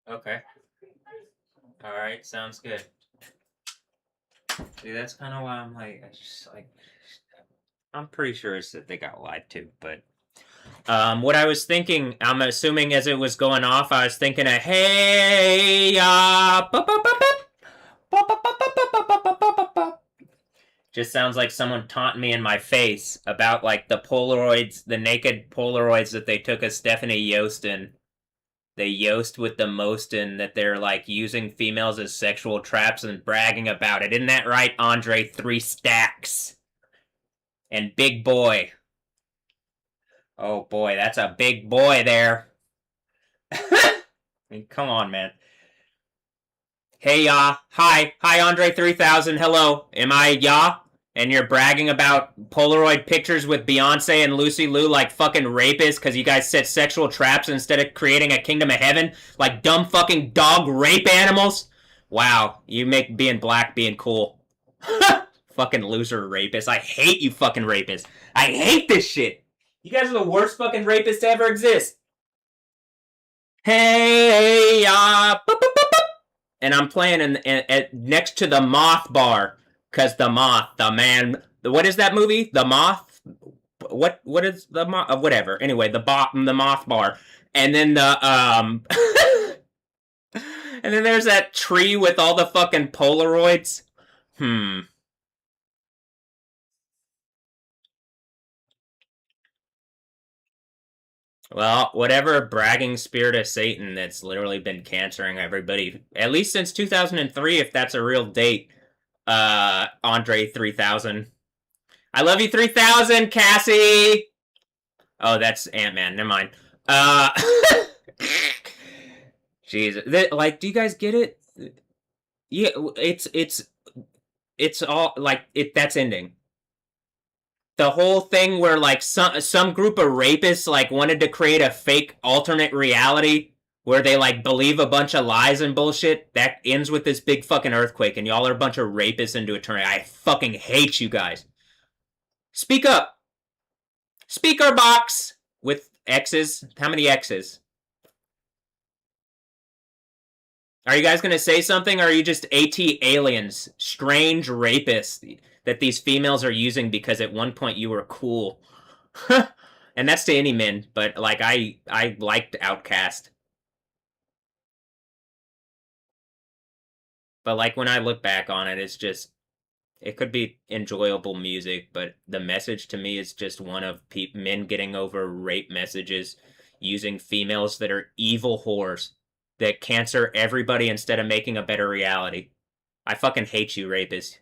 Okay. All right. Sounds good. See, that's kind of why I'm like, I just like, I'm pretty sure it's that they got lied to, but what I was thinking, I'm assuming as it was going off, I was thinking of hey ya, just sounds like someone taunting me in my face about like the Polaroids, the naked Polaroids that they took of Stephanie Yosten. They Yost with the Mostin that they're like using females as sexual traps and bragging about it. Isn't that right, Andre? 3 stacks. And big boy. Oh boy, that's a big boy there. I mean, come on, man. Hey, hi, Andre 3000. Hello, am I Ya? And you're bragging about Polaroid pictures with Beyonce and Lucy Liu like fucking rapists because you guys set sexual traps instead of creating a kingdom of heaven like dumb fucking dog rape animals? Wow, you make being black being cool. Fucking loser rapists. I hate you fucking rapists. I hate this shit. You guys are the worst fucking rapists to ever exist. Hey, and I'm playing next to the Moth Bar because the Moth, the man. What is that movie? The Moth. What is the Moth? Whatever. Anyway, the Moth Bar, and then and then there's that tree with all the fucking Polaroids. Hmm. Well, whatever bragging spirit of Satan that's literally been cancering everybody, at least since 2003, if that's a real date. Andre 3000. I love you 3000, Cassie. Oh, that's Ant-Man. Never mind. Jeez. Like, do you guys get it? Yeah, it's all like it. That's ending. The whole thing where like some group of rapists like wanted to create a fake alternate reality where they like believe a bunch of lies and bullshit that ends with this big fucking earthquake and y'all are a bunch of rapists into eternity. I fucking hate you guys. Speak up. Speaker box with X's. How many X's? Are you guys gonna say something, or are you just AT aliens, strange rapists that these females are using because at one point you were cool? And that's to any men, but like I liked Outcast. But like when I look back on it, it's just it could be enjoyable music, but the message to me is just one of men getting over rape messages using females that are evil whores that cancer everybody instead of making a better reality. I fucking hate you, rapists.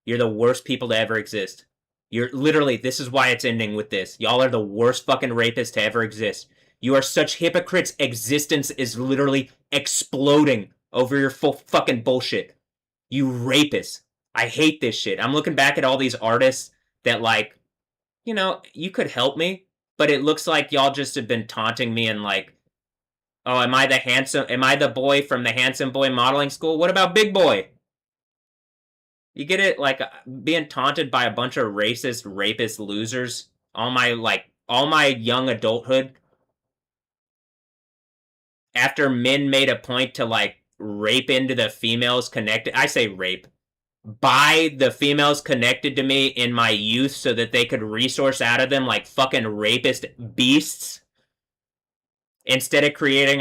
You're the worst people to ever exist. You're literally, this is why it's ending with this. Y'all are the worst fucking rapists to ever exist. You are such hypocrites. Existence is literally exploding over your full fucking bullshit. You rapists. I hate this shit. I'm looking back at all these artists that, like, you could help me, but it looks like y'all just have been taunting me and, like, oh, am I the boy from the handsome boy modeling school? What about Big Boy? You get it? Like, being taunted by a bunch of racist, rapist losers all my young adulthood after men made a point to, like, rape into the females connected. I say rape. Buy the females connected to me in my youth so that they could resource out of them like fucking rapist beasts instead of creating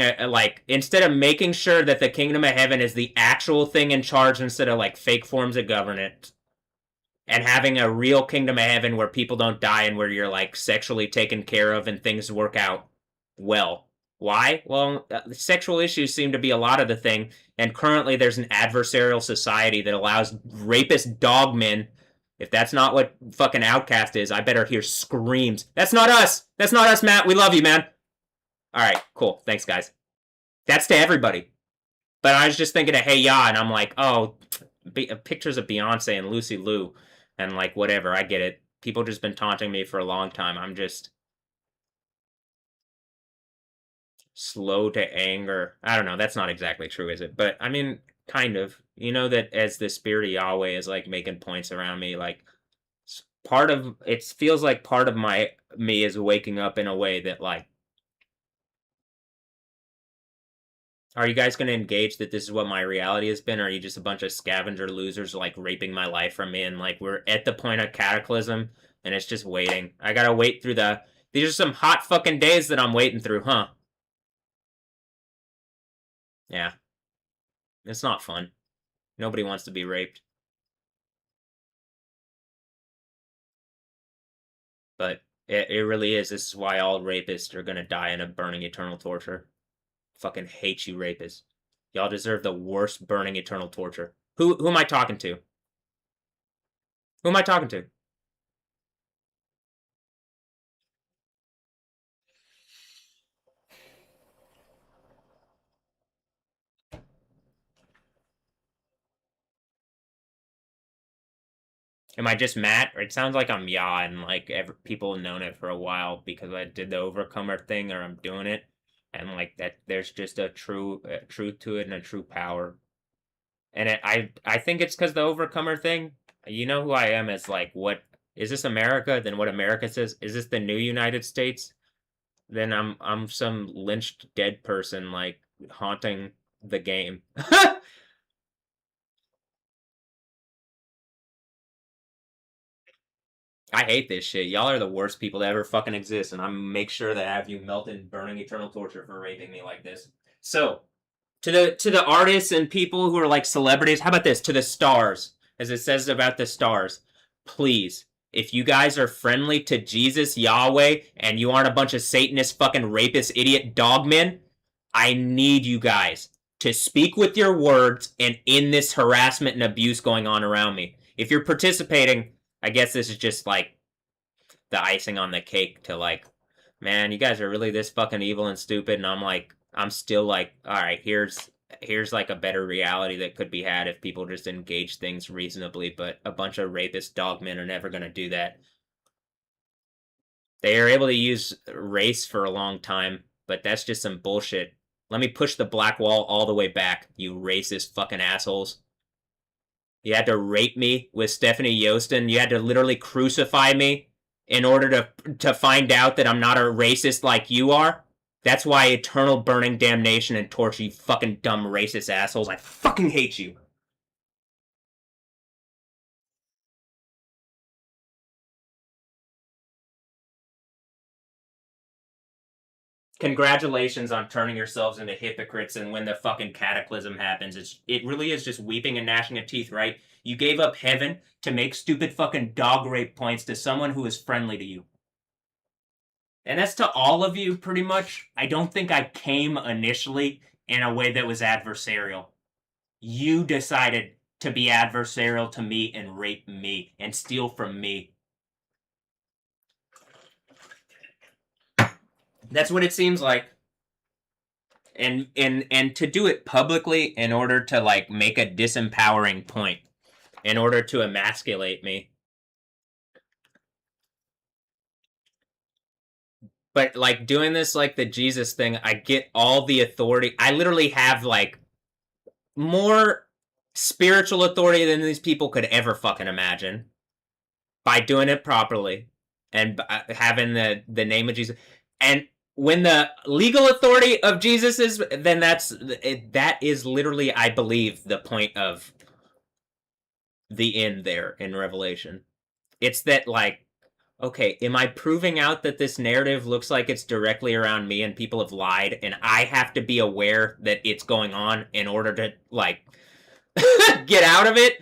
instead of making sure that the kingdom of heaven is the actual thing in charge instead of like fake forms of governance and having a real kingdom of heaven where people don't die and where you're like sexually taken care of and things work out well. Why? Well, sexual issues seem to be a lot of the thing, and currently there's an adversarial society that allows rapist dogmen. If that's not what fucking Outcast is, I better hear screams. That's not us! That's not us, Matt! We love you, man! Alright, cool. Thanks, guys. That's to everybody. But I was just thinking of Hey Ya, and I'm like, oh, pictures of Beyonce and Lucy Liu, and like, whatever, I get it. People just been taunting me for a long time. I'm just slow to anger. I don't know. That's not exactly true, is it? But I mean, kind of. You know that as the spirit of Yahweh is like making points around me, like part of it feels like part of my me is waking up in a way that like Are you guys going to engage that this is what my reality has been, or are you just a bunch of scavenger losers like raping my life from me? And like we're at the point of cataclysm, and it's just waiting. I gotta wait through the. These are some hot fucking days that I'm waiting through, huh? Yeah, it's not fun. Nobody wants to be raped, but it really is. This is why all rapists are gonna die in a burning eternal torture. Fucking hate you, rapists. Y'all deserve the worst burning eternal torture. Who am I talking to? Who am I talking to? Am I just Matt? Or it sounds like I'm Ya, and like people have known it for a while because I did the Overcomer thing, or I'm doing it, and like that. There's just a truth to it and a true power, and I think it's because the Overcomer thing. You know who I am as like what is this America? Then what America says is this the new United States? Then I'm some lynched dead person like haunting the game. I hate this shit. Y'all are the worst people to ever fucking exist, and I'm make sure that I have you melt in burning eternal torture for raping me like this. So, to the artists and people who are like celebrities, how about this? To the stars, as it says about the stars, please, if you guys are friendly to Jesus, Yahweh, and you aren't a bunch of Satanist fucking rapist idiot dogmen, I need you guys to speak with your words and end this harassment and abuse going on around me. If you're participating, I guess this is just like the icing on the cake to like, man, you guys are really this fucking evil and stupid, and I'm like, I'm still like, all right, here's like a better reality that could be had if people just engage things reasonably, but a bunch of rapist dogmen are never gonna do that. They are able to use race for a long time, but that's just some bullshit. Let me push the black wall all the way back, you racist fucking assholes. You had to rape me with Stephanie Yostin. You had to literally crucify me in order to find out that I'm not a racist like you are. That's why eternal burning damnation and torture, you fucking dumb racist assholes. I fucking hate you. Congratulations on turning yourselves into hypocrites, and when the fucking cataclysm happens, it really is just weeping and gnashing of teeth, right? You gave up heaven to make stupid fucking dog rape points to someone who is friendly to you. And that's to all of you, pretty much. I don't think I came initially in a way that was adversarial. You decided to be adversarial to me and rape me and steal from me. That's what it seems like. And to do it publicly in order to like make a disempowering point, in order to emasculate me. But like doing this like the Jesus thing, I get all the authority. I literally have like more spiritual authority than these people could ever fucking imagine by doing it properly and having the name of Jesus. And when the legal authority of Jesus is, then that is literally, I believe, the point of the end there in Revelation. It's that like, okay, am I proving out that this narrative looks like it's directly around me and people have lied and I have to be aware that it's going on in order to like get out of it?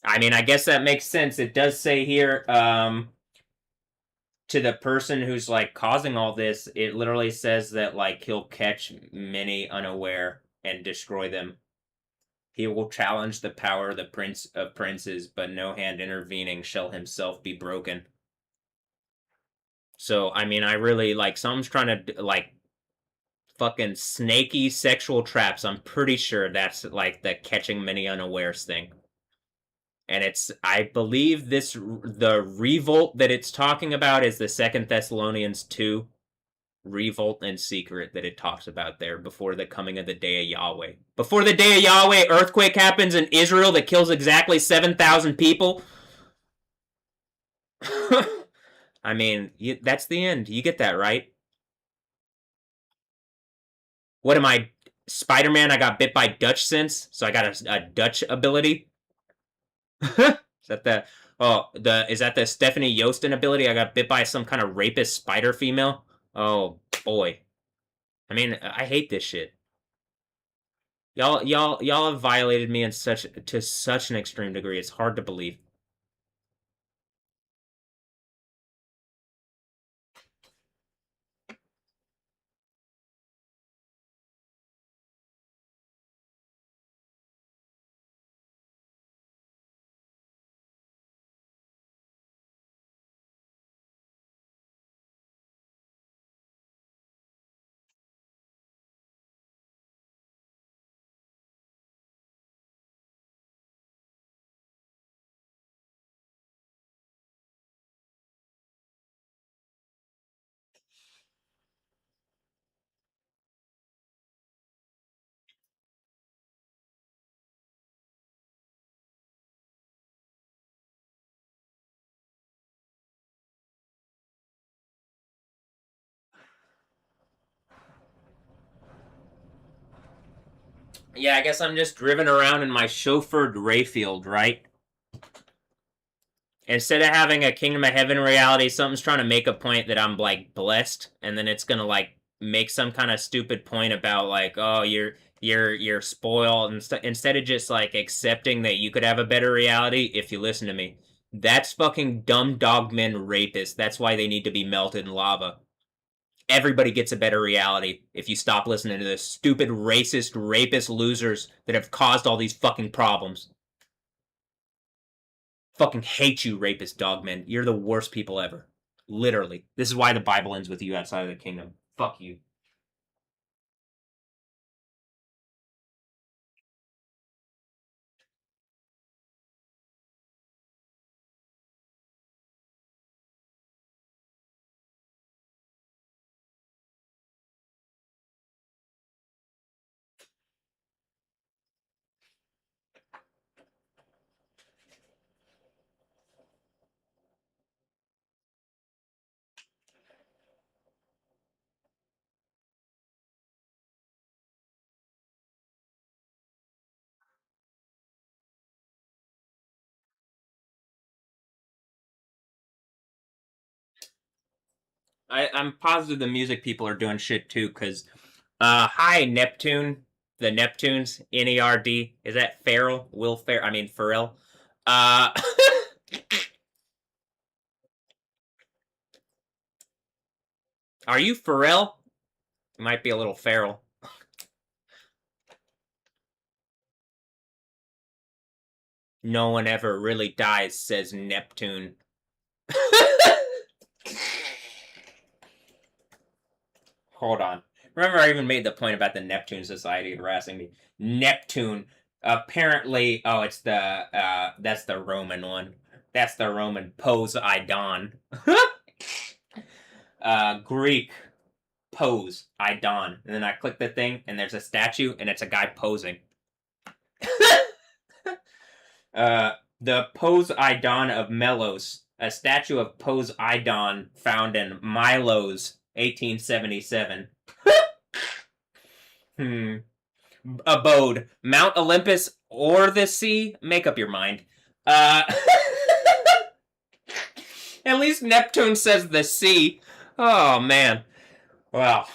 I mean, I guess that makes sense. It does say here, to the person who's like causing all this, it literally says that like he'll catch many unaware and destroy them. He will challenge the power of the prince of princes, but no hand intervening shall himself be broken. So, I mean, I really like someone's trying to like fucking snaky sexual traps. I'm pretty sure that's like the catching many unawares thing. And it's, I believe the revolt that it's talking about is the Second Thessalonians 2 revolt and secret that it talks about there before the coming of the day of Yahweh. Before the day of Yahweh, earthquake happens in Israel that kills exactly 7,000 people. I mean, that's the end. You get that, right? What am I? Spider-Man, I got bit by Dutch sense, so I got a Dutch ability. Is that the is that the Stephanie Yostin ability? I got bit by some kind of rapist spider female. Oh boy. I mean, I hate this shit. Y'all have violated me in such an extreme degree. It's hard to believe. Yeah, I guess I'm just driven around in my chauffeured Rayfield, right? Instead of having a Kingdom of Heaven reality, something's trying to make a point that I'm like blessed, and then it's gonna like make some kind of stupid point about like, oh, you're spoiled, and instead of just like accepting that you could have a better reality if you listen to me. That's fucking dumb dogmen rapists. That's why they need to be melted in lava. Everybody gets a better reality if you stop listening to this stupid racist rapist losers that have caused all these fucking problems. Fucking hate you, rapist dogmen. You're the worst people ever. Literally. This is why the Bible ends with you outside of the kingdom. Fuck you. I'm positive the music people are doing shit too, because hi Neptune. The Neptunes, Nerd. Is that Farrell? Will Ferrell? I mean Pharrell. Uh are you Pharrell? You might be a little feral. No one ever really dies, says Neptune. Hold on. Remember, I even made the point about the Neptune Society harassing me. Neptune. Apparently, oh, it's the that's the Roman one. That's the Roman Poseidon. Greek pose Idon, and then I click the thing, and there's a statue, and it's a guy posing. uh, the Poseidon of Melos, a statue of Poseidon found in Milos, 1877. Hmm. Abode, Mount Olympus or the sea? Make up your mind. Uh, at least Neptune says the sea. Oh man. Well,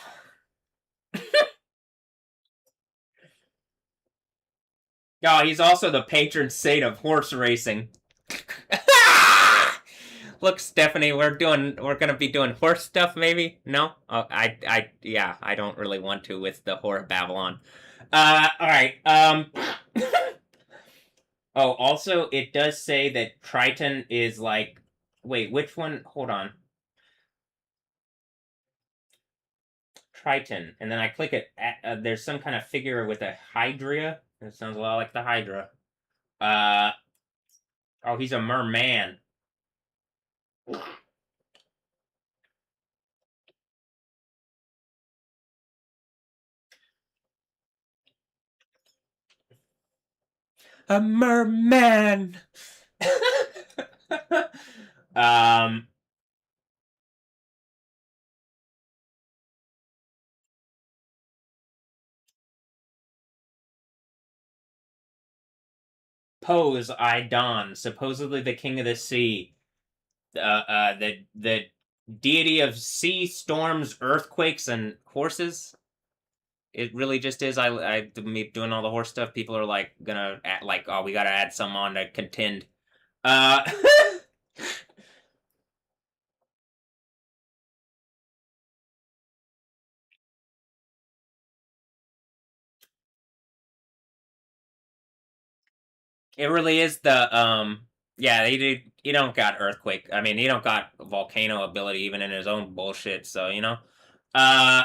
oh, he's also the patron saint of horse racing. Look, Stephanie, we're gonna be doing horse stuff, maybe? No, yeah, I don't really want to with the whore of Babylon. All right. Oh, also, it does say that Triton is like, wait, which one? Hold on, Triton, and then I click it. There's some kind of figure with a Hydra. It sounds a lot like the Hydra. Uh, oh, he's a merman. A merman. um, pose I don, supposedly the king of the sea, the deity of sea, storms, earthquakes, and horses. It really just is. Me doing all the horse stuff. People are like gonna add, like, oh, we gotta add some on to contend. Uh, it really is the yeah, he don't got earthquake. I mean, he don't got volcano ability even in his own bullshit. So you know, uh,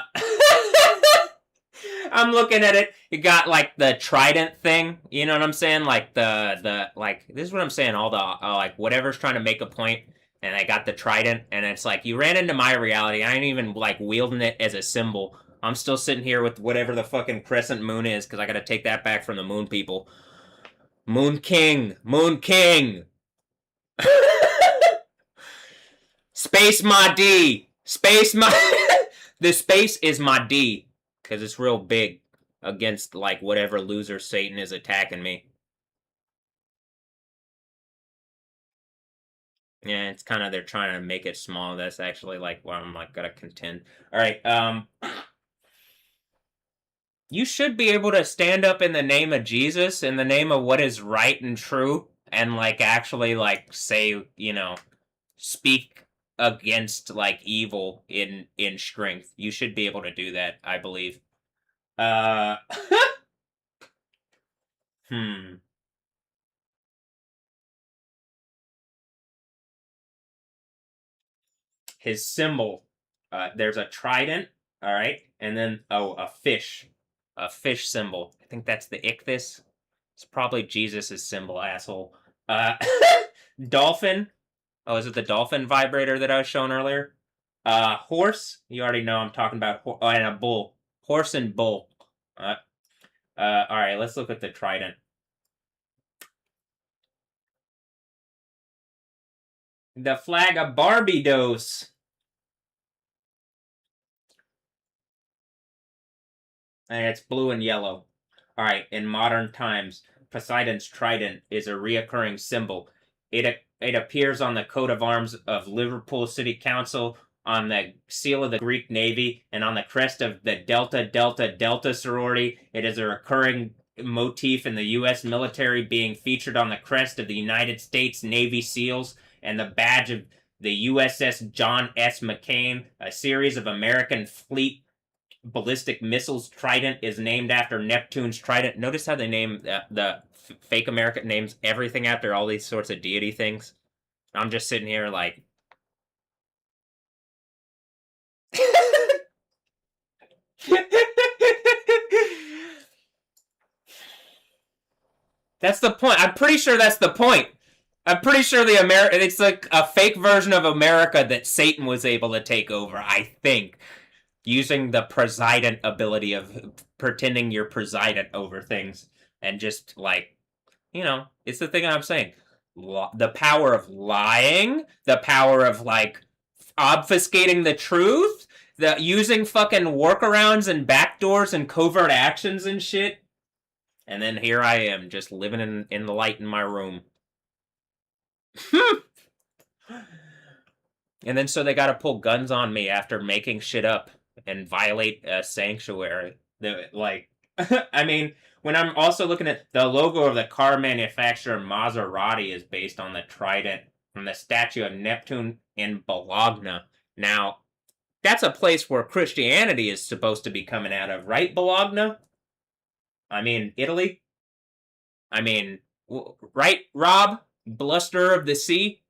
I'm looking at it. You got like the trident thing. You know what I'm saying? Like the like this is what I'm saying. All the like whatever's trying to make a point, and I got the trident, and it's like you ran into my reality. I ain't even like wielding it as a symbol. I'm still sitting here with whatever the fucking crescent moon is because I got to take that back from the moon people. Moon King, Moon King. Space my D. Space my. The space is my D because it's real big against like whatever loser Satan is attacking me. Yeah, it's kind of they're trying to make it small. That's actually like where I'm like gotta contend. All right, you should be able to stand up in the name of Jesus, in the name of what is right and true, and like actually like say, you know, speak against like evil in strength. You should be able to do that, I believe. Uh hmm. His symbol. There's a trident, all right, and then oh, a fish symbol. I think that's the ichthys. It's probably Jesus's symbol, asshole. Uh, dolphin. Oh, is it the dolphin vibrator that I was showing earlier? Horse. You already know I'm talking about. Oh, and a bull. Horse and bull. Uh, all right, let's look at the trident. The flag of Barbados. And it's blue and yellow. All right, in modern times, Poseidon's trident is a reoccurring symbol. It appears on the coat of arms of Liverpool City Council, on the seal of the Greek Navy, and on the crest of the Delta Delta Delta sorority. It is a recurring motif in the U.S. military, being featured on the crest of the United States Navy SEALs and the badge of the USS John S. McCain. A series of American fleet ballistic missiles trident is named after Neptune's trident. Notice how they name the fake American names everything after all these sorts of deity things. I'm just sitting here like. That's the point. I'm pretty sure that's the point. I'm pretty sure it's like a fake version of America that Satan was able to take over, I think. Using the president ability of pretending you're president over things and just like, you know, it's the thing I'm saying. The power of lying, the power of like obfuscating the truth, the using fucking workarounds and backdoors and covert actions and shit. And then here I am, just living in the light in my room. And then so they got to pull guns on me after making shit up and violate a sanctuary. Like, I mean, when I'm also looking at the logo of the car manufacturer Maserati is based on the trident from the statue of Neptune in Bologna. Now, that's a place where Christianity is supposed to be coming out of, right, Bologna? I mean, Italy? I mean, right, Rob? Bluster of the sea?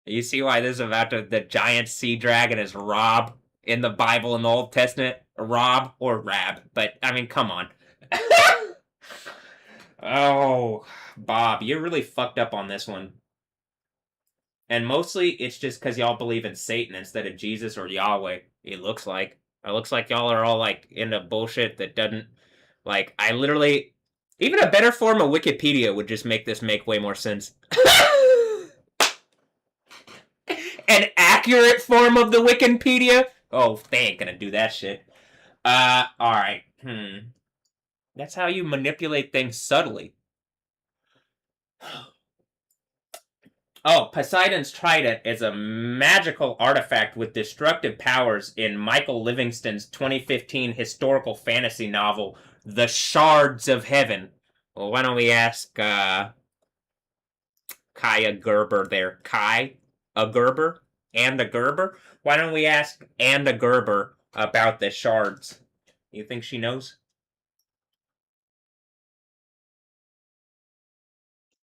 You see why this is about the giant sea dragon is Rob in the Bible in the Old Testament? Rob or Rab. But, I mean, come on. Oh, Bob, you're really fucked up on this one. And mostly it's just because y'all believe in Satan instead of Jesus or Yahweh. It looks like. It looks like y'all are all like into bullshit that doesn't like I literally even a better form of Wikipedia would just make this make way more sense. An accurate form of the Wikipedia? Oh, they ain't gonna do that shit. Alright. That's how you manipulate things subtly. Oh, Poseidon's Trident is a magical artifact with destructive powers in Michael Livingston's 2015 historical fantasy novel, The Shards of Heaven. Well, why don't we ask Kaya Gerber there? Kai? A Gerber? And a Gerber? Why don't we ask Anna Gerber about the shards? You think she knows?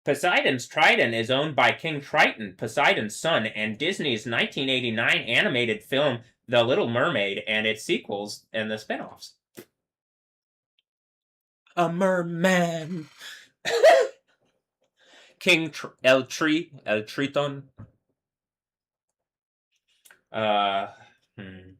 Poseidon's Trident is owned by King Triton, Poseidon's son, and Disney's 1989 animated film The Little Mermaid and its sequels and the spin-offs. A merman. King El Triton. Uh, hmm.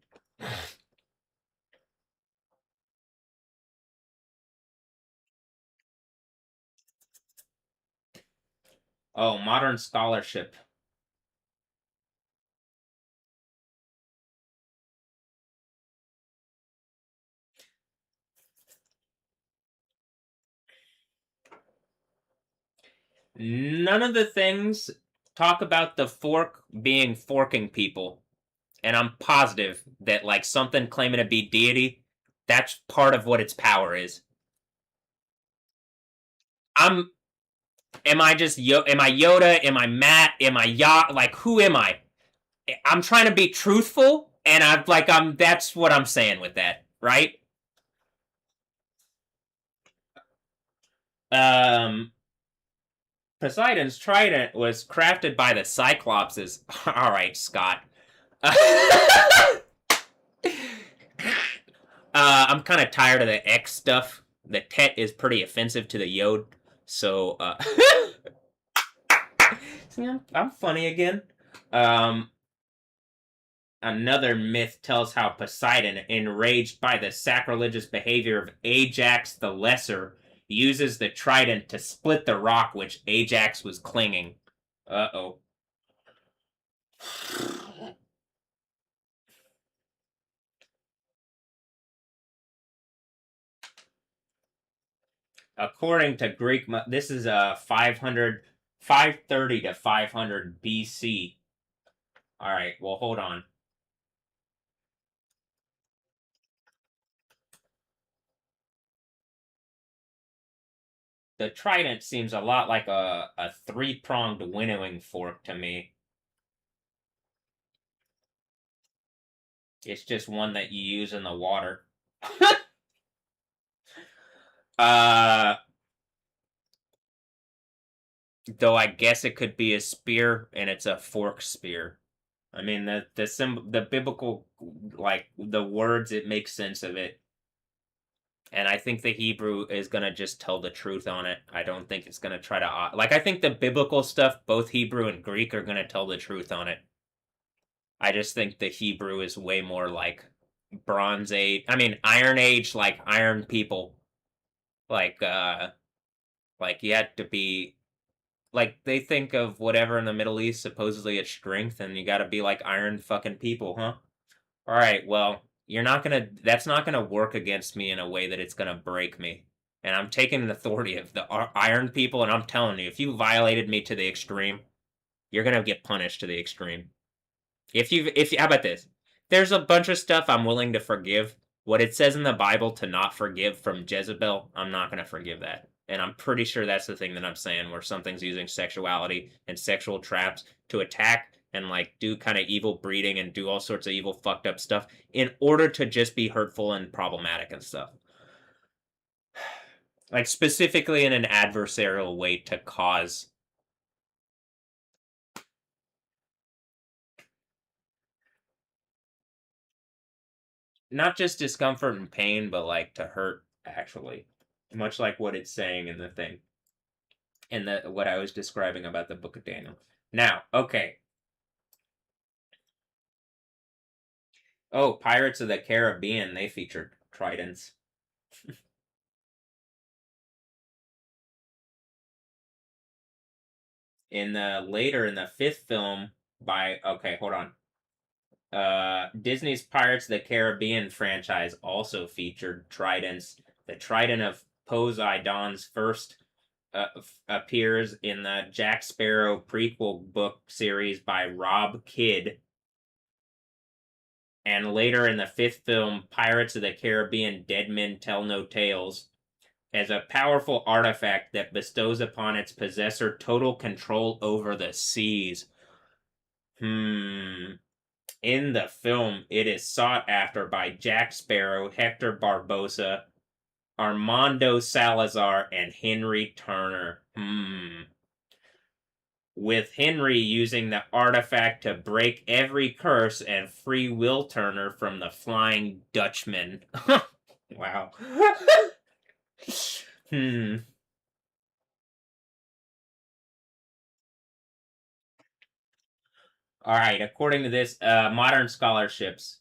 Oh, modern scholarship. None of the things talk about the fork being forking people. And I'm positive that like something claiming to be deity, that's part of what its power is. I'm am I just am I Yoda? Am I Matt? Am I Yacht? Like who am I? I'm trying to be truthful and I'm that's what I'm saying with that, right? Um Poseidon's trident was crafted by the Cyclopses. All right, Scott. I'm kind of tired of the X stuff. The Tet is pretty offensive to the Yod, so see, I'm funny again. Um, Another myth tells how Poseidon, enraged by the sacrilegious behavior of Ajax the Lesser, uses the trident to split the rock which Ajax was clinging. Uh oh. According to Greek, this is 530 to 500 BC. All right, well, hold on. The trident seems a lot like a three-pronged winnowing fork to me. It's just one that you use in the water. uh, though I guess it could be a spear, and it's a fork spear. I mean the biblical like the words, it makes sense of it. And I think the Hebrew is gonna just tell the truth on it. I don't think it's gonna try to like. I think the biblical stuff, both Hebrew and Greek, are gonna tell the truth on it. I just think the Hebrew is way more like Bronze Age. I mean, Iron Age, like Iron people. Like, like you had to be like they think of whatever in the Middle East supposedly it's strength, and you got to be like iron fucking people, huh? All right, well, you're not gonna. That's not gonna work against me in a way that it's gonna break me. And I'm taking the authority of the iron people, and I'm telling you, if you violated me to the extreme, you're gonna get punished to the extreme. How about this? There's a bunch of stuff I'm willing to forgive. What it says in the Bible to not forgive from Jezebel, I'm not going to forgive that. And I'm pretty sure that's the thing that I'm saying, where something's using sexuality and sexual traps to attack and like do kind of evil breeding and do all sorts of evil fucked up stuff in order to just be hurtful and problematic and stuff. Like specifically in an adversarial way to cause not just discomfort and pain, but like to hurt actually. Much like what it's saying in the thing. In the what I was describing about the Book of Daniel. Now, okay. Oh, Pirates of the Caribbean, they featured tridents. In the later in the fifth film by okay, hold on. Disney's Pirates of the Caribbean franchise also featured tridents. The trident of Poseidon's first appears in the Jack Sparrow prequel book series by Rob Kidd, and later in the fifth film, Pirates of the Caribbean: Dead Men Tell No Tales, as a powerful artifact that bestows upon its possessor total control over the seas. In the film, it is sought after by Jack Sparrow, Hector Barbosa, Armando Salazar, and Henry Turner. With Henry using the artifact to break every curse and free Will Turner from the Flying Dutchman. Wow. All right, according to this, modern scholarships.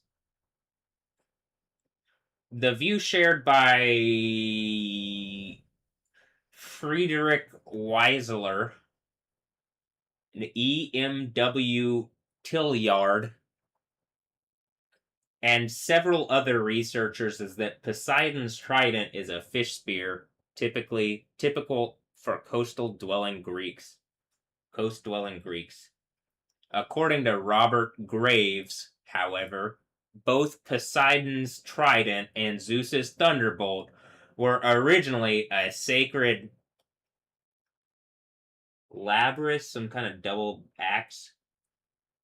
The view shared by Friedrich Weisler, E.M.W. Tillyard, and several other researchers is that Poseidon's trident is a fish spear, typical for coast-dwelling Greeks. According to Robert Graves, however, both Poseidon's trident and Zeus's thunderbolt were originally a sacred labrys, some kind of double axe,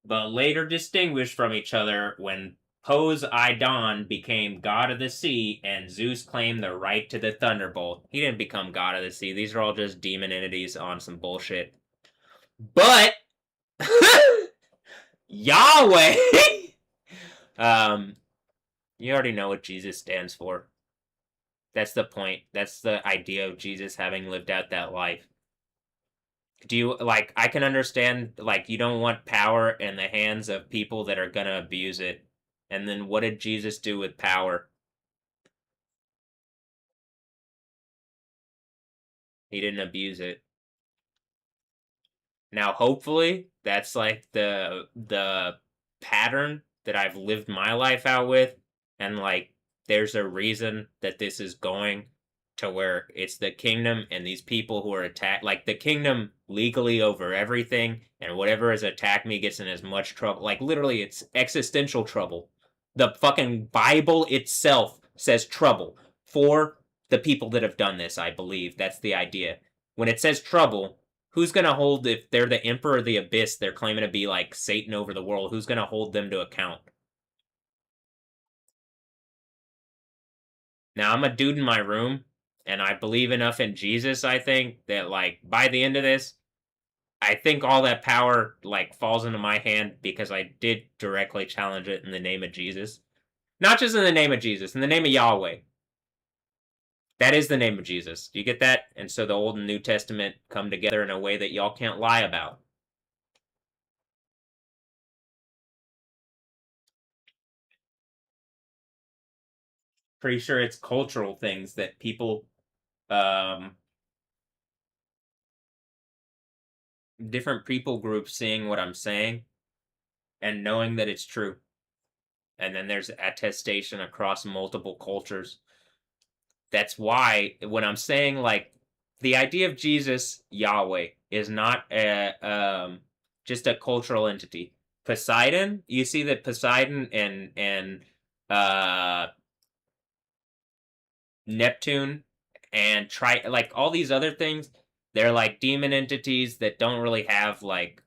but later distinguished from each other when Poseidon became god of the sea and Zeus claimed the right to the thunderbolt. He didn't become god of the sea. These are all just demon entities on some bullshit. But Yahweh you already know what Jesus stands for. That's the point. That's the idea of Jesus having lived out that life. Do you, like, I can understand, like, you don't want power in the hands of people that are gonna abuse it. And then what did Jesus do with power? He didn't abuse it. Now, hopefully, that's like the pattern that I've lived my life out with, and like there's a reason that this is going to where it's the kingdom and these people who are attacked, like the kingdom legally over everything, and whatever has attacked me gets in as much trouble. Like literally, it's existential trouble. The fucking Bible itself says trouble for the people that have done this. I believe that's the idea. When it says trouble, who's gonna hold, if they're the emperor of the abyss, they're claiming to be like Satan over the world, who's gonna hold them to account? Now, I'm a dude in my room, and I believe enough in Jesus, I think, that like by the end of this, I think all that power like falls into my hand because I did directly challenge it in the name of Jesus. Not just in the name of Jesus, in the name of Yahweh. That is the name of Jesus. Do you get that? And so the Old and New Testament come together in a way that y'all can't lie about. Pretty sure it's cultural things that people, different people groups seeing what I'm saying and knowing that it's true. And then there's attestation across multiple cultures. That's why when I'm saying like the idea of Jesus, Yahweh, is not just a cultural entity. Poseidon, you see that Poseidon and uh Neptune and like all these other things, they're like demon entities that don't really have like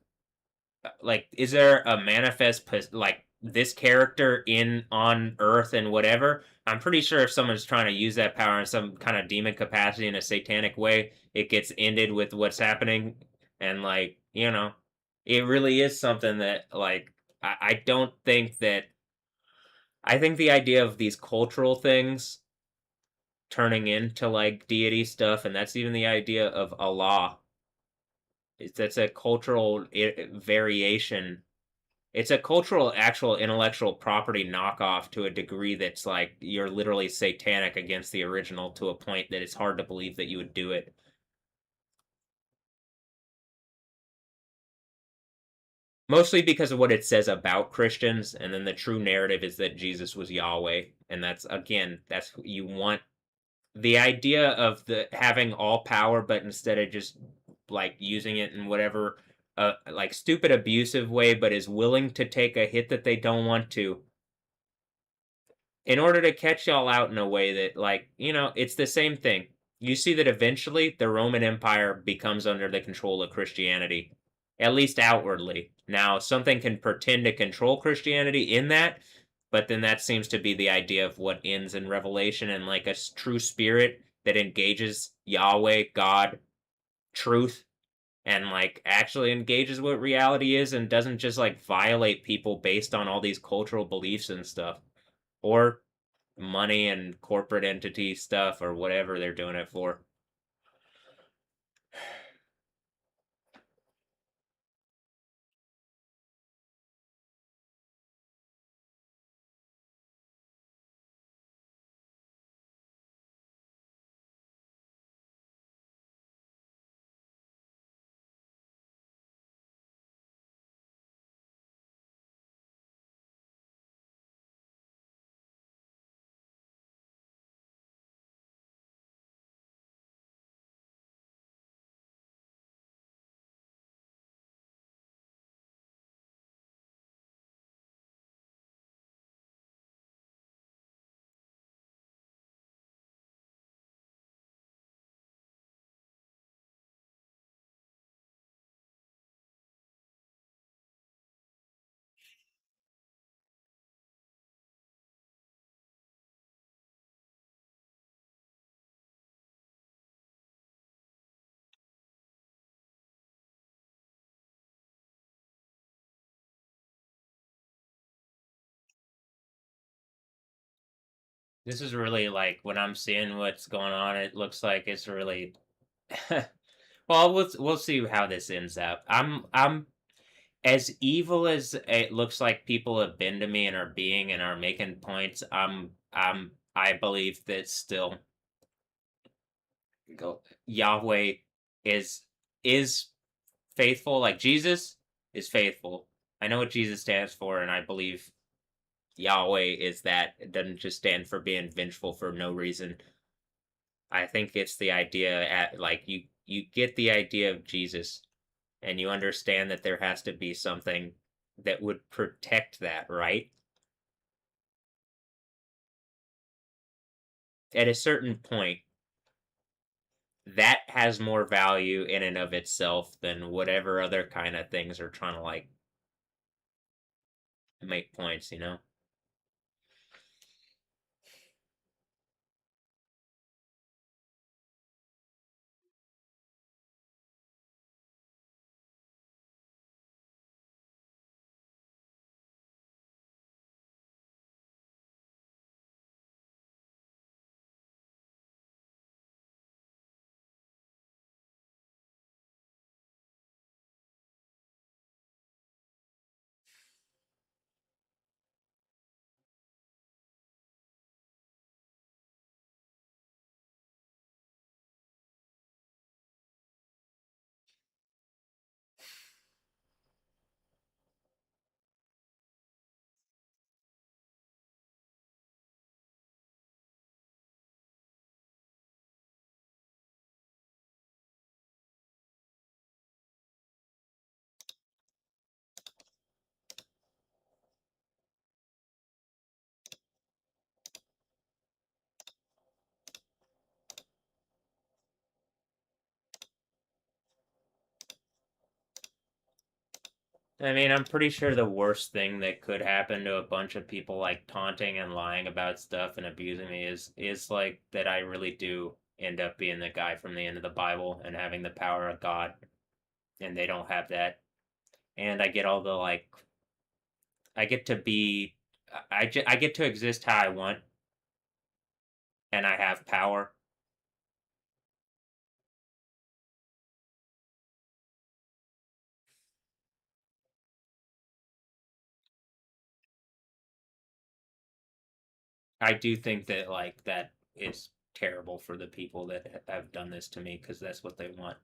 is there a manifest like this character in on Earth and whatever? I'm pretty sure if someone's trying to use that power in some kind of demon capacity in a satanic way, it gets ended with what's happening. And like, you know, it really is something that like I don't think that I think the idea of these cultural things turning into like deity stuff, and that's even the idea of Allah. That's a cultural variation. It's a cultural, actual intellectual property knockoff to a degree that's like you're literally satanic against the original to a point that it's hard to believe that you would do it. Mostly because of what it says about Christians, and then the true narrative is that Jesus was Yahweh, and that's again, that's you want the idea of the having all power, but instead of just like using it in whatever like stupid abusive way, but is willing to take a hit that they don't want to in order to catch y'all out in a way that, like, it's the same thing. You see that eventually the Roman Empire becomes under the control of Christianity, at least outwardly. Now, something can pretend to control Christianity in that, but then that seems to be the idea of what ends in Revelation, and like a true spirit that engages Yahweh, God, truth, and like actually engages what reality is and doesn't just like violate people based on all these cultural beliefs and stuff. Or money and corporate entity stuff or whatever they're doing it for. This is really like when I'm seeing what's going on, it looks like it's really well, we'll see how this ends up. I'm as evil as it looks like people have been to me and are being and are making points. I believe that still Yahweh is is faithful. Like Jesus is faithful. I know what Jesus stands for, and I believe Yahweh is that. It doesn't just stand for being vengeful for no reason. I think it's the idea at like you get the idea of Jesus and you understand that there has to be something that would protect that, right? At a certain point, that has more value in and of itself than whatever other kind of things are trying to like make points. I mean, I'm pretty sure the worst thing that could happen to a bunch of people like taunting and lying about stuff and abusing me is like that I really do end up being the guy from the end of the Bible and having the power of God, and they don't have that. And I get all the like I get to be I get to exist how I want and I have power. I do think that like that is terrible for the people that have done this to me because that's what they want.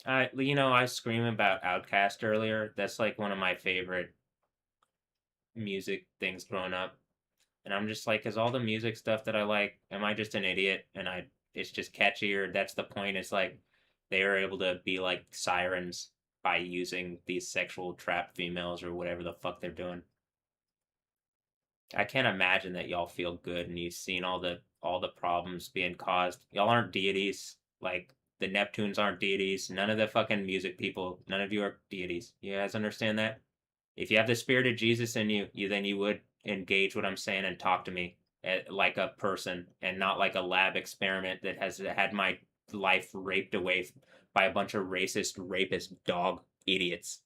I was screaming about Outcast earlier. That's like one of my favorite music things growing up. And I'm just like, is all the music stuff that I like, am I just an idiot? And it's just catchy, or that's the point. It's like they are able to be like sirens by using these sexual trap females or whatever the fuck they're doing. I can't imagine that y'all feel good and you've seen all the problems being caused. Y'all aren't deities. Like the Neptunes aren't deities. None of the fucking music people, none of you are deities. You guys understand that? If you have the spirit of Jesus in you, then you would engage what I'm saying and talk to me like a person and not like a lab experiment that has had my life raped away by a bunch of racist, rapist dog idiots.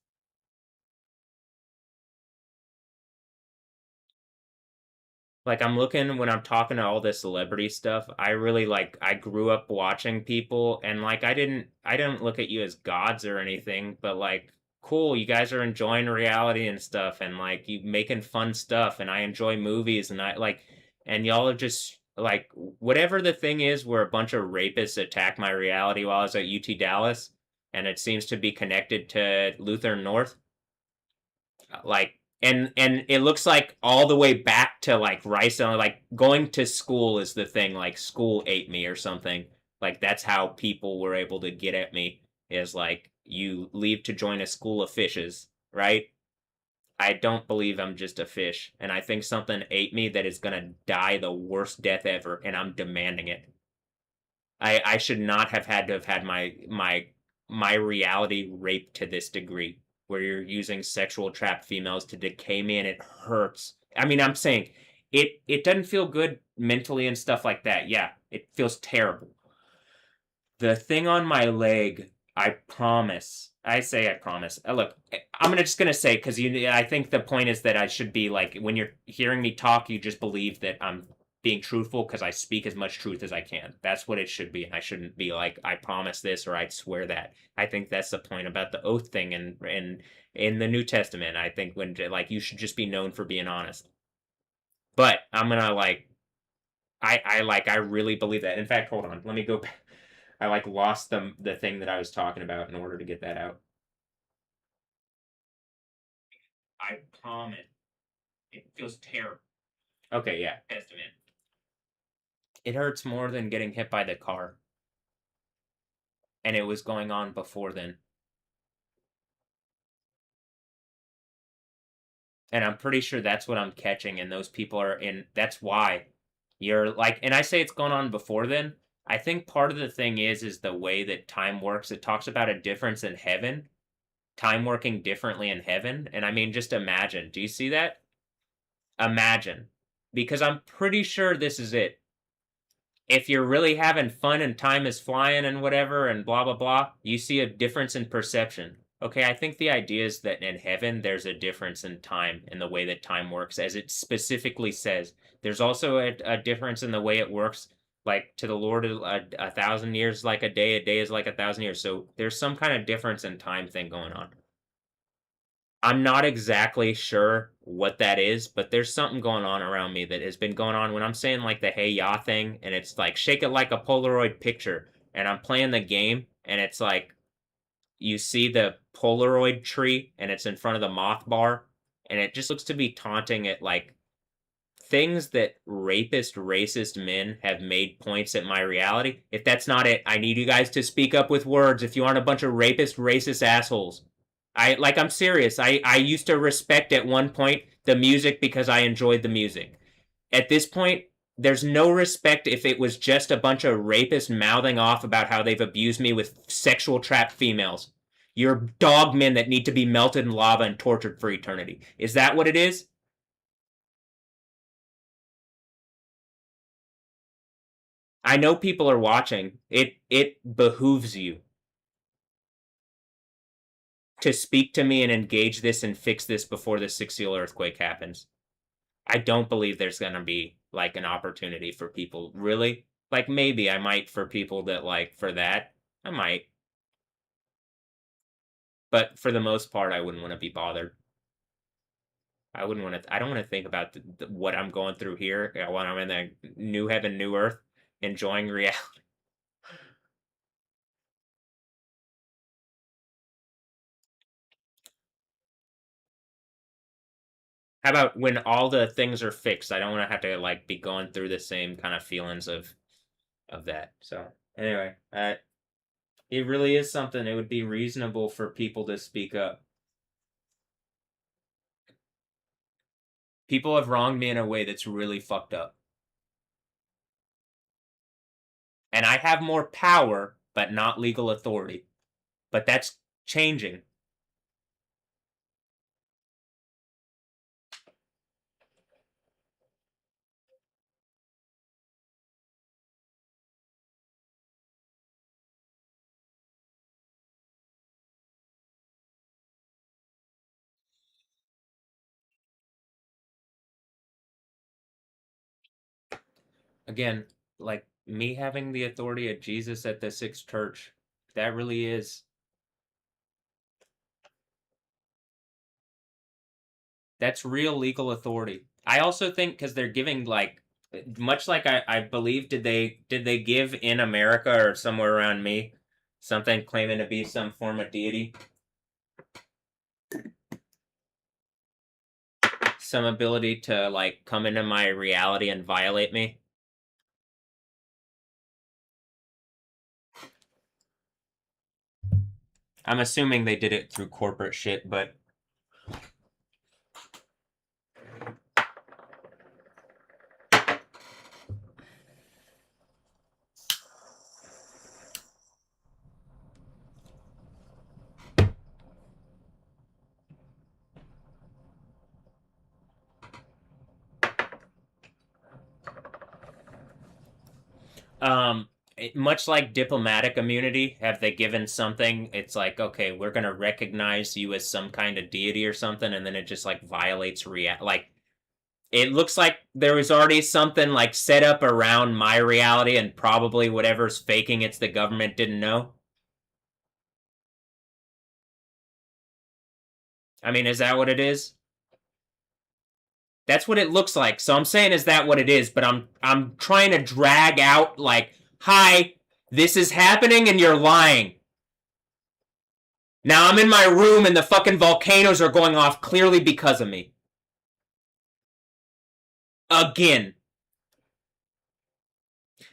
Like I'm looking when I'm talking to all this celebrity stuff, I really like I grew up watching people and like I didn't look at you as gods or anything, but like cool, you guys are enjoying reality and stuff and like you making fun stuff and I enjoy movies and I like and y'all are just like whatever the thing is where a bunch of rapists attack my reality while I was at UT Dallas and it seems to be connected to Luther North like and it looks like all the way back to like rice and like going to school is the thing like school ate me or something like that's how people were able to get at me is like you leave to join a school of fishes, right? I don't believe I'm just a fish and I think something ate me that is going to die the worst death ever and I'm demanding it. I should not have had to have had my reality raped to this degree where you're using sexual trapped females to decay me and it hurts. I mean, I'm saying it doesn't feel good mentally and stuff like that. Yeah, it feels terrible. The thing on my leg, I promise. I say I promise. Look, I'm just gonna say because I think the point is that I should be like when you're hearing me talk, you just believe that I'm being truthful because I speak as much truth as I can. That's what it should be, and I shouldn't be like I promise this or I swear that. I think that's the point about the oath thing and in the New Testament. I think when like you should just be known for being honest. But I'm gonna like I really believe that. In fact, hold on. Let me go back. I like lost the thing that I was talking about in order to get that out. I promise. It feels terrible. Okay, yeah, Testament. It hurts more than getting hit by the car, and it was going on before then. And I'm pretty sure that's what I'm catching, and those people are in. That's why you're like, and I say it's going on before then. I think part of the thing is the way that time works. It talks about a difference in heaven, time working differently in heaven, and I mean, just imagine. Do you see that? Imagine, because I'm pretty sure this is it. If you're really having fun and time is flying and whatever and blah blah blah, you see a difference in perception. Okay, I think the idea is that in heaven there's a difference in time in the way that time works, as it specifically says. There's also a difference in the way it works. Like to the Lord, a thousand years like a day is like 1,000 years. So there's some kind of difference in time thing going on. I'm not exactly sure what that is, but there's something going on around me that has been going on when I'm saying like the hey ya thing, and it's like shake it like a Polaroid picture, and I'm playing the game, and it's like you see the Polaroid tree, and it's in front of the moth bar, and it just looks to be taunting at like things that rapist, racist men have made points at my reality. If that's not it, I need you guys to speak up with words if you aren't a bunch of rapist, racist assholes. I'm serious. I used to respect at one point the music because I enjoyed the music. At this point, there's no respect if it was just a bunch of rapists mouthing off about how they've abused me with sexual trapped females. You're dog men that need to be melted in lava and tortured for eternity. Is that what it is? I know people are watching. It behooves you to speak to me and engage this and fix this before the six seal earthquake happens. I don't believe there's gonna be like an opportunity for people really. Like maybe I might for people that like for that I might, but for the most part I wouldn't want to be bothered. I wouldn't want to. I don't want to think about what I'm going through here when I'm in the new heaven, new earth, enjoying reality. How about when all the things are fixed? I don't want to have to like be going through the same kind of feelings of that. So anyway, it really is something. It would be reasonable for people to speak up. People have wronged me in a way that's really fucked up. And I have more power, but not legal authority. But that's changing. Again, like me having the authority of Jesus at the Sixth Church, that really is. That's real legal authority. I also think because they're giving like much like I believe did they give in America or somewhere around me something claiming to be some form of deity, some ability to like come into my reality and violate me. I'm assuming they did it through corporate shit, but much like diplomatic immunity, have they given something? It's like, okay, we're gonna recognize you as some kind of deity or something, and then it just like violates like it looks like there was already something like set up around my reality, and probably whatever's faking it's the government didn't know. I mean, is that what it is? That's what it looks like. So I'm saying, is that what it is? But I'm trying to drag out like, hi, this is happening and you're lying. Now I'm in my room and the fucking volcanoes are going off clearly because of me. Again.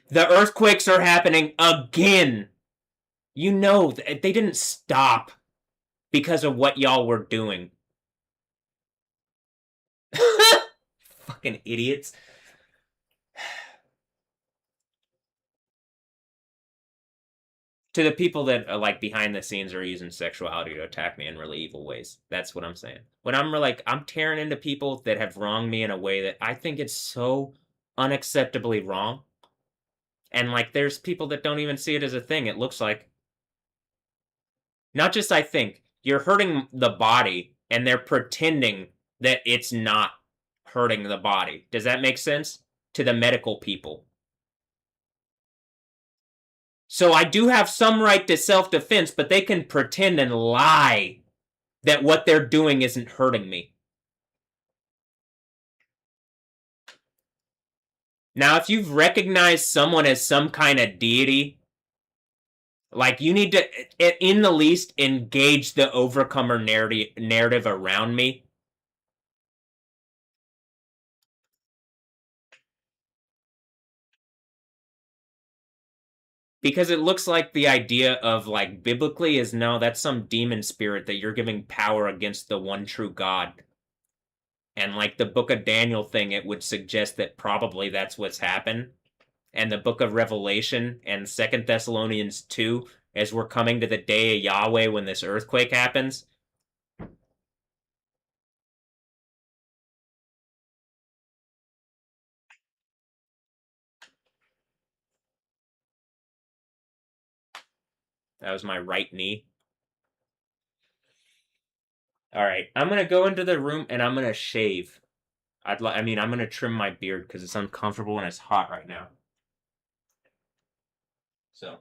The earthquakes are happening again. You know, they didn't stop because of what y'all were doing. Fucking idiots. To the people that are like behind the scenes are using sexuality to attack me in really evil ways. That's what I'm saying. When I'm like, I'm tearing into people that have wronged me in a way that I think it's so unacceptably wrong. And like, there's people that don't even see it as a thing. It looks like, not just I think, you're hurting the body and they're pretending that it's not hurting the body. Does that make sense? To the medical people. So I do have some right to self-defense, but they can pretend and lie that what they're doing isn't hurting me. Now, if you've recognized someone as some kind of deity, like you need to, in the least, engage the overcomer narrative around me. Because it looks like the idea of like biblically is no, that's some demon spirit that you're giving power against the one true God. And like the book of Daniel thing, it would suggest that probably that's what's happened. And the book of Revelation and Second Thessalonians 2, as we're coming to the day of Yahweh when this earthquake happens. That was my right knee. All right, I'm gonna go into the room and I'm gonna shave. I mean, I'm gonna trim my beard because it's uncomfortable and it's hot right now. So.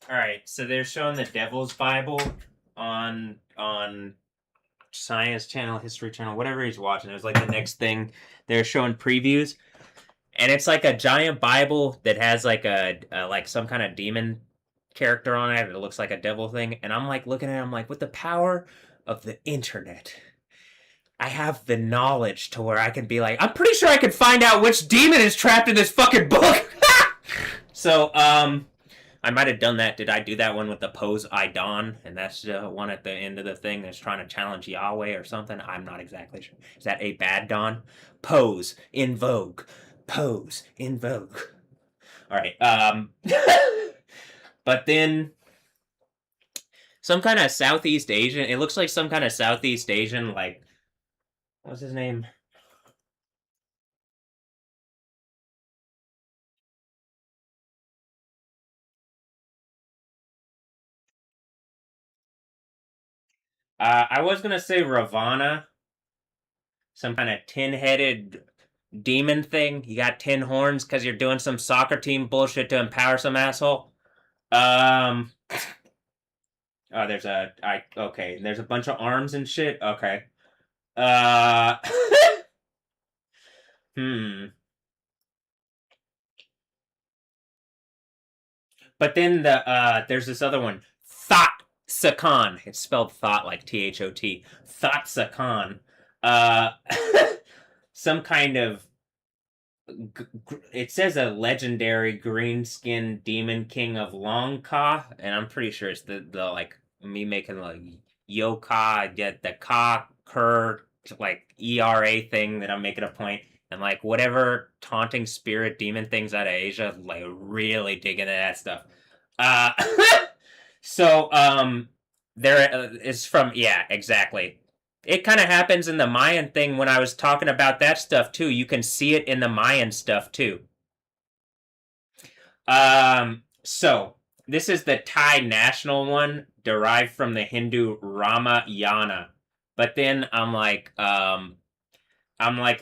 All right, so they're showing the Devil's Bible on Science Channel, History Channel, whatever he's watching. It was like the next thing. They're showing previews, and it's like a giant Bible that has like a like some kind of demon character on it. It looks like a devil thing, and I'm like looking at it. I'm like, with the power of the internet, I have the knowledge to where I can be like, I'm pretty sure I can find out which demon is trapped in this fucking book. So, I might have done that. Did I do that one with the pose I don? And that's the one at the end of the thing that's trying to challenge Yahweh or something. I'm not exactly sure. Is that a bad don? Pose in vogue. Pose in vogue. All right. But then some kind of Southeast Asian. It looks like some kind of Southeast Asian. Like, what's his name? I was gonna say Ravana, some kind of tin-headed demon thing. You got 10 horns because you're doing some soccer team bullshit to empower some asshole. Um. Oh, okay. There's a bunch of arms and shit. Okay. Uh. hmm. But then there's this other one, Thought Sakan. It's spelled thought like THOT. Thought Sakan. Uh. Some kind of it says a legendary green skinned demon king of Longka, and I'm pretty sure it's the like me making like yoka, get the ka cur like ERA thing that I'm making a point, and like whatever taunting spirit demon things out of Asia, like really dig into that stuff. Uh, so there is from yeah exactly. It kind of happens in the Mayan thing when I was talking about that stuff too. You can see it in the Mayan stuff too. So this is the Thai national one derived from the Hindu Ramayana. But then I'm like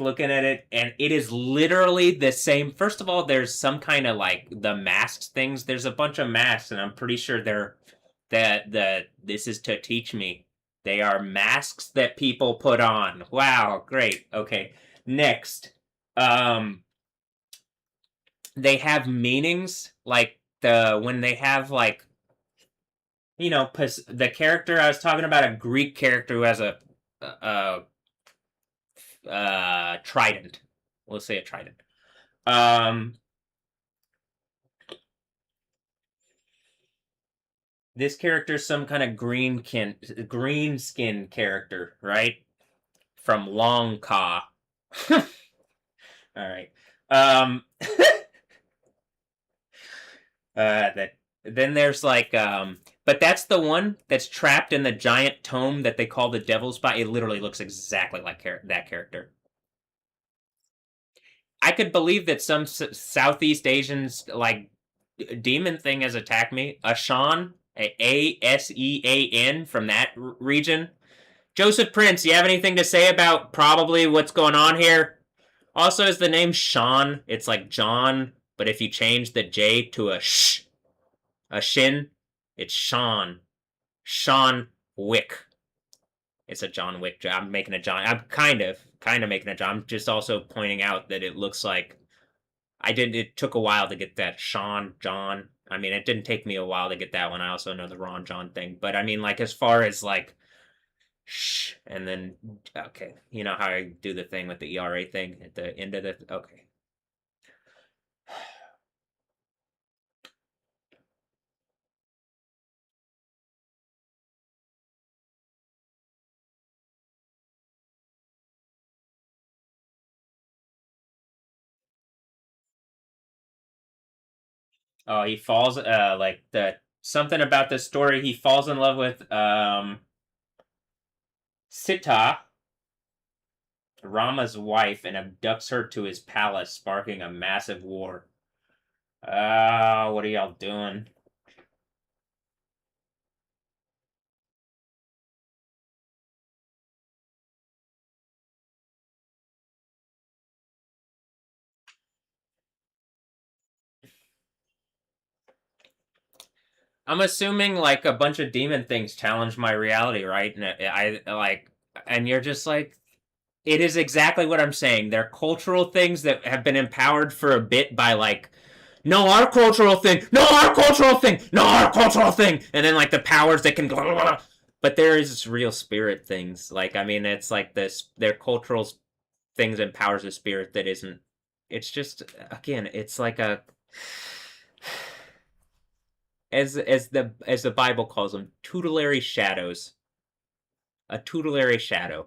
looking at it and it is literally the same. First of all, there's some kind of like the masks things. There's a bunch of masks and I'm pretty sure they're that this is to teach me. They are masks that people put on. Wow, great. Okay. Next. Um they have meanings like the when they have like the character I was talking about, a Greek character who has a trident. Let's say a trident. Um, this character is some kind of green skin character, right? From Long Ka. All right. Um, that then there's like but that's the one that's trapped in the giant tome that they call the Devil's Body. It literally looks exactly like that character. I could believe that some Southeast Asians like demon thing has attacked me. Ashan, Asean from that region. Joseph Prince, you have anything to say about probably what's going on here? Also, is the name Sean? It's like John, but if you change the J to a shin, it's Sean. Sean Wick. It's a John Wick. I'm making a John. I'm kind of making a John. I'm just also pointing out that it looks like I did. It took a while to get that Sean John. I mean, it didn't take me a while to get that one. I also know the Ron John thing, but I mean, like as far as like shh, and then okay, you know how I do the thing with the ERA thing at the end of the okay. Oh, he falls like the something about the story. He falls in love with Sita, Rama's wife, and abducts her to his palace, sparking a massive war. What are y'all doing? I'm assuming like a bunch of demon things challenge my reality, right? And I like, and you're just like, it is exactly what I'm saying. They're cultural things that have been empowered for a bit by like, no, our cultural thing, no, our cultural thing, no, our cultural thing, and then like the powers that can go. But there is real spirit things. Like, I mean, it's like this. Their cultural things empowers a spirit that isn't. It's just again, it's like a as the Bible calls them, tutelary shadows. A tutelary shadow.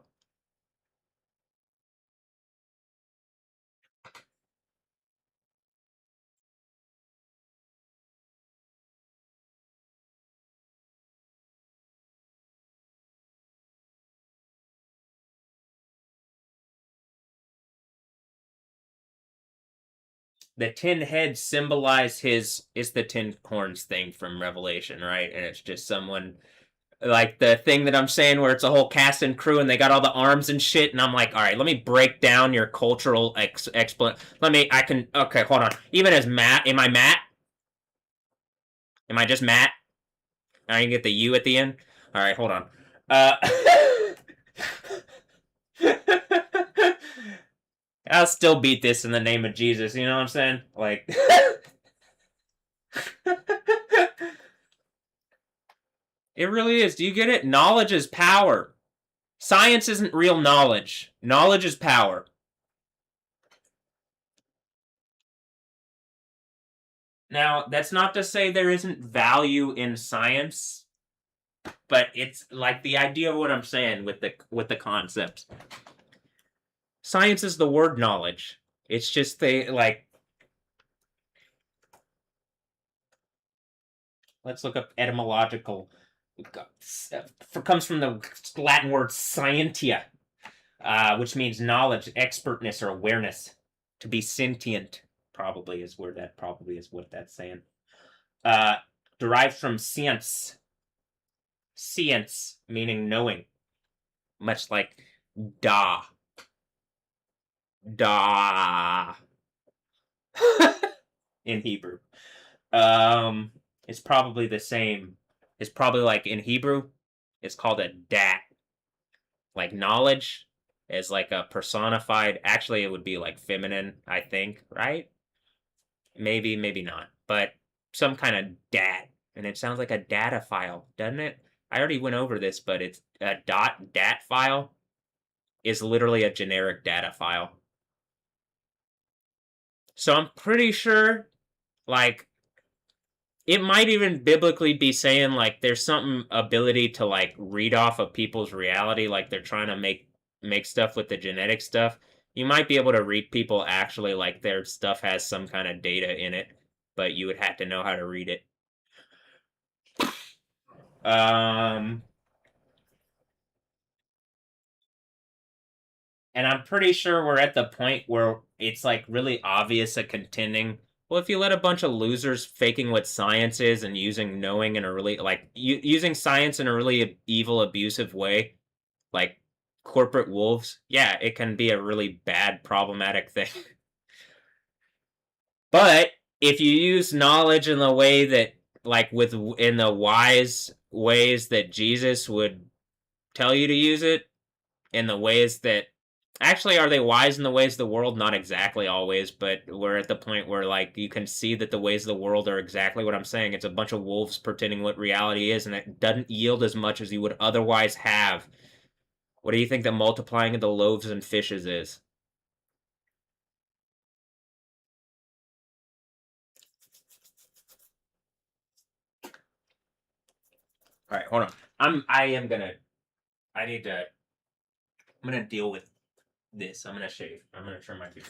The tin heads symbolize his is the tin horns thing from Revelation, right? And it's just someone like the thing that I'm saying where it's a whole cast and crew and they got all the arms and shit, and I'm like, all right, let me break down your cultural explanation. I can, okay, hold on. Even as Matt, am I Matt? Am I just Matt? I can get the U at the end. All right, hold on. Uh, I'll still beat this in the name of Jesus. You know what I'm saying? Like, it really is. Do you get it? Knowledge is power. Science isn't real knowledge. Knowledge is power. Now, that's not to say there isn't value in science, but it's like the idea of what I'm saying with the concepts. Science is the word knowledge. It's just they like let's look up etymological. Comes from the Latin word scientia, which means knowledge, expertness, or awareness. To be sentient probably is where that probably is what that's saying. Uh, Derived from science, science meaning knowing, much like da, da in Hebrew. Um, it's probably the same. It's probably like in Hebrew, it's called a dat. Like knowledge is like a personified. Actually, it would be like feminine, I think, right? Maybe, maybe not, but some kind of dat, and it sounds like a data file, doesn't it? I already went over this, but it's a .dat file is literally a generic data file. So I'm pretty sure, like, it might even biblically be saying like there's something ability to like read off of people's reality, like they're trying to make stuff with the genetic stuff. You might be able to read people actually like their stuff has some kind of data in it, but you would have to know how to read it. Um, and I'm pretty sure we're at the point where it's like really obvious a contending. Well, if you let a bunch of losers faking what science is and using knowing in a really like using science in a really evil, abusive way, like corporate wolves, yeah, it can be a really bad, problematic thing. But if you use knowledge in the way that, like, with in the wise ways that Jesus would tell you to use it, in the ways that actually are they wise in the ways of the world? Not exactly always, but we're at the point where like you can see that the ways of the world are exactly what I'm saying. It's a bunch of wolves pretending what reality is, and it doesn't yield as much as you would otherwise have. What do you think the multiplying of the loaves and fishes is? All right, hold on. I am gonna I need to I'm gonna deal with this. I'm gonna shave. I'm gonna trim my beard.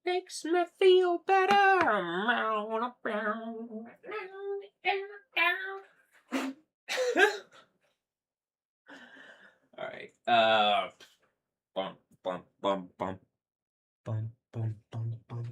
Makes me feel better. All right. Bum bum bum bum bum bum bum bum.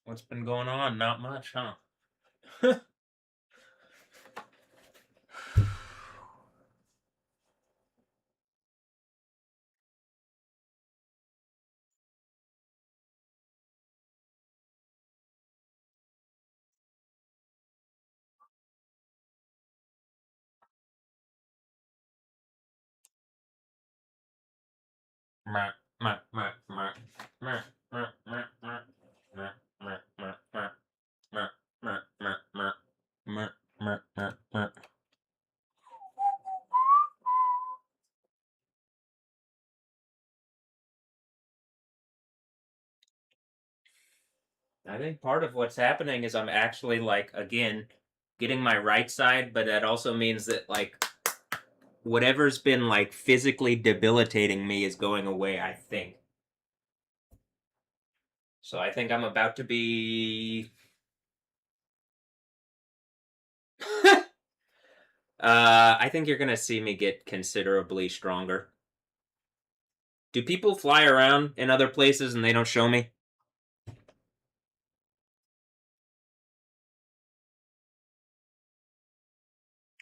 What's been going on? Not much, huh? I think part of what's happening is I'm actually like again getting my right side, but that also means that like whatever's been like physically debilitating me is going away, I think. So I think I'm about to be I think you're gonna see me get considerably stronger. Do people fly around in other places and they don't show me?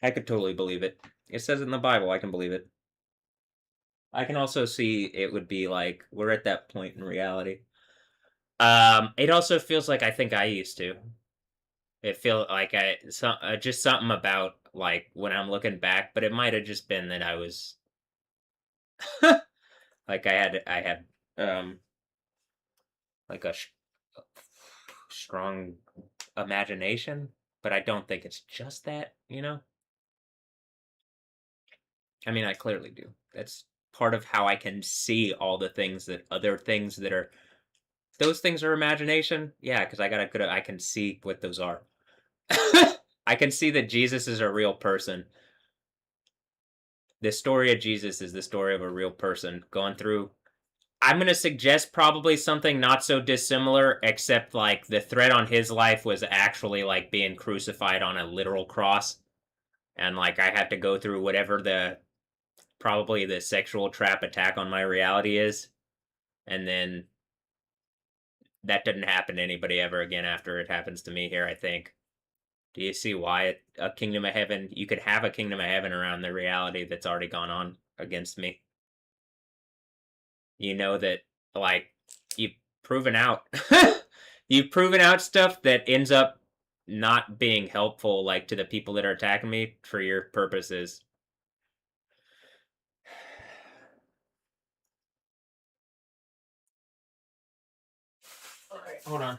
I could totally believe it. It says it in the Bible, I can believe it. I can also see it would be like we're at that point in reality. It also feels like I think I used to. It feel like just something about like when I'm looking back, but it might have just been that I was like I had um like strong imagination, but I don't think it's just that, you know? I mean, I clearly do. That's part of how I can see all the things that other things that are those things are imagination. Yeah, because I got a good I can see what those are. I can see that Jesus is a real person. The story of Jesus is the story of a real person going through. I'm going to suggest probably something not so dissimilar, except like the threat on his life was actually like being crucified on a literal cross. And like I have to go through whatever the probably the sexual trap attack on my reality is. And then that didn't happen to anybody ever again after it happens to me here, I think. Do you see why a kingdom of heaven, you could have a kingdom of heaven around the reality that's already gone on against me? You know that, like, you've proven out, you've proven out stuff that ends up not being helpful, like, to the people that are attacking me for your purposes. All right, hold on.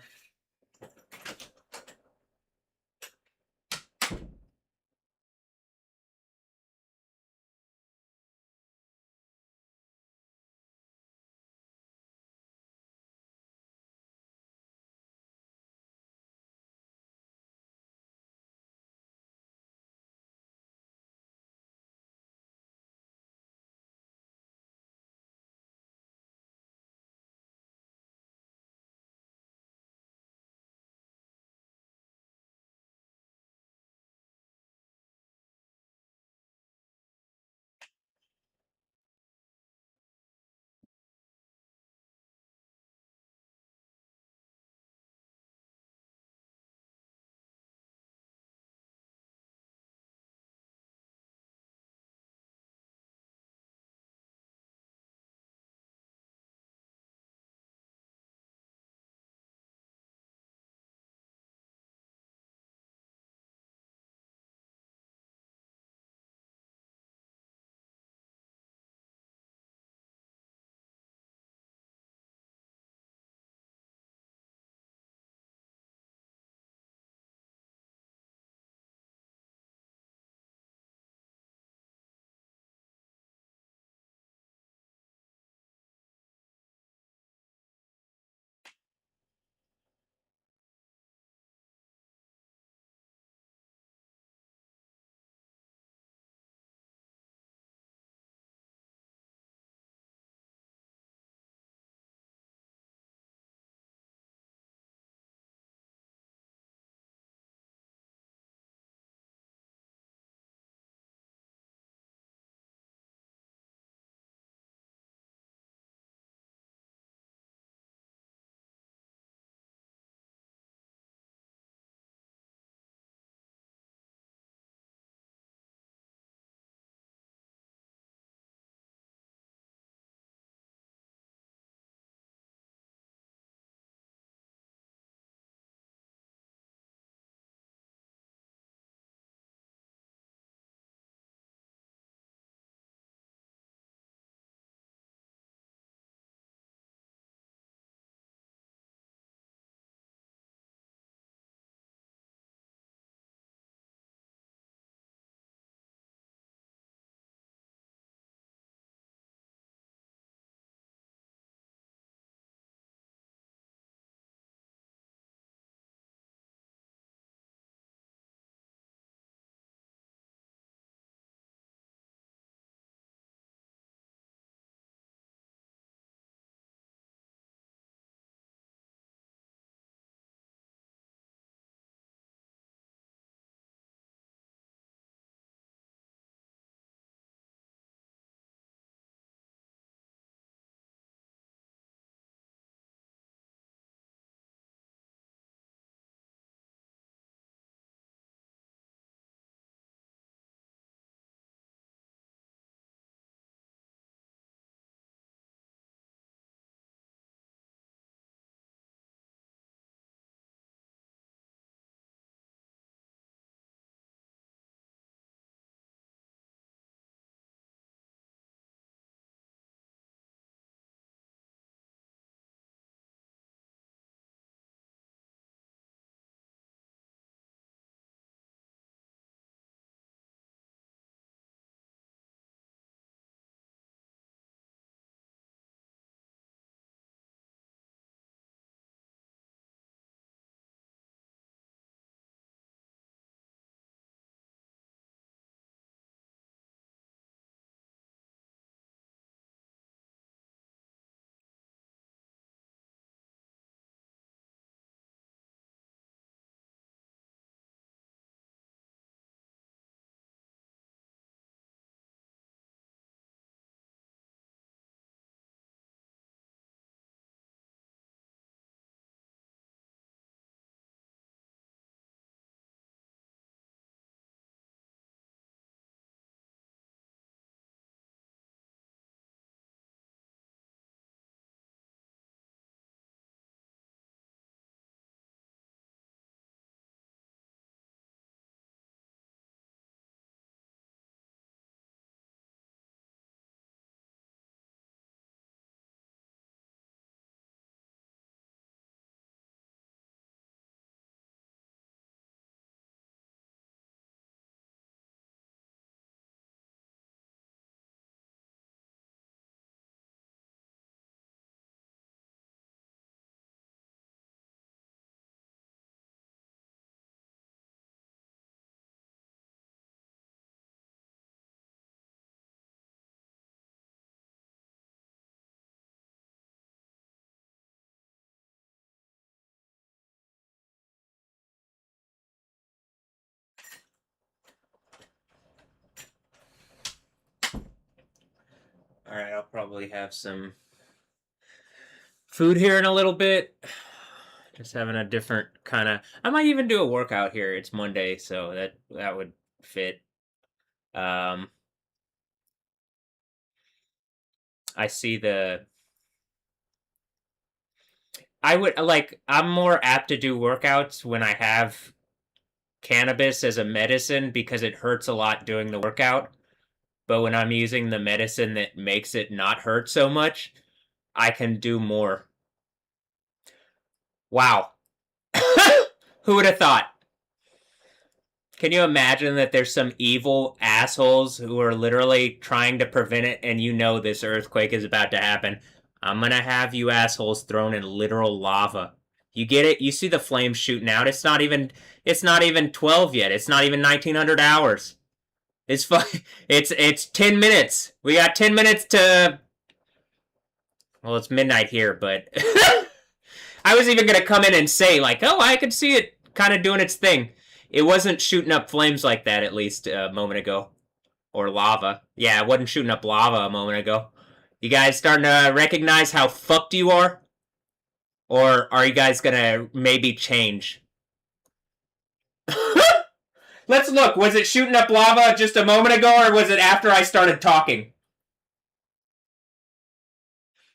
Alright, I'll probably have some food here in a little bit. Just having a different kind of. I might even do a workout here. It's Monday, so that would fit. Um, I see the. I would like. I'm more apt to do workouts when I have cannabis as a medicine because it hurts a lot doing the workout. But when I'm using the medicine that makes it not hurt so much, I can do more. Wow. Who would have thought? Can you imagine that there's some evil assholes who are literally trying to prevent it, and you know this earthquake is about to happen? I'm gonna have you assholes thrown in literal lava. You get it? You see the flames shooting out. It's not even 12 yet. It's not even 1900 hours. It's fun. It's 10 minutes. We got 10 minutes to. Well, it's midnight here, but I was even gonna come in and say like, oh, I could see it kind of doing its thing. It wasn't shooting up flames like that at least a moment ago, or lava. Yeah, it wasn't shooting up lava a moment ago. You guys starting to recognize how fucked you are, or are you guys gonna maybe change? Let's look. Was it shooting up lava just a moment ago, or was it after I started talking?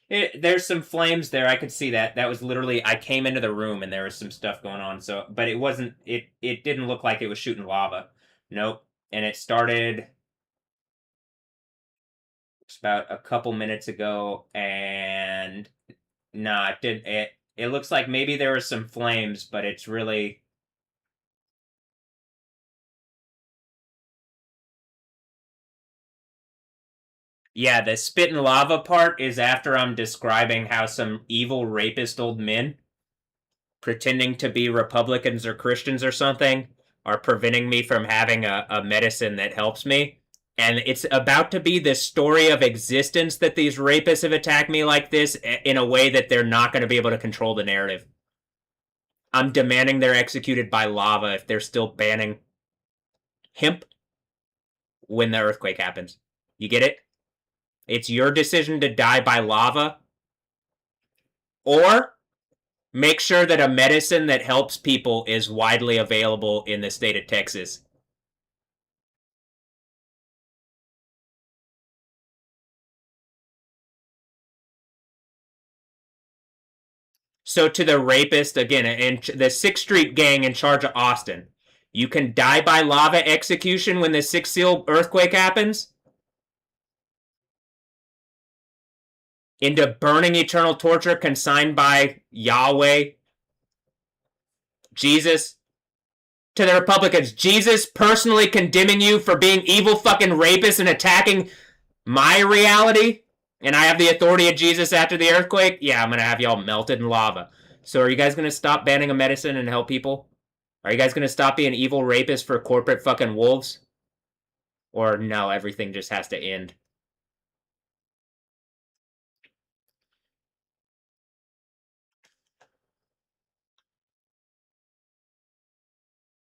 There's some flames there. I could see that. That was literally. I came into the room and there was some stuff going on. So, but it wasn't. It didn't look like it was shooting lava. Nope. And it started just about a couple minutes ago, and nah, it did. It looks like maybe there were some flames, but it's really. Yeah, the spit and lava part is after I'm describing how some evil rapist old men pretending to be Republicans or Christians or something are preventing me from having a medicine that helps me. And it's about to be the story of existence that these rapists have attacked me like this in a way that they're not going to be able to control the narrative. I'm demanding they're executed by lava if they're still banning hemp when the earthquake happens. You get it? It's your decision to die by lava, or make sure that a medicine that helps people is widely available in the state of Texas. So to the rapist, again, in the 6th Street gang in charge of Austin, you can die by lava execution when the 6th Seal earthquake happens? Into burning eternal torture consigned by Yahweh, Jesus? To the Republicans, Jesus personally condemning you for being evil fucking rapists and attacking my reality? And I have the authority of Jesus after the earthquake? Yeah, I'm gonna have y'all melted in lava. So are you guys gonna stop banning a medicine and help people? Are you guys gonna stop being evil rapists for corporate fucking wolves? Or no, everything just has to end?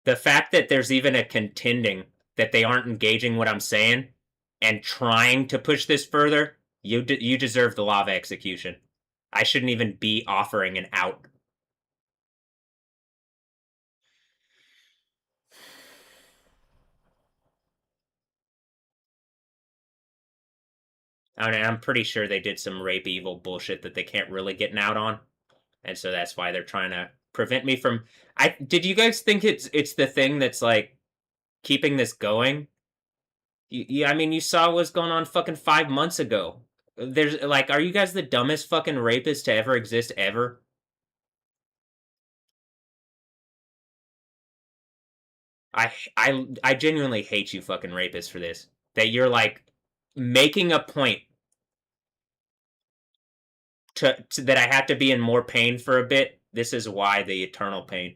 The fact that there's even a contending that they aren't engaging what I'm saying and trying to push this further, you deserve the lava execution. I shouldn't even be offering an out. I'm pretty sure they did some rape evil bullshit that they can't really get an out on, and so that's why they're trying to prevent me from. I did you guys think it's the thing that's like keeping this going? I mean, you saw what's going on fucking 5 months ago. There's like, are you guys the dumbest fucking rapists to ever exist ever? I genuinely hate you fucking rapists for this. That you're like making a point to that I have to be in more pain for a bit. This is why the eternal pain.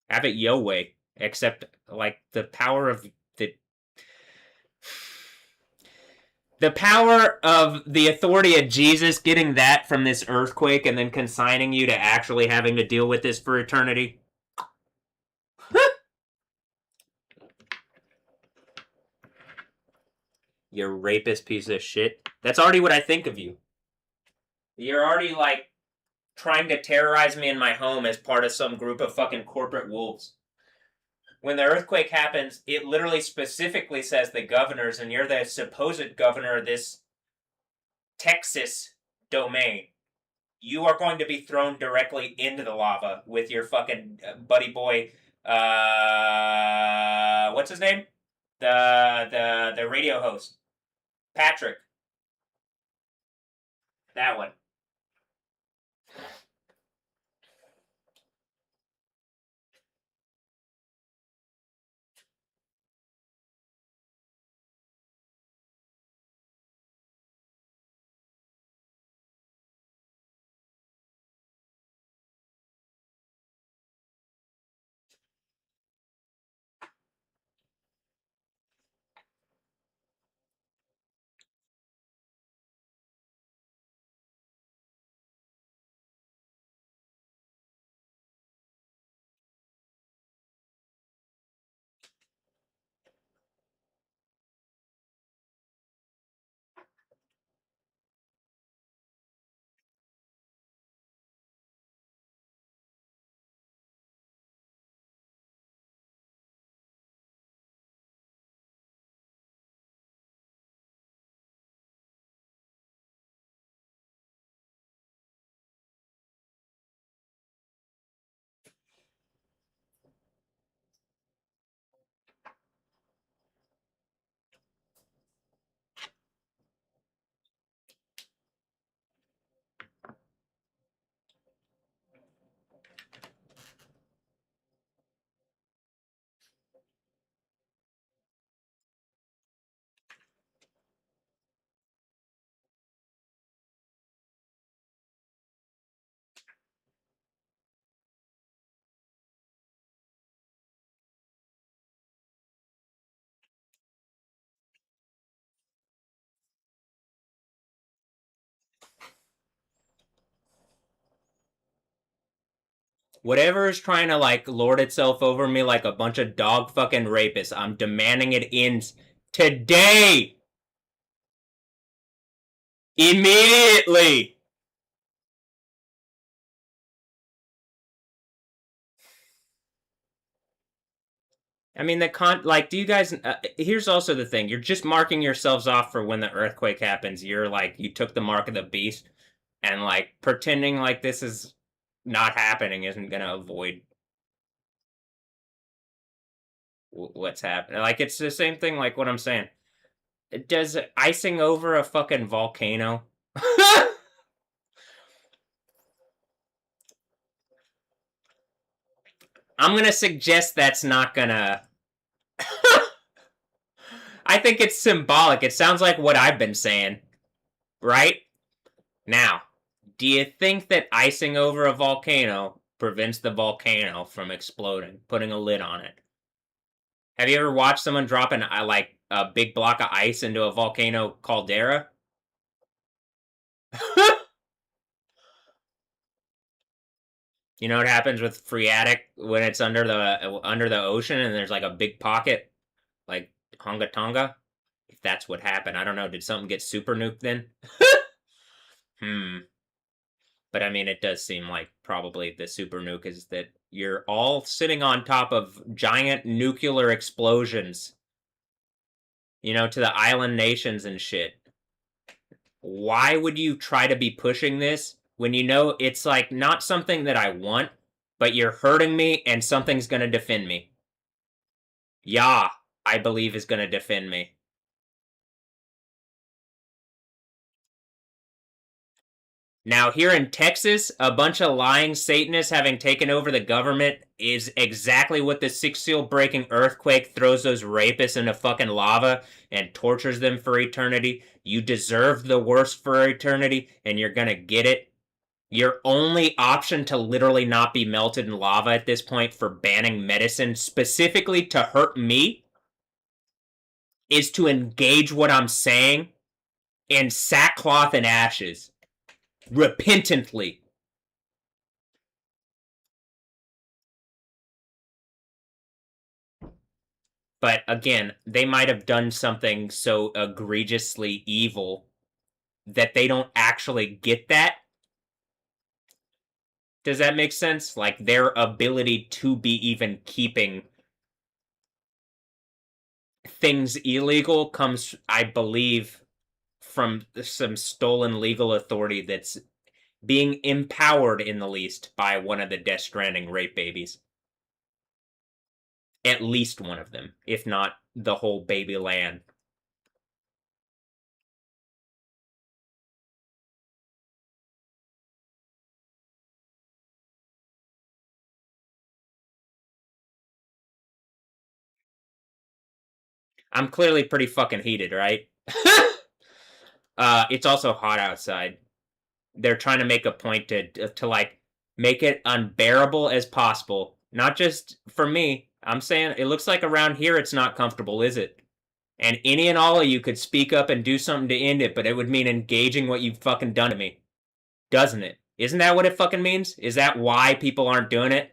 Have it yo way. Except like the power of the power of the authority of Jesus getting that from this earthquake and then consigning you to actually having to deal with this for eternity. You rapist piece of shit. That's already what I think of you. You're already, like, trying to terrorize me in my home as part of some group of fucking corporate wolves. When the earthquake happens, it literally specifically says the governors, and you're the supposed governor of this Texas domain. You are going to be thrown directly into the lava with your fucking buddy boy. What's his name? The radio host, Patrick. That one. Whatever is trying to, like, lord itself over me like a bunch of dog fucking rapists, I'm demanding it ends today! Immediately! I mean, do you guys, here's also the thing. You're just marking yourselves off for when the earthquake happens. You're like, you took the mark of the beast, and, like, pretending like this is not happening isn't gonna avoid what's happening. Like, it's the same thing, like what I'm saying. Does icing over a fucking volcano? I'm gonna suggest that's not gonna. I think it's symbolic. It sounds like what I've been saying, right? Now, do you think that icing over a volcano prevents the volcano from exploding, putting a lid on it? Have you ever watched someone drop like a big block of ice into a volcano caldera? You know what happens with phreatic when it's under the ocean and there's like a big pocket, like Honga Tonga? If that's what happened, I don't know. Did something get super nuked then? Hmm. But I mean, it does seem like probably the super nuke is that you're all sitting on top of giant nuclear explosions, you know, to the island nations and shit. Why would you try to be pushing this when you know it's like not something that I want, but you're hurting me and something's gonna defend me? Yah, I believe, is gonna defend me. Now, here in Texas, a bunch of lying Satanists having taken over the government is exactly what the six seal breaking earthquake throws those rapists into fucking lava and tortures them for eternity. You deserve the worst for eternity, and you're gonna get it. Your only option to literally not be melted in lava at this point for banning medicine, specifically to hurt me, is to engage what I'm saying in sackcloth and ashes. Repentantly. But again, they might have done something so egregiously evil that they don't actually get that. Does that make sense? Like their ability to be even keeping things illegal comes, I believe, from some stolen legal authority that's being empowered in the least by one of the Death Stranding rape babies. At least one of them, if not the whole baby land. I'm clearly pretty fucking heated, right? It's also hot outside. They're trying to make a point to like make it unbearable as possible. Not just for me. I'm saying it looks like around here it's not comfortable, is it? And any and all of you could speak up and do something to end it, but it would mean engaging what you've fucking done to me. Doesn't it? Isn't that what it fucking means? Is that why people aren't doing it?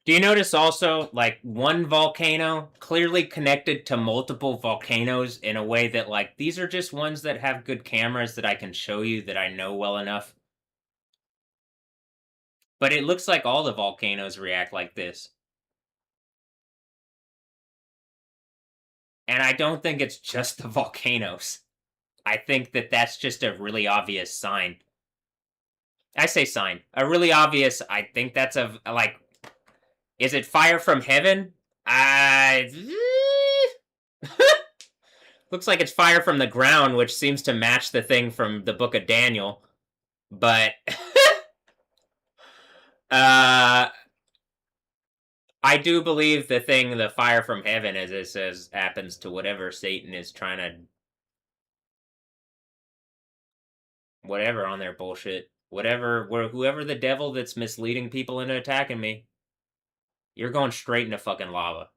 Do you notice also, like, one volcano clearly connected to multiple volcanoes in a way that, like, these are just ones that have good cameras that I can show you that I know well enough? But it looks like all the volcanoes react like this. And I don't think it's just the volcanoes. I think that that's just a really obvious sign. I say sign. A really obvious, I think that's a, like, is it fire from heaven? I. Looks like it's fire from the ground, which seems to match the thing from the book of Daniel. But uh I do believe the thing, the fire from heaven, as it says, happens to whatever Satan is trying to, whatever on their bullshit. Whatever, whoever the devil that's misleading people into attacking me, you're going straight into fucking lava.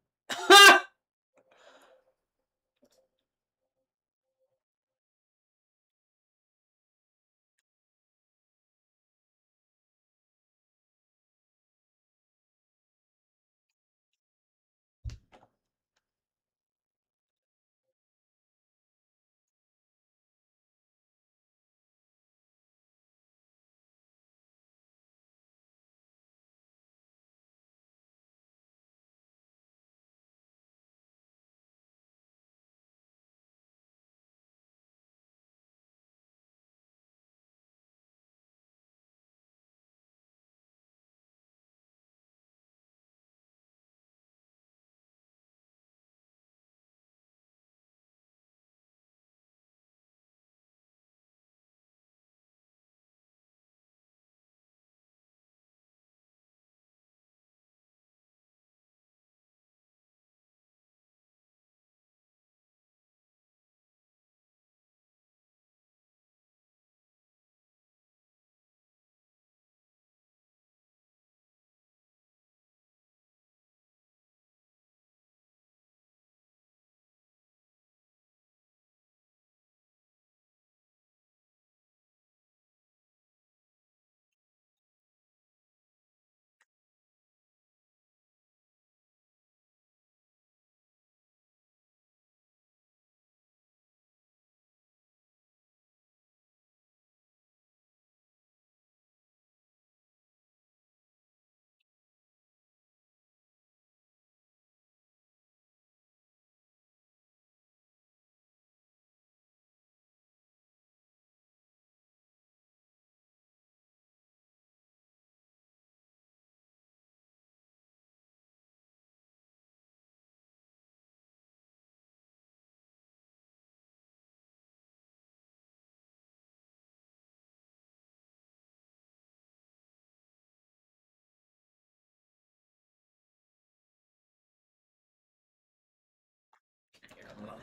Hold on.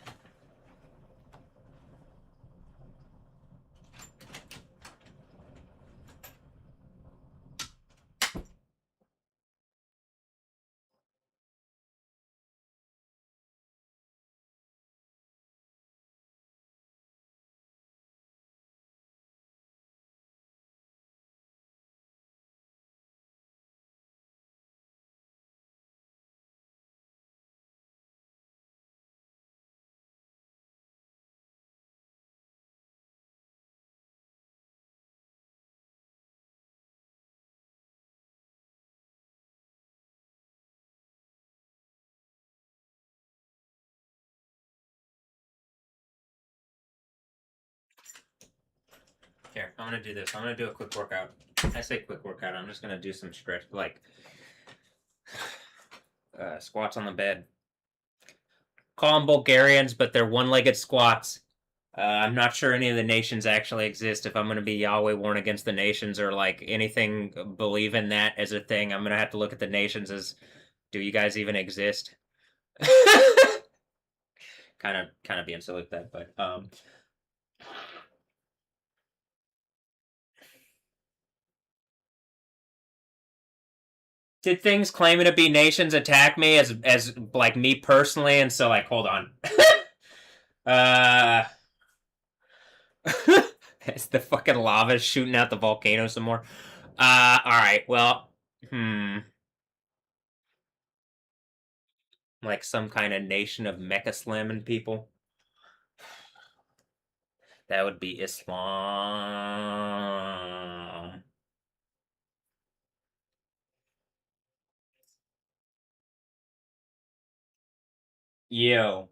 Here, I'm gonna do this. I'm gonna do a quick workout. I say quick workout. I'm just gonna do some stretch, like squats on the bed. Call them Bulgarians, but they're one-legged squats. I'm not sure any of the nations actually exist. If I'm going to be Yahweh warn against the nations or like anything, believe in that as a thing, I'm going to have to look at the nations as, do you guys even exist? kind of being silly with that, but did things claiming to be nations attack me as like me personally? And so like, hold on. uh It's the fucking lava shooting out the volcano some more. All right. Well, like some kind of nation of mecha slamming people. That would be Islam. Yo,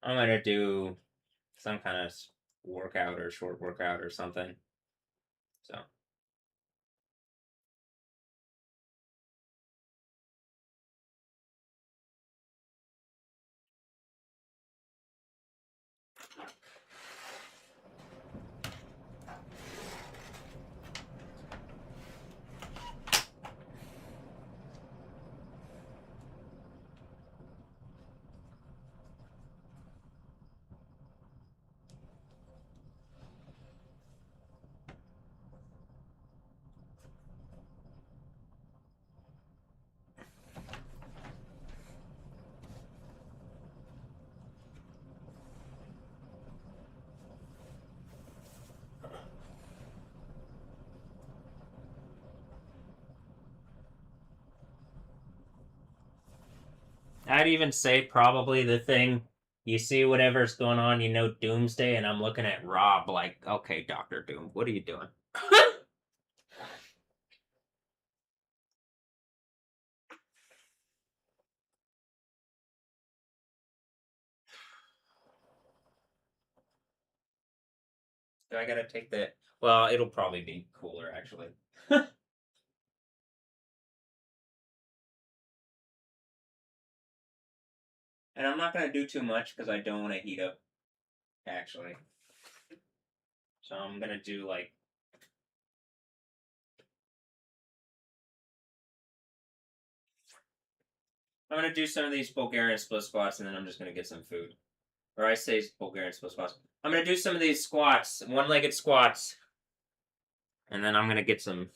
I'm gonna do some kind of workout or short workout or something. So. I'd even say probably the thing you see whatever's going on, you know, Doomsday, and I'm looking at Rob like, okay, Doctor Doom, what are you doing? Do I gotta take that? Well, it'll probably be cooler actually. And I'm not gonna do too much because I don't want to heat up actually. So I'm gonna do like I'm gonna do some of these Bulgarian split squats and then I'm just gonna get some food. Or I say Bulgarian split squats. I'm gonna do some of these squats, one-legged squats, and then I'm gonna get some.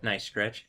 Nice stretch.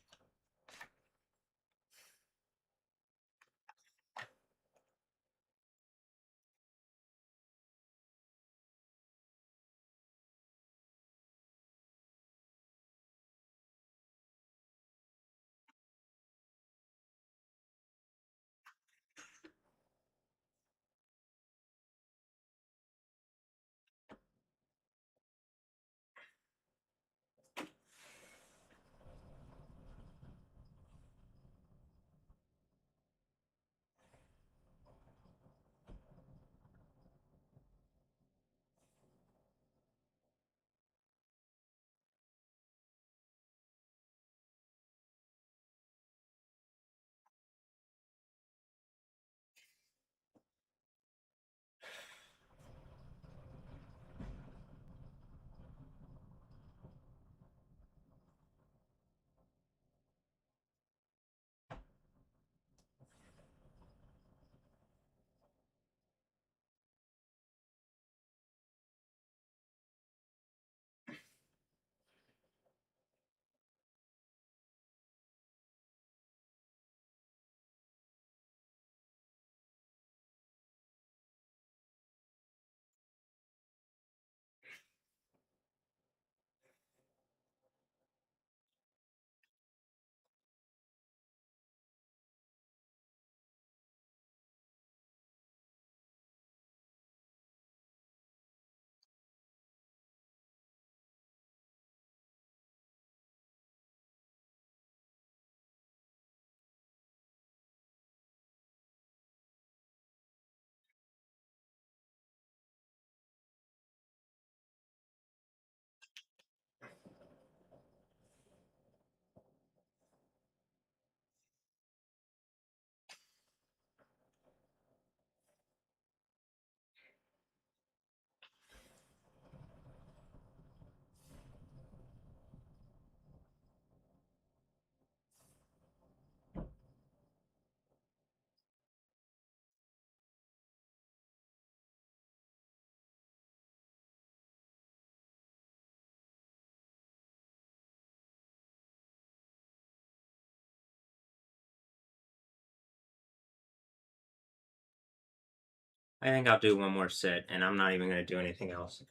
I think I'll do one more sit, and I'm not even going to do anything else.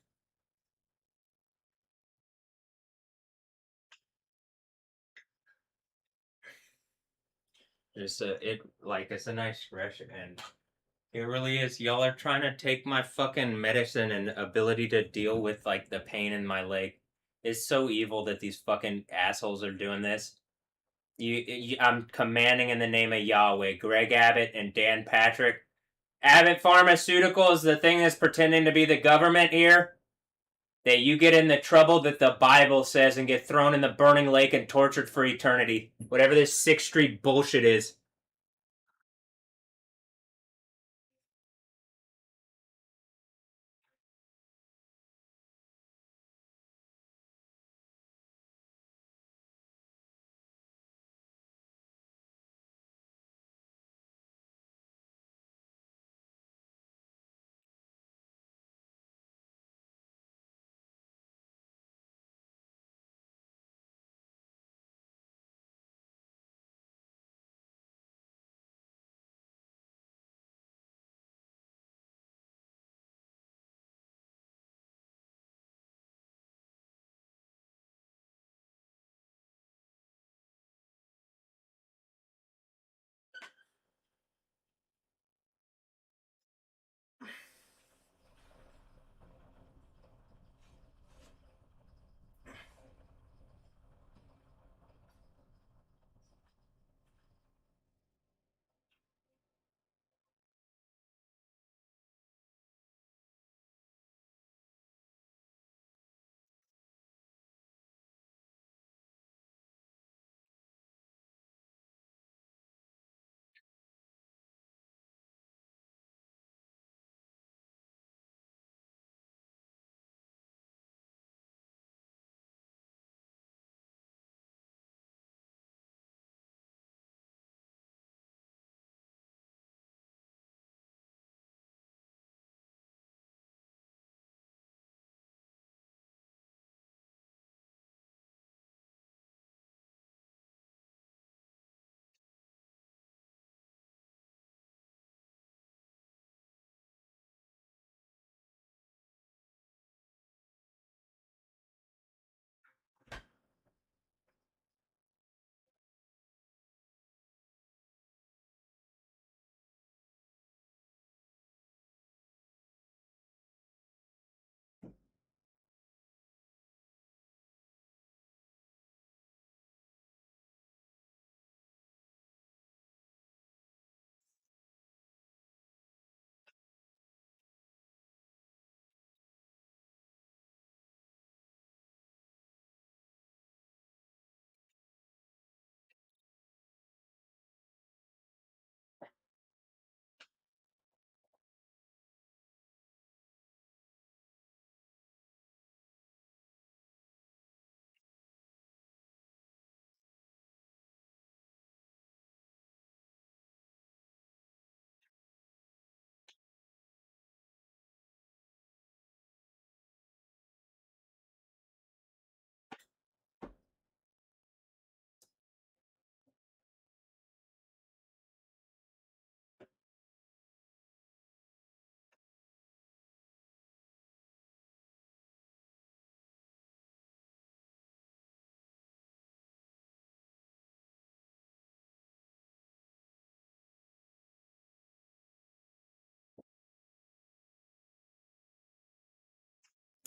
It's a nice stretch, and it really is. Y'all are trying to take my fucking medicine and ability to deal with like the pain in my leg. It's so evil that these fucking assholes are doing this. I'm commanding in the name of Yahweh, Greg Abbott and Dan Patrick. Abbott Pharmaceuticals, the thing that's pretending to be the government here, that you get in the trouble that the Bible says and get thrown in the burning lake and tortured for eternity. Whatever this 6th Street bullshit is.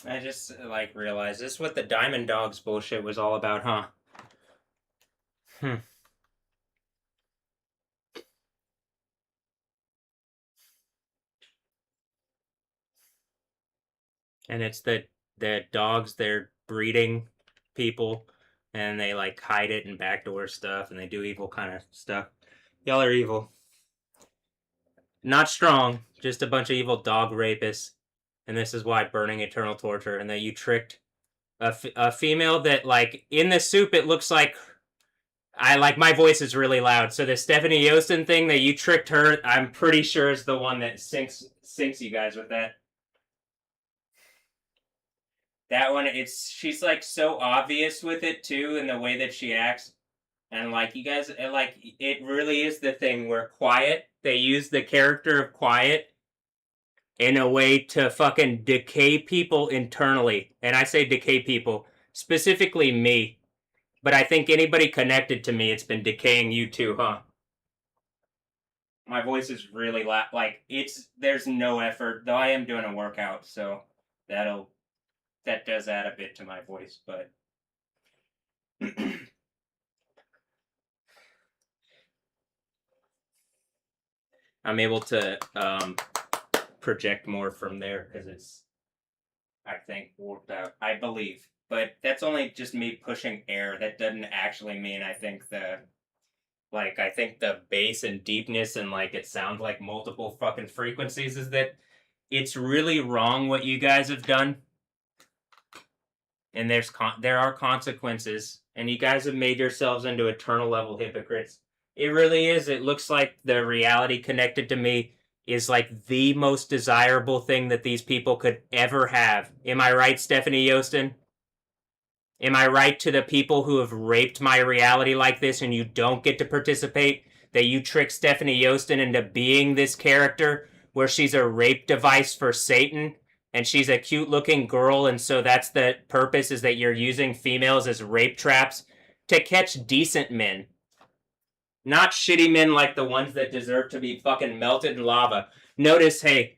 I just like realized this is what the Diamond Dogs bullshit was all about, huh? Hmm. And it's the dogs they're breeding people, and they like hide it and backdoor stuff, and they do evil kind of stuff. Y'all are evil. Not strong, just a bunch of evil dog rapists. And this is why burning eternal torture. And that you tricked a female that, like, in the soup, it looks like. I like my voice is really loud. So the Stephanie Yosten thing that you tricked her, I'm pretty sure is the one that sinks you guys with that. That one, it's she's like so obvious with it too, in the way that she acts. And like you guys, like it really is the thing where Quiet, they use the character of Quiet in a way to fucking decay people internally. And I say decay people, specifically me. But I think anybody connected to me, it's been decaying you too, huh? My voice is really loud. Like there's no effort, though I am doing a workout, so that'll that does add a bit to my voice, but I'm able to project more from there because it's, I think, worked out. I believe, but that's only just me pushing air. That doesn't actually mean I think the bass and deepness and like it sounds like multiple fucking frequencies is that it's really wrong what you guys have done, and there are consequences, and you guys have made yourselves into eternal level hypocrites. It really is. It looks like the reality connected to me is like the most desirable thing that these people could ever have. Am I right, Stephanie Yosten? Am I right to the people who have raped my reality like this and you don't get to participate? That you trick Stephanie Yosten into being this character where she's a rape device for Satan and she's a cute looking girl, and so that's the purpose, is that you're using females as rape traps to catch decent men. Not shitty men like the ones that deserve to be fucking melted in lava. Notice, hey,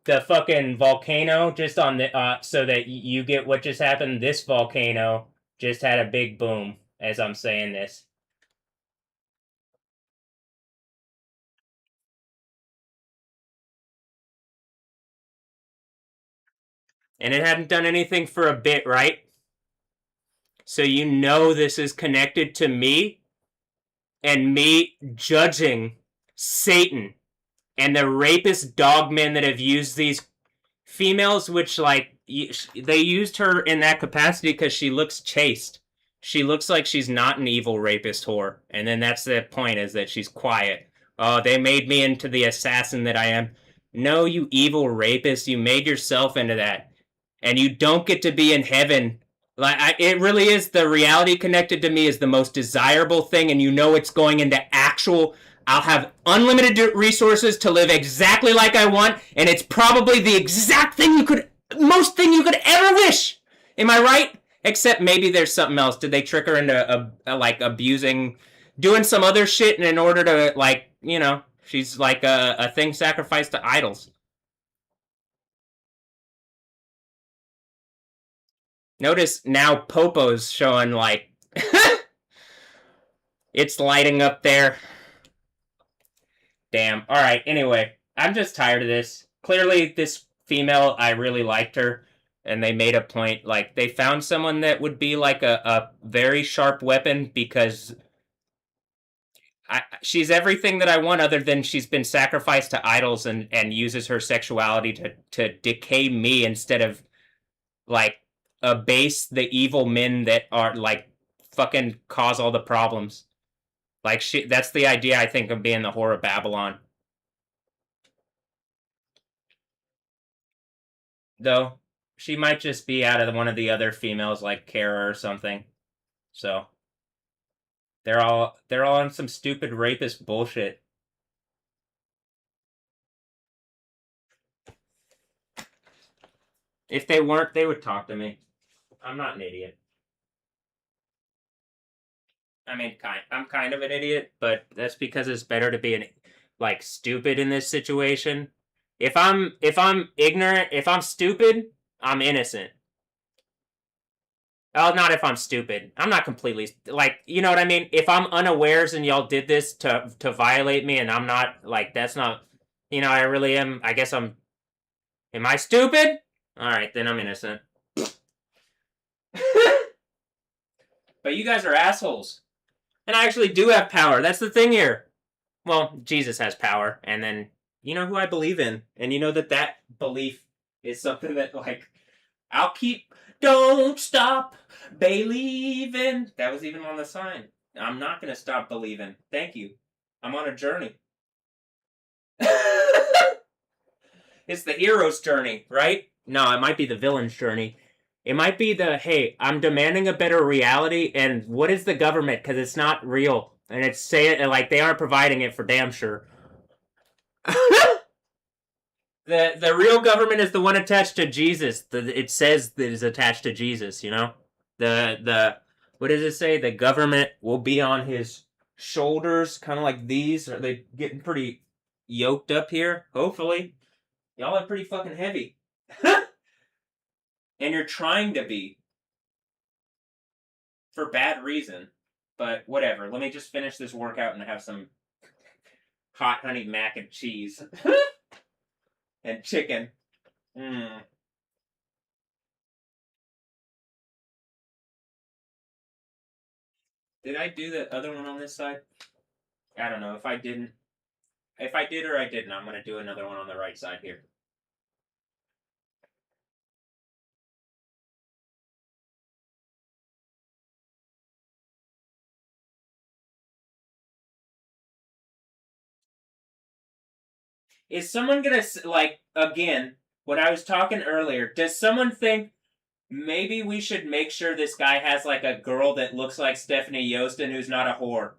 the fucking volcano just on the so that you get what just happened. This volcano just had a big boom as I'm saying this. And it hadn't done anything for a bit, right? So you know this is connected to me and me judging Satan and the rapist dogmen that have used these females, which like they used her in that capacity because she looks chaste. She looks like she's not an evil rapist whore, and then that's the point, is that she's quiet. Oh, they made me into the assassin that I am. No, you evil rapist, you made yourself into that, and you don't get to be in heaven. It really is, the reality connected to me is the most desirable thing, and you know it's going into actual. I'll have unlimited resources to live exactly like I want, and it's probably the exact thing most thing you could ever wish. Am I right? Except maybe there's something else. Did they trick her into like abusing, doing some other shit, and in order to like, she's like a thing sacrificed to idols. Notice now Popo's showing like it's lighting up there. Damn. All right. Anyway, I'm just tired of this. Clearly, this female, I really liked her, and they made a point. Like, they found someone that would be like a very sharp weapon because she's everything that I want, other than she's been sacrificed to idols and uses her sexuality to decay me instead of, like, abase the evil men that are, like, fucking cause all the problems. Like, that's the idea, I think, of being the whore of Babylon. Though she might just be out of one of the other females, like Kara or something. So they're all on some stupid rapist bullshit. If they weren't, they would talk to me. I'm not an idiot. I mean, I'm kind of an idiot, but that's because it's better to be like stupid in this situation. If I'm ignorant, if I'm stupid, I'm innocent. Oh, not if I'm stupid. I'm not completely like, you know what I mean? If I'm unawares and y'all did this to violate me and I'm not like that's not, I really am. I guess I'm. Am I stupid? All right, then I'm innocent. But you guys are assholes. And I actually do have power. That's the thing here. Well, Jesus has power, and then you know who I believe in, and you know that belief is something that like I'll keep. Don't stop believing. That was even on the sign. I'm not gonna stop believing. Thank you. I'm on a journey. It's the hero's journey, right? No, it might be the villain's journey. It might be the hey, I'm demanding a better reality, and what is the government? Because it's not real, and it's saying like they aren't providing it for damn sure. The real government is the one attached to Jesus. It says that is attached to Jesus. The what does it say? The government will be on his shoulders, kind of like these. Are they getting pretty yoked up here? Hopefully, y'all are pretty fucking heavy, and you're trying to be for bad reason. But whatever. Let me just finish this workout and have some hot honey mac and cheese and chicken. Mm. Did I do the other one on this side? I don't know. If I didn't, if I did or I didn't, I'm gonna do another one on the right side here. Is someone gonna like again? What I was talking earlier. Does someone think maybe we should make sure this guy has like a girl that looks like Stephanie Yostin who's not a whore?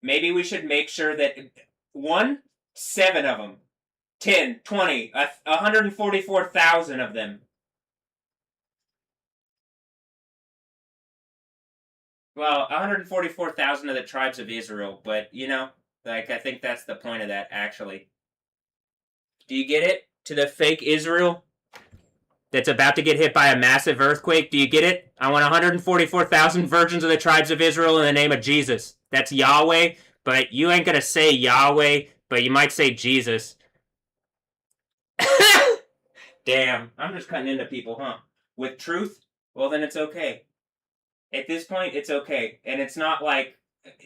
Maybe we should make sure that one, 7 of them, 10, 20, 144,000 of them. Well, 144,000 of the tribes of Israel, but like I think that's the point of that actually. Do you get it? To the fake Israel that's about to get hit by a massive earthquake. Do you get it? I want 144,000 virgins of the tribes of Israel in the name of Jesus. That's Yahweh, but you ain't gonna say Yahweh, but you might say Jesus. Damn, I'm just cutting into people, huh? With truth? Well, then it's okay. At this point, it's okay. And it's not like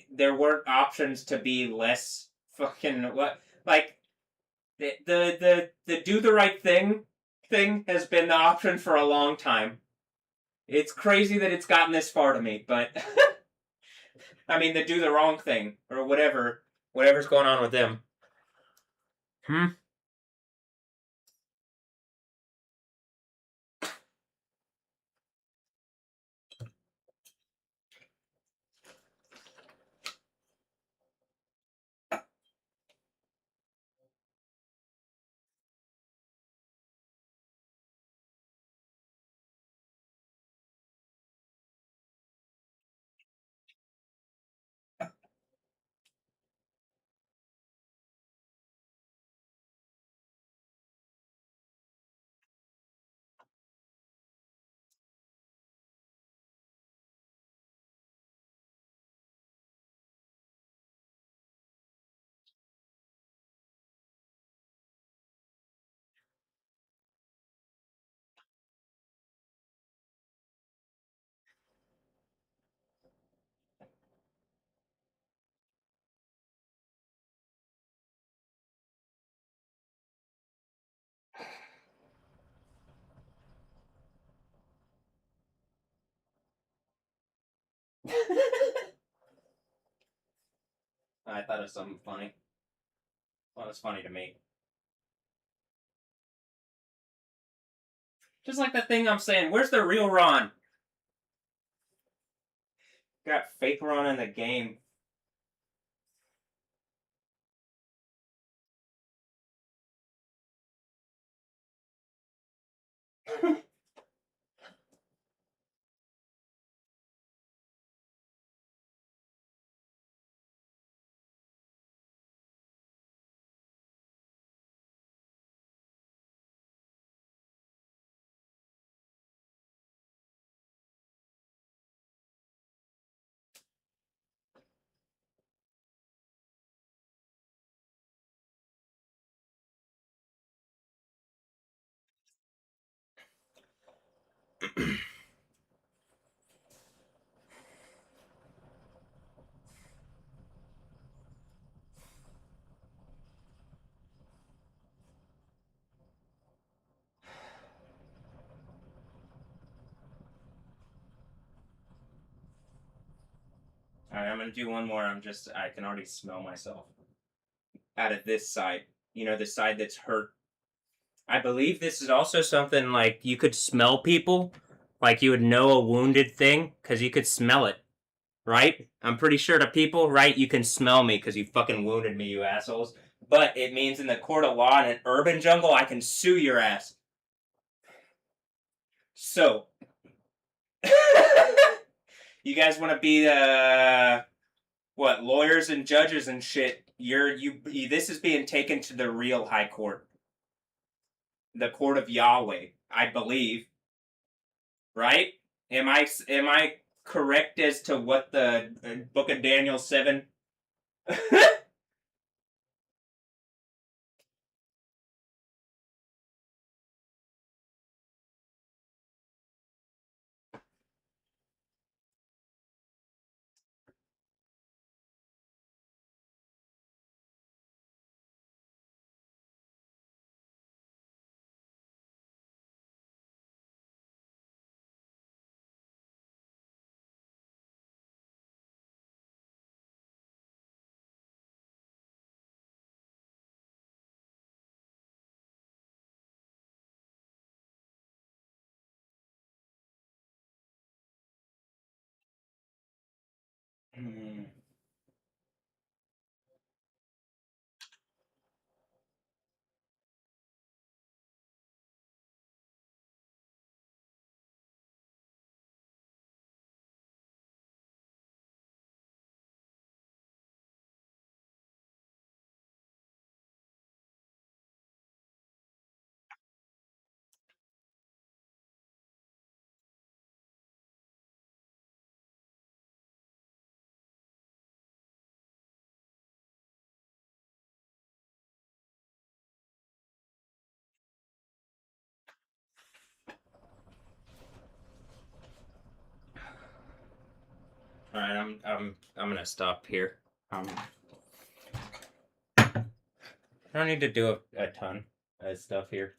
there weren't options to be less fucking what like the do the right thing has been the option for a long time. It's crazy that it's gotten this far to me, but I mean the do the wrong thing or whatever's going on with them. Hmm. I thought it was something funny. Well, it's funny to me. Just like the thing I'm saying. Where's the real Ron? Got fake Ron in the game. Alright, I'm gonna do one more. I can already smell myself out of this side. You know, the side that's hurt. I believe this is also something like you could smell people, like you would know a wounded thing because you could smell it, right? I'm pretty sure to people, right? You can smell me because you fucking wounded me, you assholes. But it means in the court of law in an urban jungle, I can sue your ass. So, you guys want to be what, lawyers and judges and shit? This is being taken to the real high court, the court of Yahweh, I believe. Right? Am I correct as to what the Book of Daniel 7? Hmm. All right, I'm gonna stop here. I don't need to do a ton of stuff here.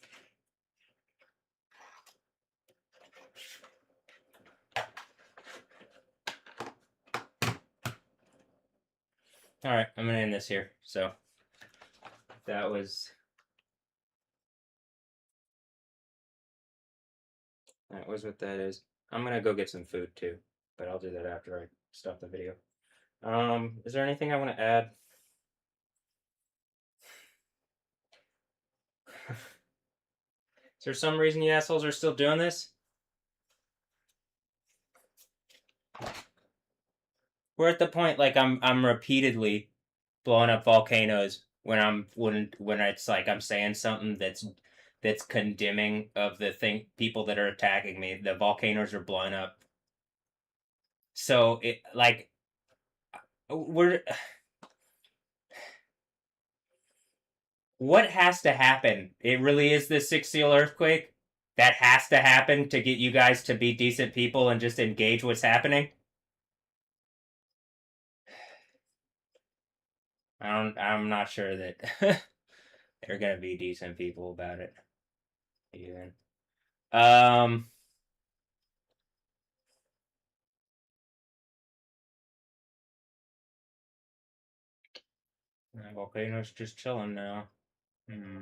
All right, I'm gonna end this here. So that was what that is. I'm gonna go get some food too, but I'll do that after I stop the video. Is there anything I want to add? Is there some reason you assholes are still doing this? We're at the point like I'm repeatedly blowing up volcanoes when it's like I'm saying something that's condemning of the thing people that are attacking me. The volcanoes are blowing up. So it like we're what has to happen? It really is this six seal earthquake that has to happen to get you guys to be decent people and just engage what's happening. I'm not sure that they're gonna be decent people about it. Even. Um. Volcano's just chilling now. Hmm.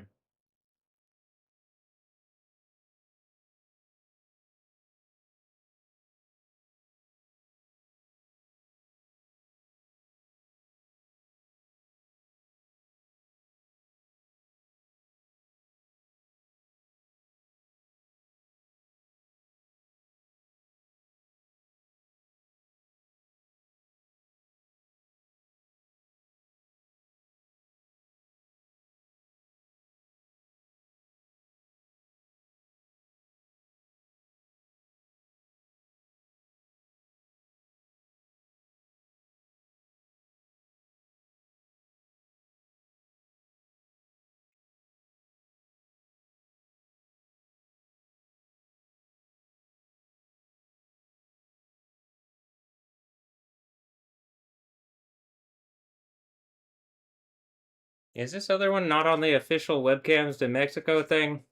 Is this other one not on the official Webcams to Mexico thing?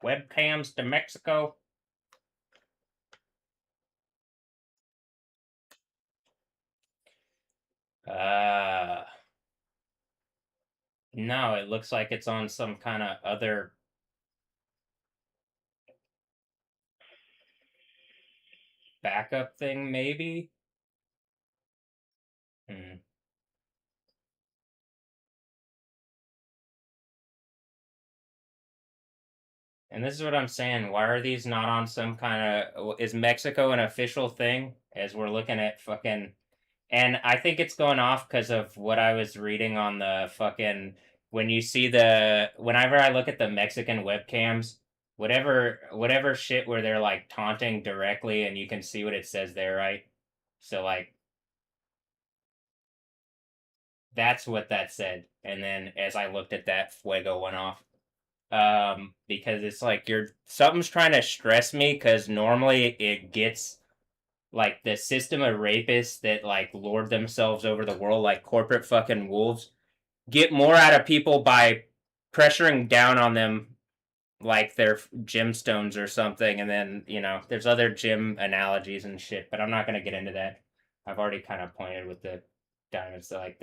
Webcams to Mexico? Uh, no, it looks like it's on some kind of other backup thing, maybe? Hmm. And this is what I'm saying. Why are these not on some kind of... Is Mexico an official thing? As we're looking at fucking... And I think it's going off because of what I was reading on the fucking... When you see the... Whenever I look at the Mexican webcams, whatever shit where they're like taunting directly and you can see what it says there, right? So like that's what that said. And then as I looked at that, Fuego went off. Because it's like something's trying to stress me because normally it gets like the system of rapists that like lord themselves over the world like corporate fucking wolves get more out of people by pressuring down on them like they're gemstones or something. And then, there's other gym analogies and shit, but I'm not going to get into that. I've already kind of pointed with the diamonds that like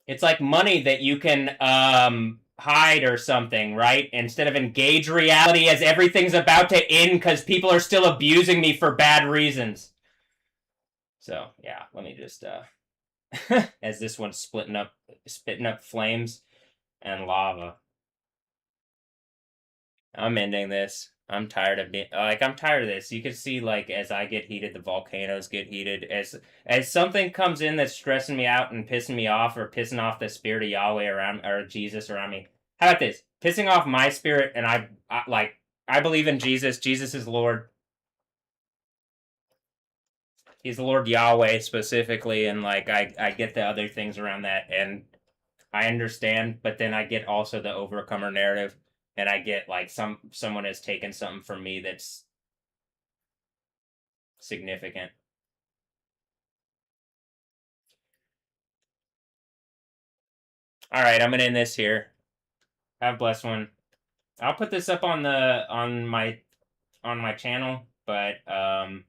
it's like money that you can hide or something, right? Instead of engage reality as everything's about to end because people are still abusing me for bad reasons. So yeah, let me just as this one's spitting up flames and lava. I'm ending this. I'm tired of being like I'm tired of this. You can see like as I get heated, the volcanoes get heated. As something comes in that's stressing me out and pissing me off, or pissing off the spirit of Yahweh around or Jesus around me. How about this? Pissing off my spirit, and I believe in Jesus. Jesus is Lord. He's the Lord Yahweh specifically, and like I get the other things around that, and I understand, but then I get also the overcomer narrative, and I get like someone has taken something from me that's significant. All right, I'm gonna end this here. Have a blessed one. I'll put this up on my channel, but I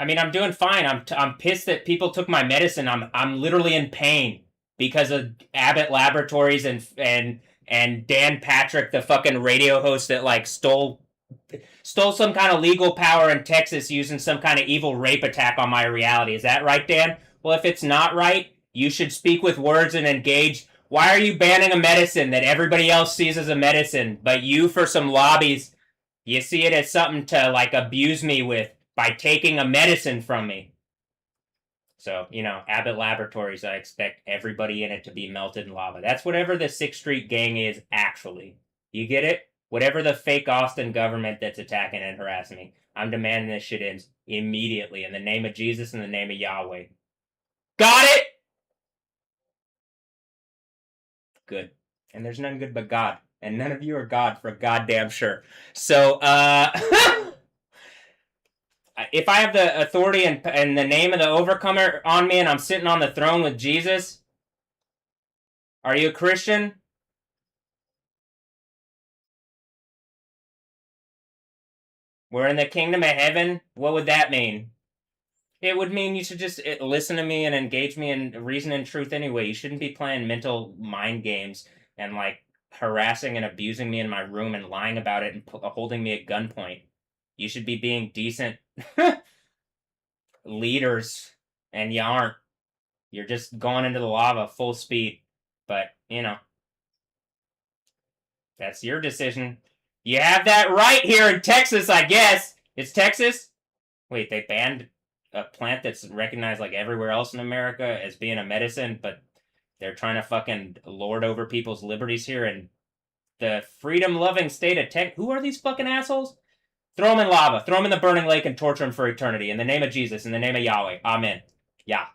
mean, I'm doing fine. I'm pissed that people took my medicine. I'm literally in pain because of Abbott Laboratories and Dan Patrick, the fucking radio host that like stole some kind of legal power in Texas using some kind of evil rape attack on my reality. Is that right, Dan? Well, if it's not right, you should speak with words and engage. Why are you banning a medicine that everybody else sees as a medicine, but you, for some lobbies, you see it as something to like abuse me with by taking a medicine from me? So, Abbott Laboratories, I expect everybody in it to be melted in lava. That's whatever the 6th Street gang is, actually. You get it? Whatever the fake Austin government that's attacking and harassing me. I'm demanding this shit ends immediately in the name of Jesus and the name of Yahweh. Got it? Good. And there's none good but God. And none of you are God for goddamn sure. So, if I have the authority and the name of the overcomer on me and I'm sitting on the throne with Jesus, are you a Christian? We're in the kingdom of heaven? What would that mean? It would mean you should just listen to me and engage me in reason and truth anyway. You shouldn't be playing mental mind games and like harassing and abusing me in my room and lying about it and holding me at gunpoint. You should be being decent leaders, and you aren't. You're just going into the lava full speed. But, that's your decision. You have that right here in Texas, I guess. It's Texas? Wait, they banned a plant that's recognized like everywhere else in America as being a medicine, but they're trying to fucking lord over people's liberties here in the freedom-loving state of Texas. Who are these fucking assholes? Throw them in lava. Throw them in the burning lake and torture them for eternity. In the name of Jesus, in the name of Yahweh. Amen. Yeah.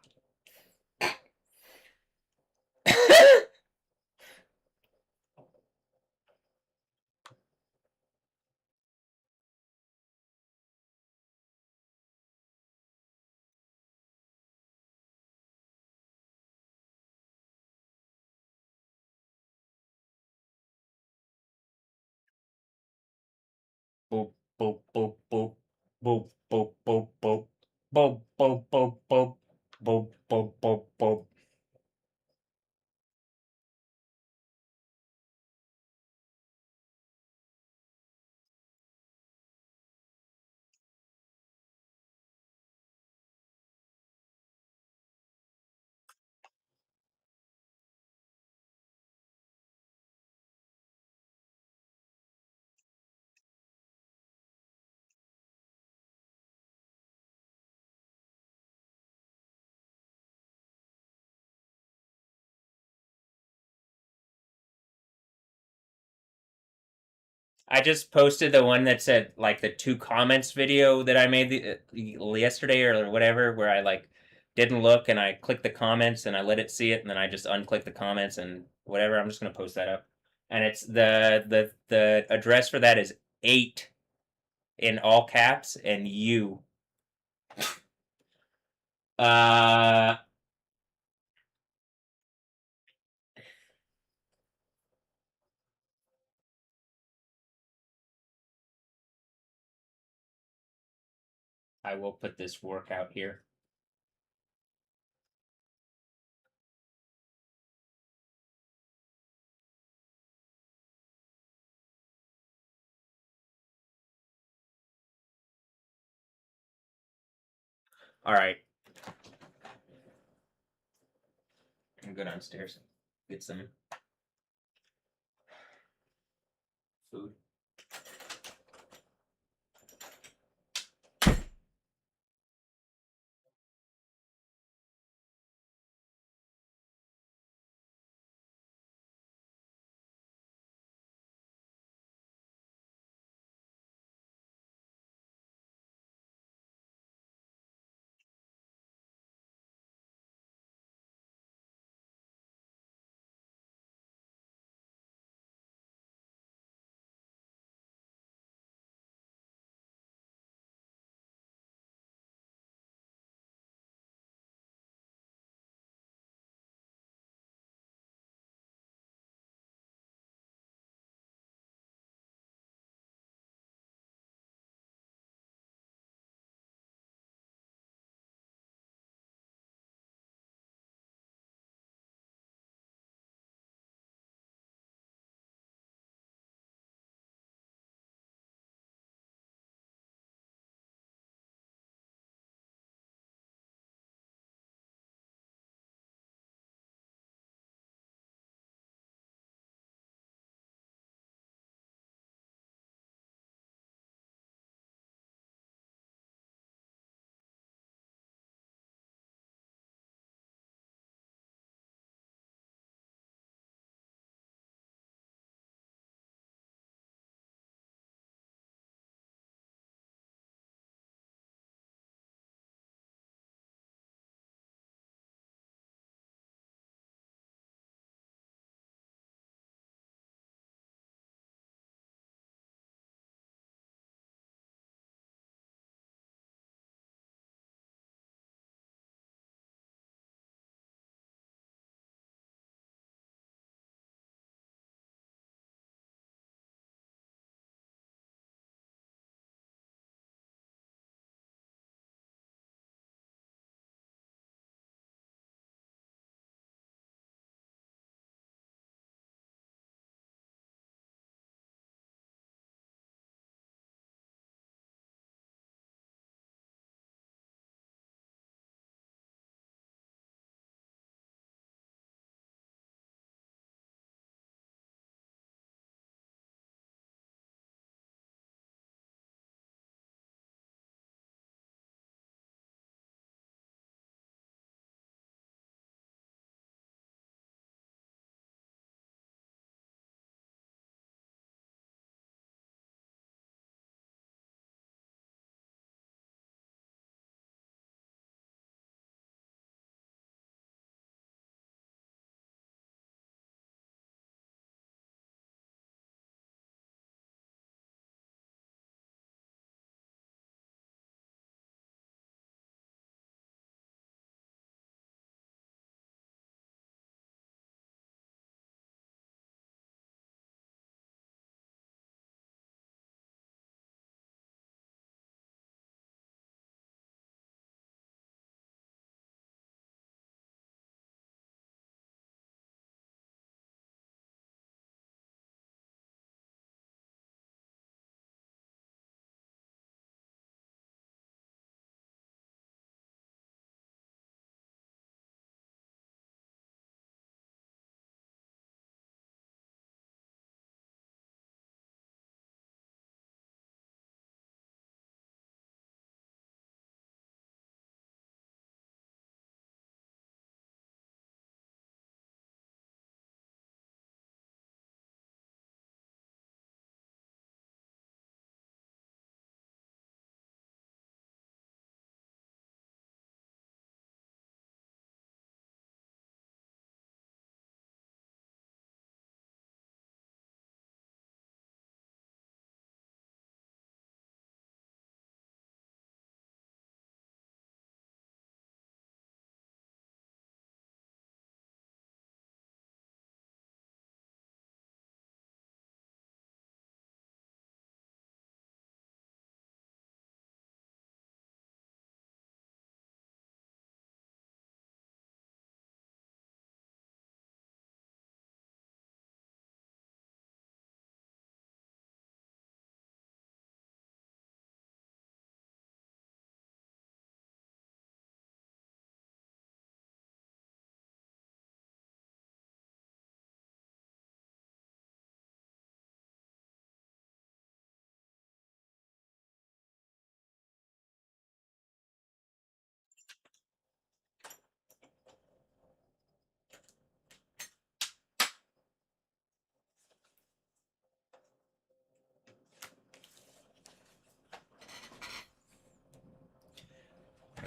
boop, boop, boop, boop, boop, boop, boop, boop, boop, boop, boop, boop, boop, boop, boop. I just posted the one that said like the two comments video that I made yesterday or whatever, where I like didn't look and I clicked the comments and I let it see it and then I just unclicked the comments and whatever. I'm just gonna post that up, and it's the address for that is 8 in all caps and U. Uh, I will put this workout here. All right, I'm go downstairs, get some food.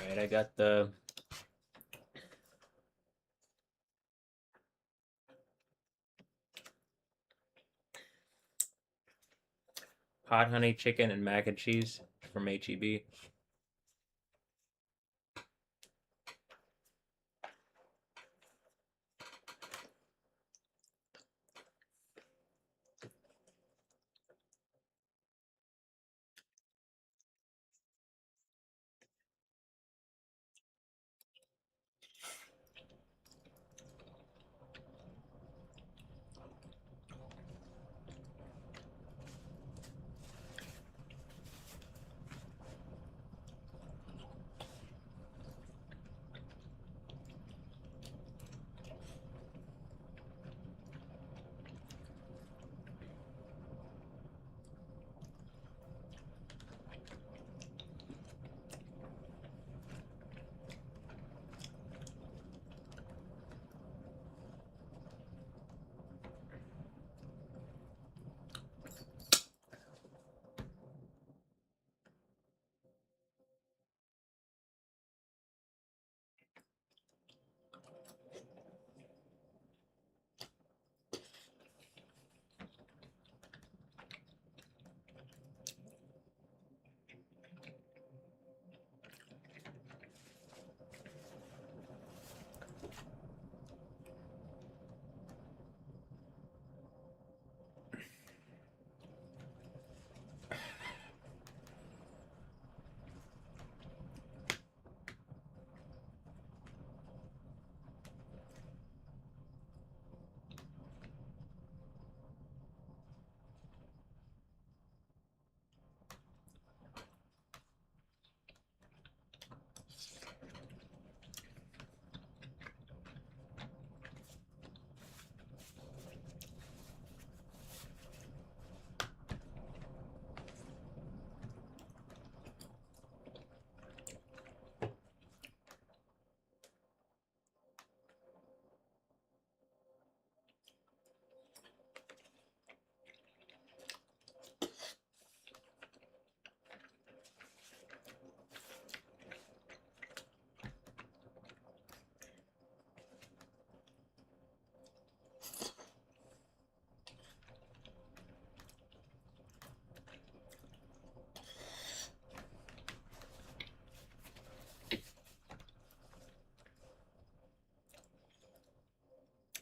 Alright, I got the hot honey chicken and mac and cheese from HEB.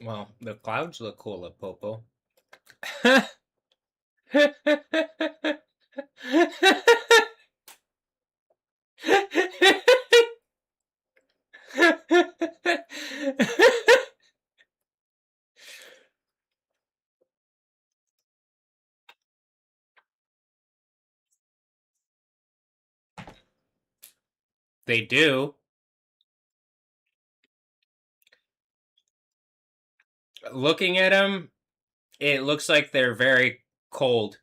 Well, the clouds look cool at Popo. They do. Looking at them, it looks like they're very cold.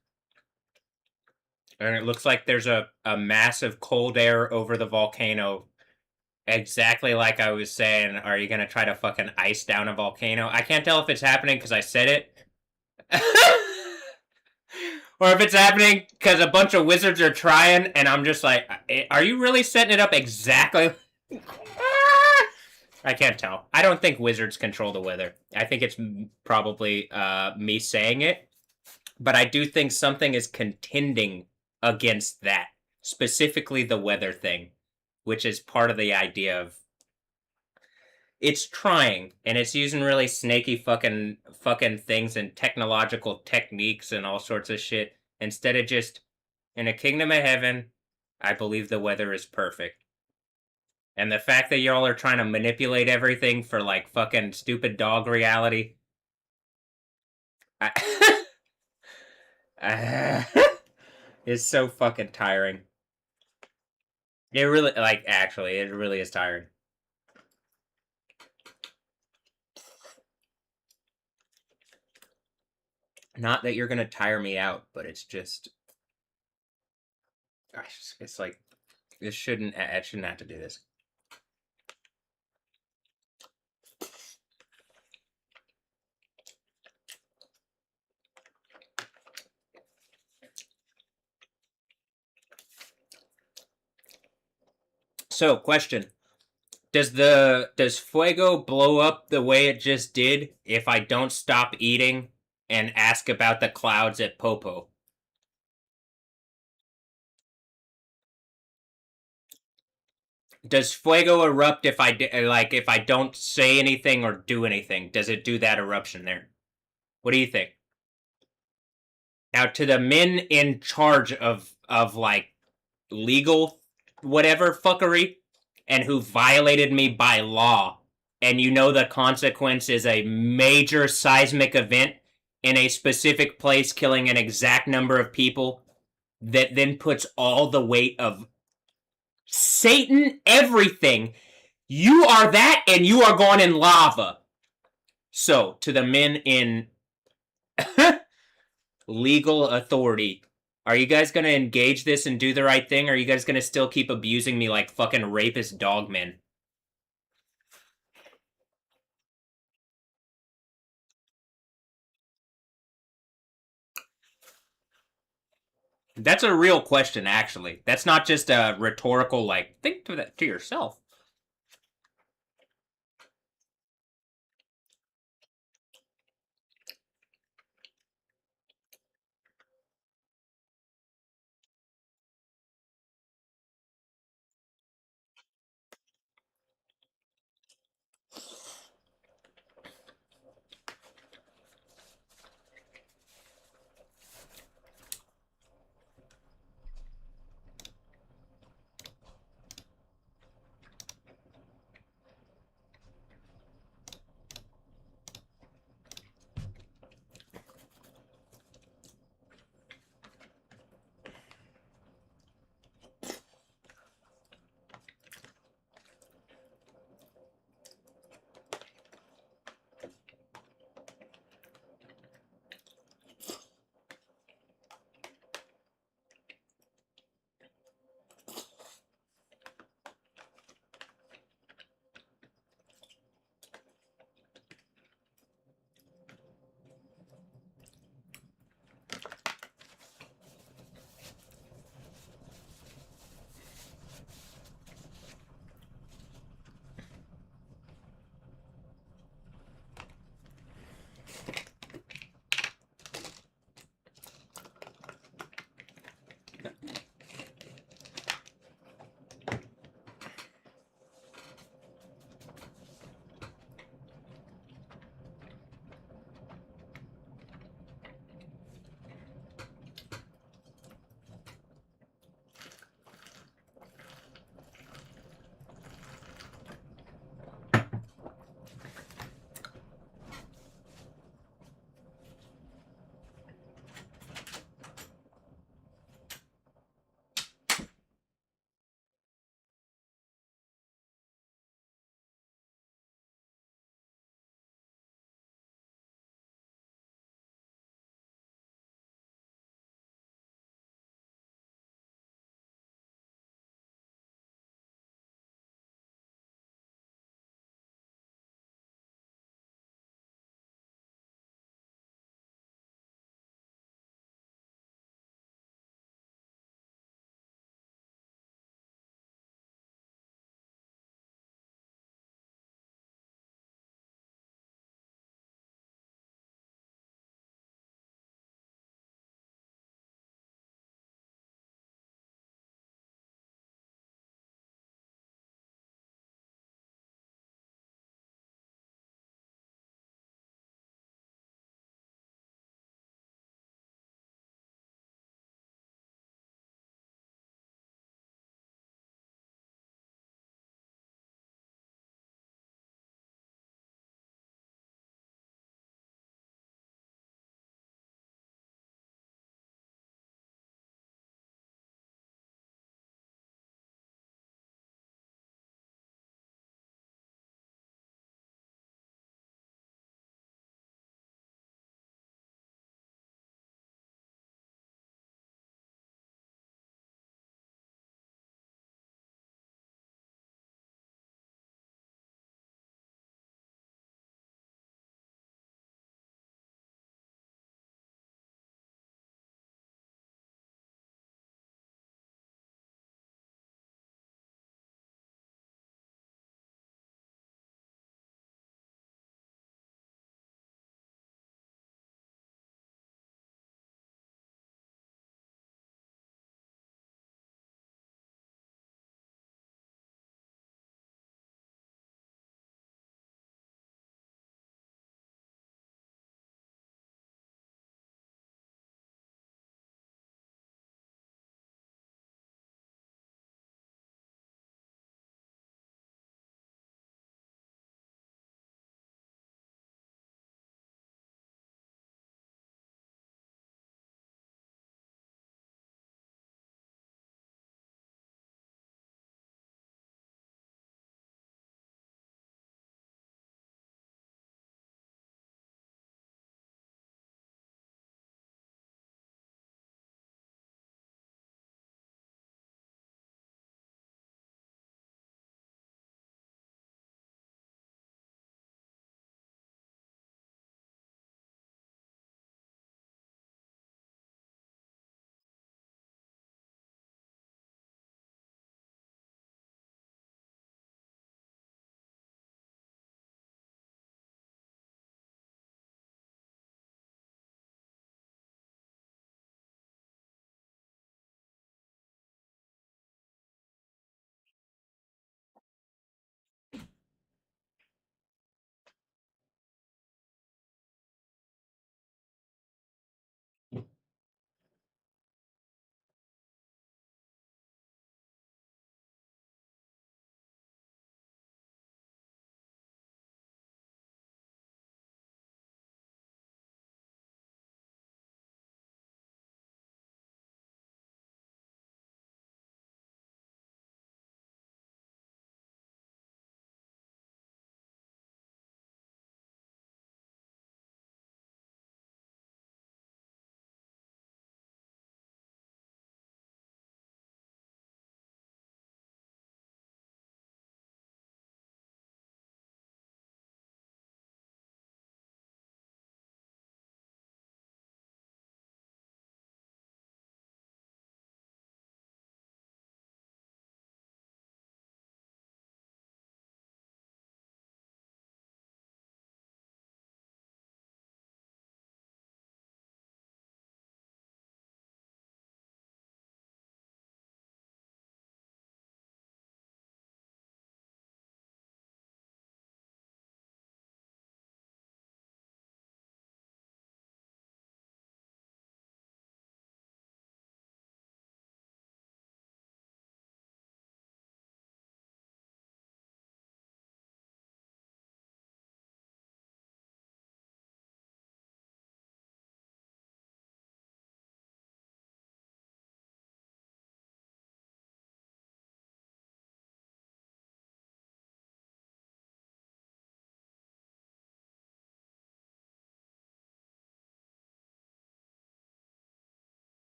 And it looks like there's a massive cold air over the volcano. Exactly like I was saying, are you going to try to fucking ice down a volcano? I can't tell if it's happening because I said it. Or if it's happening because a bunch of wizards are trying and I'm just like, are you really setting it up exactly? I can't tell. I don't think wizards control the weather. I think it's probably me saying it. But I do think something is contending against that. Specifically the weather thing. Which is part of the idea of... It's trying, and it's using really snaky fucking things and technological techniques and all sorts of shit. Instead of just, in a kingdom of heaven, I believe the weather is perfect. And the fact that y'all are trying to manipulate everything for, like, fucking stupid dog reality... it's so fucking tiring. It really, like, actually, it really is tiring. Not that you're gonna tire me out, but it's just... It's like, I shouldn't have to do this. So, question. Does Fuego blow up the way it just did if I don't stop eating and ask about the clouds at Popo? Does Fuego erupt if if I don't say anything or do anything? Does it do that eruption there? What do you think? Now, to the men in charge of like legal whatever fuckery and who violated me by law, and you know the consequence is a major seismic event in a specific place, killing an exact number of people, that then puts all the weight of Satan, everything. You are that, and you are gone in lava. So, to the men in legal authority, are you guys gonna engage this and do the right thing, or are you guys gonna still keep abusing me like fucking rapist dogmen? That's a real question, actually. That's not just a rhetorical, like, think to that to yourself.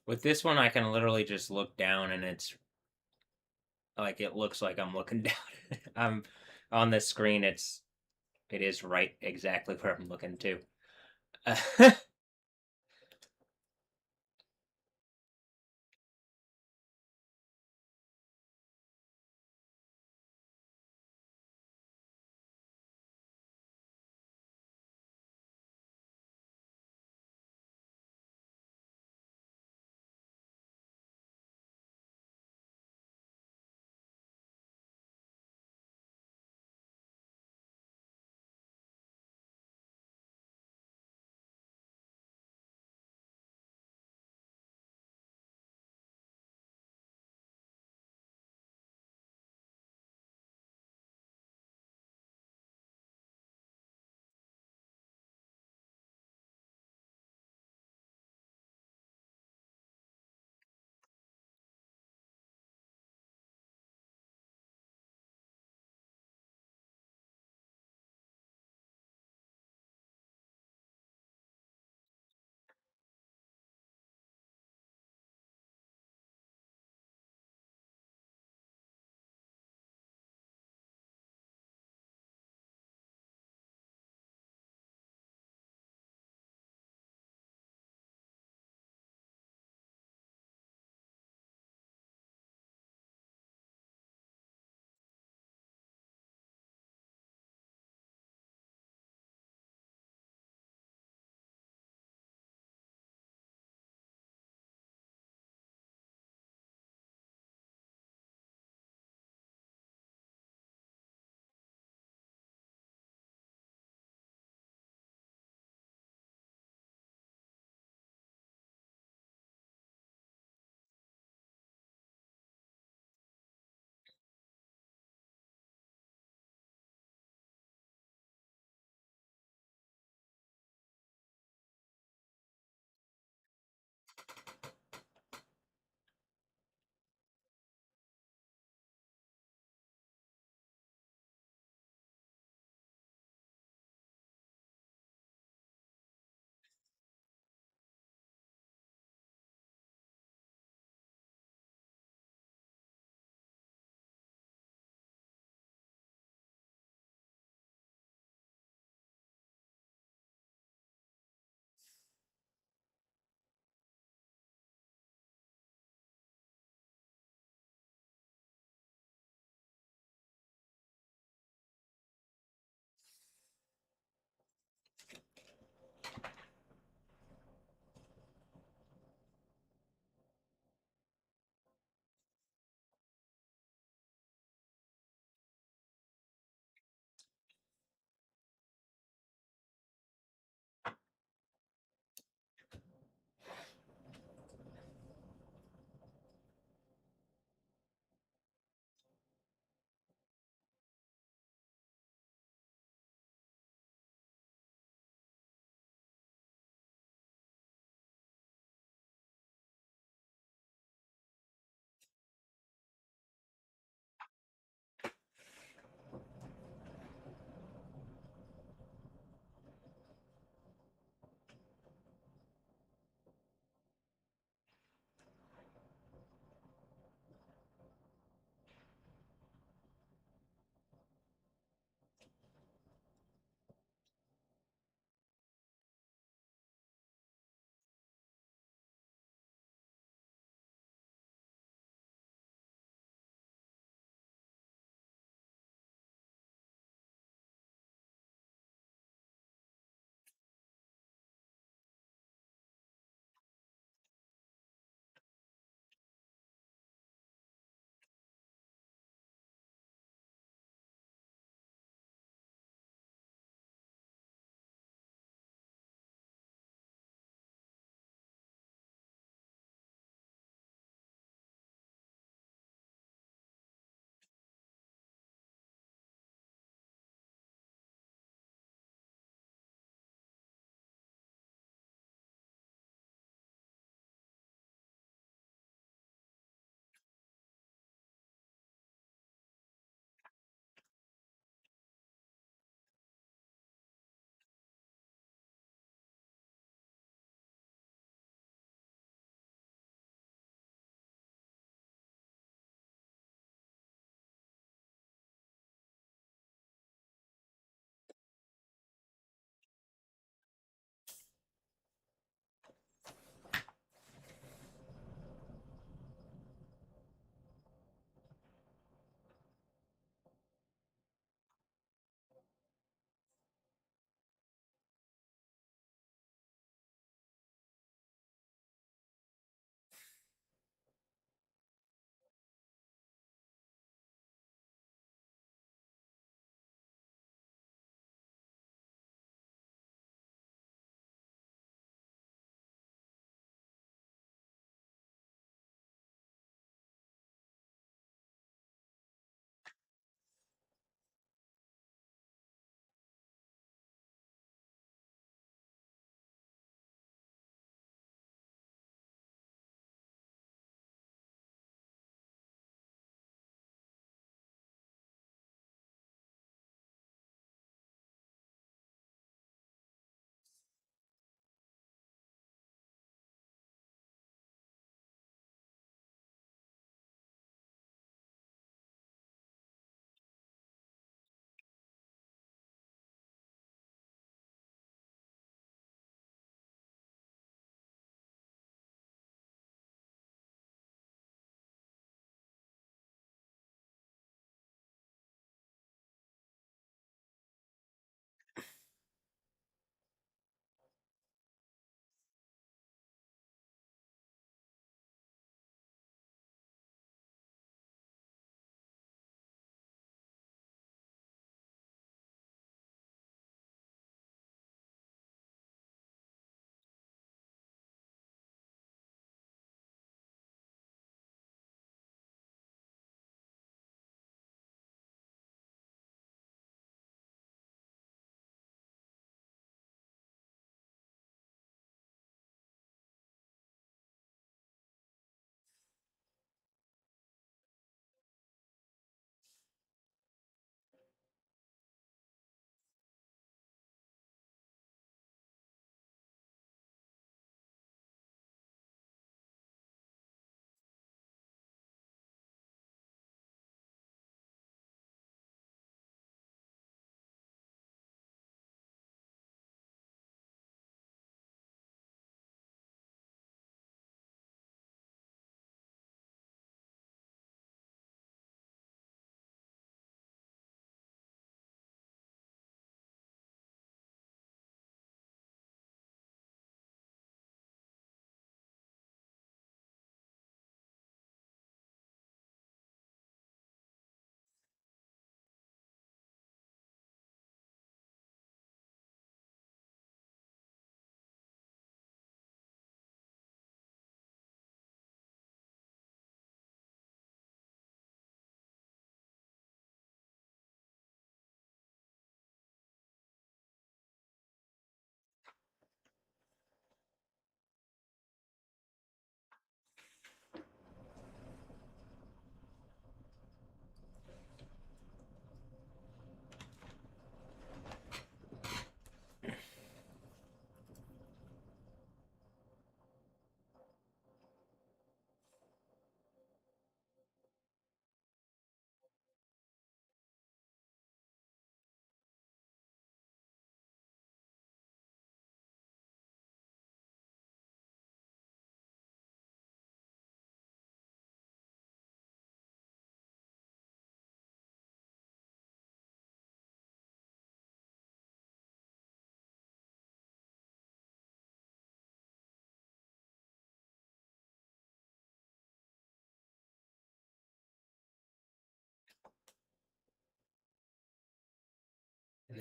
With this one, I can literally just look down, and it's like it looks like I'm looking down. I'm on the screen. It is right exactly where I'm looking to.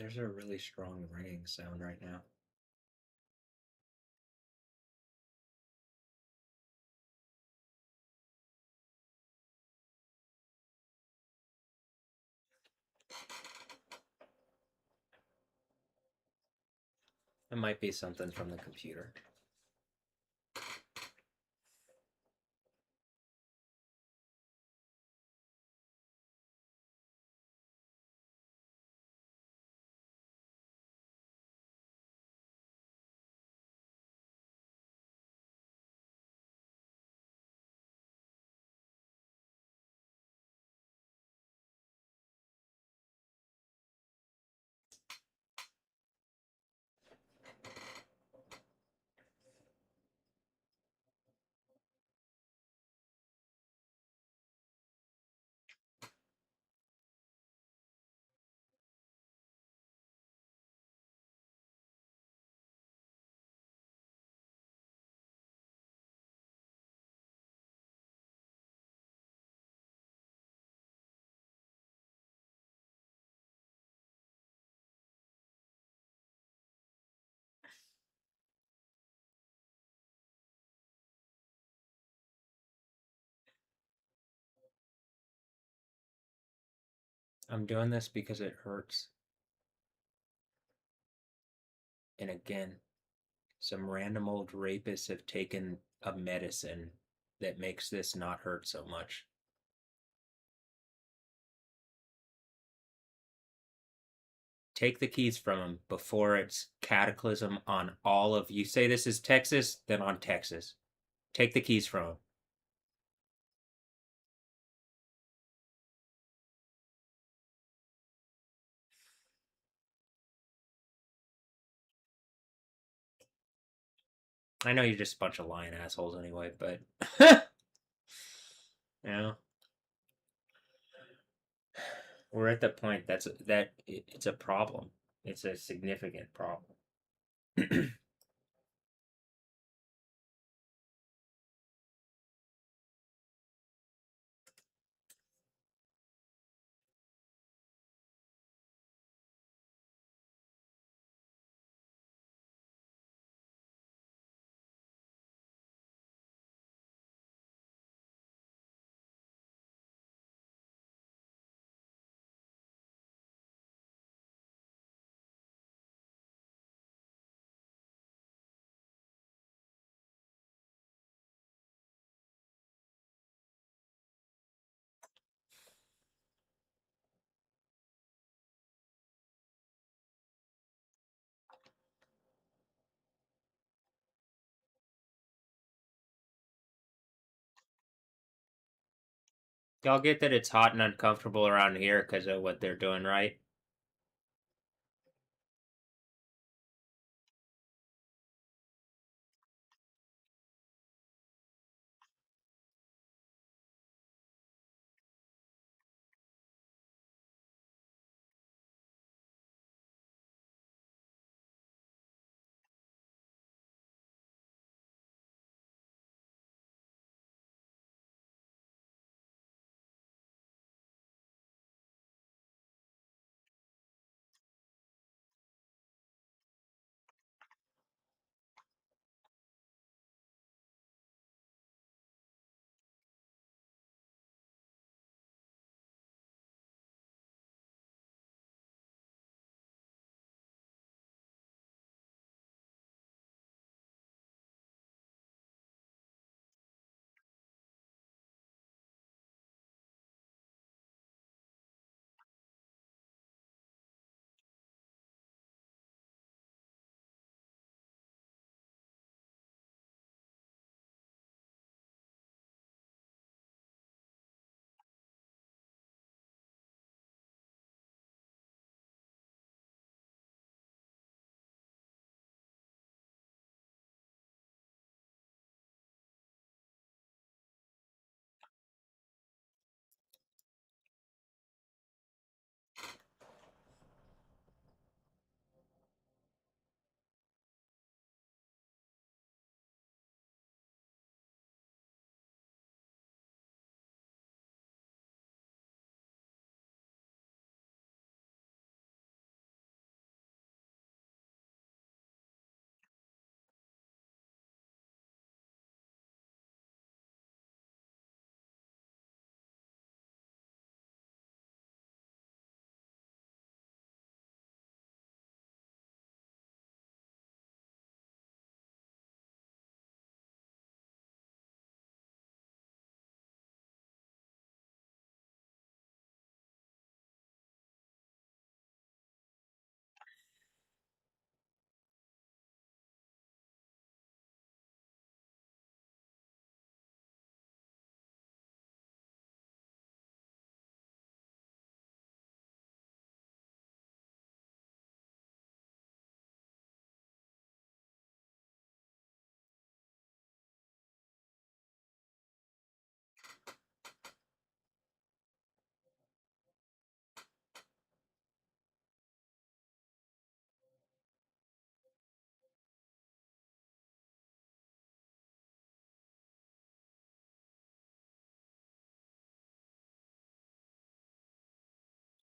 There's a really strong ringing sound right now. It might be something from the computer. I'm doing this because it hurts. And again, some random old rapists have taken a medicine that makes this not hurt so much. Take the keys from him before it's cataclysm on all of you. Say this is Texas, then on Texas. Take the keys from him. I know you're just a bunch of lying assholes anyway, but yeah, we're at the point that it's a problem. It's a significant problem. Y'all get that it's hot and uncomfortable around here because of what they're doing, right?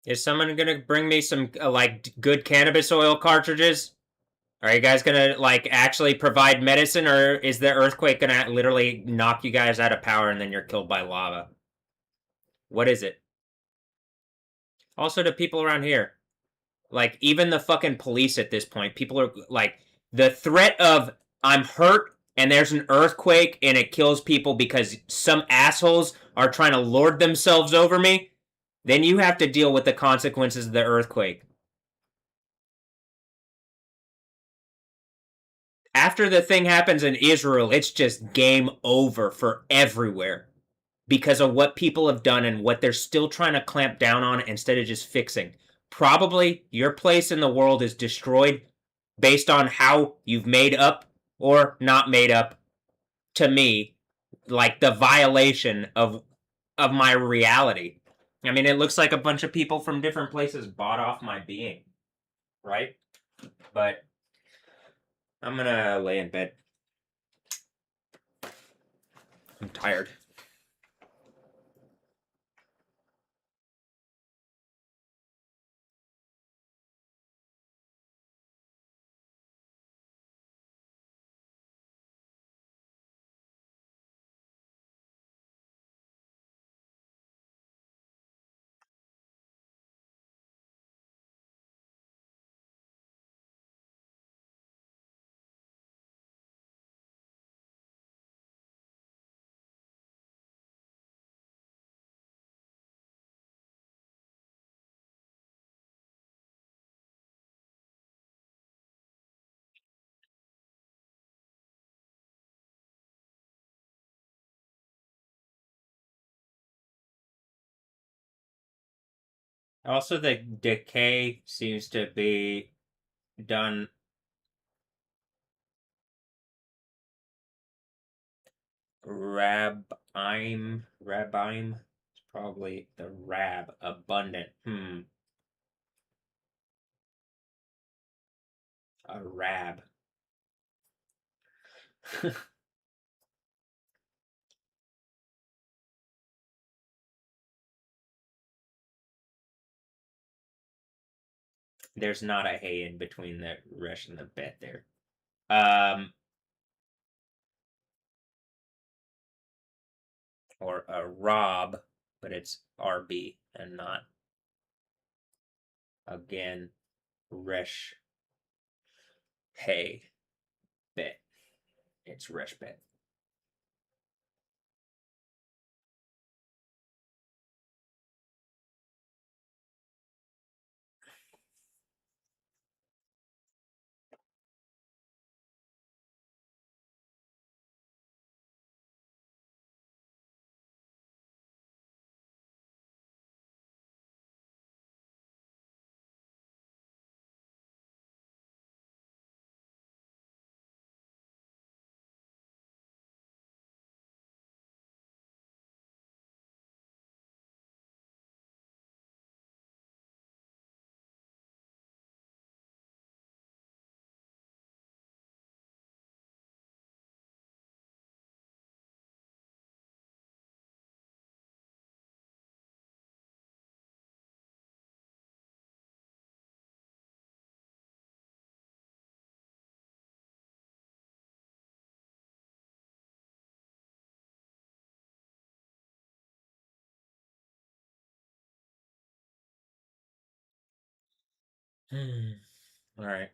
Is someone gonna bring me some like good cannabis oil cartridges? Are you guys gonna like actually provide medicine, or is the earthquake gonna literally knock you guys out of power and then you're killed by lava? What is it? Also, to people around here, like even the fucking police at this point, people are like the threat of I'm hurt and there's an earthquake and it kills people because some assholes are trying to lord themselves over me. Then you have to deal with the consequences of the earthquake. After the thing happens in Israel, it's just game over for everywhere because of what people have done and what they're still trying to clamp down on instead of just fixing. Probably your place in the world is destroyed based on how you've made up or not made up to me, like the violation of my reality. I mean, it looks like a bunch of people from different places bought off my being, right? But I'm gonna lay in bed. I'm tired. Also, the decay seems to be done. Rabime. It's probably the rab abundant. A rab. There's not a hay in between the resh and the bet there. Um, or a rob, but it's RB and not again resh hay bet. It's resh bet. All right.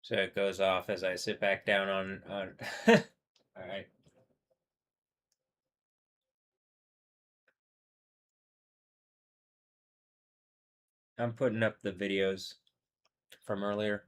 So it goes off as I sit back down on. All right. I'm putting up the videos from earlier.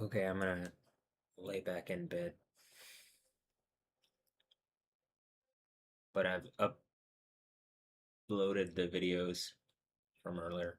Okay, I'm gonna lay back in bed, but I've uploaded the videos from earlier.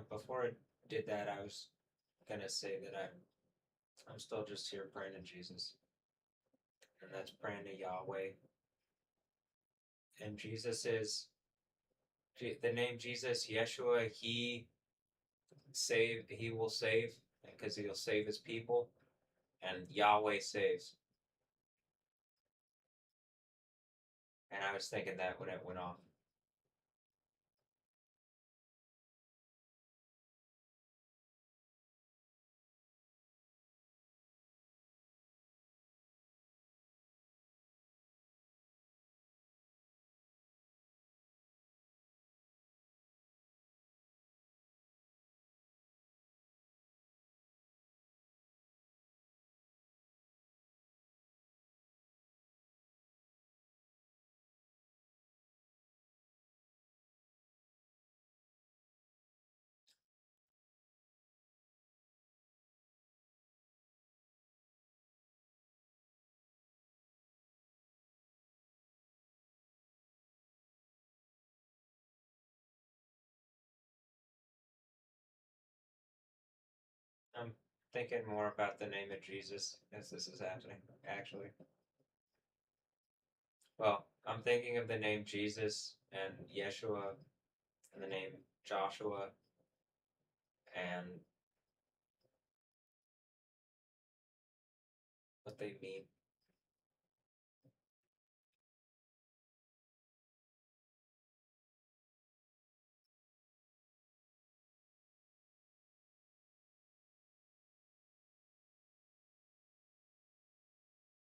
before I did that, I was gonna say that I'm still just here praying to Jesus, and that's praying to Yahweh. And Jesus is the name Jesus, Yeshua. He will save, because he'll save his people, and Yahweh saves. And I was thinking that when it went off. I'm thinking more about the name of Jesus as this is happening, actually. Well, I'm thinking of the name Jesus and Yeshua and the name Joshua and what they mean.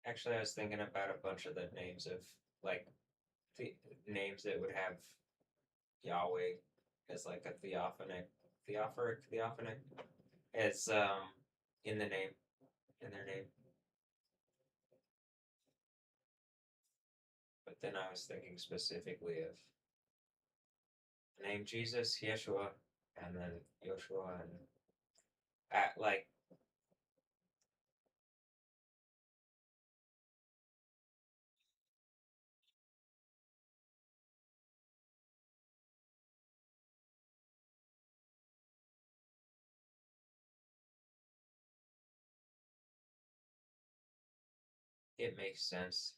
Actually, I was thinking about a bunch of the names of, like, the names that would have Yahweh as like a theophoric as in the name, in their name. But then I was thinking specifically of the name Jesus, Yeshua, and then Joshua, and like it makes sense.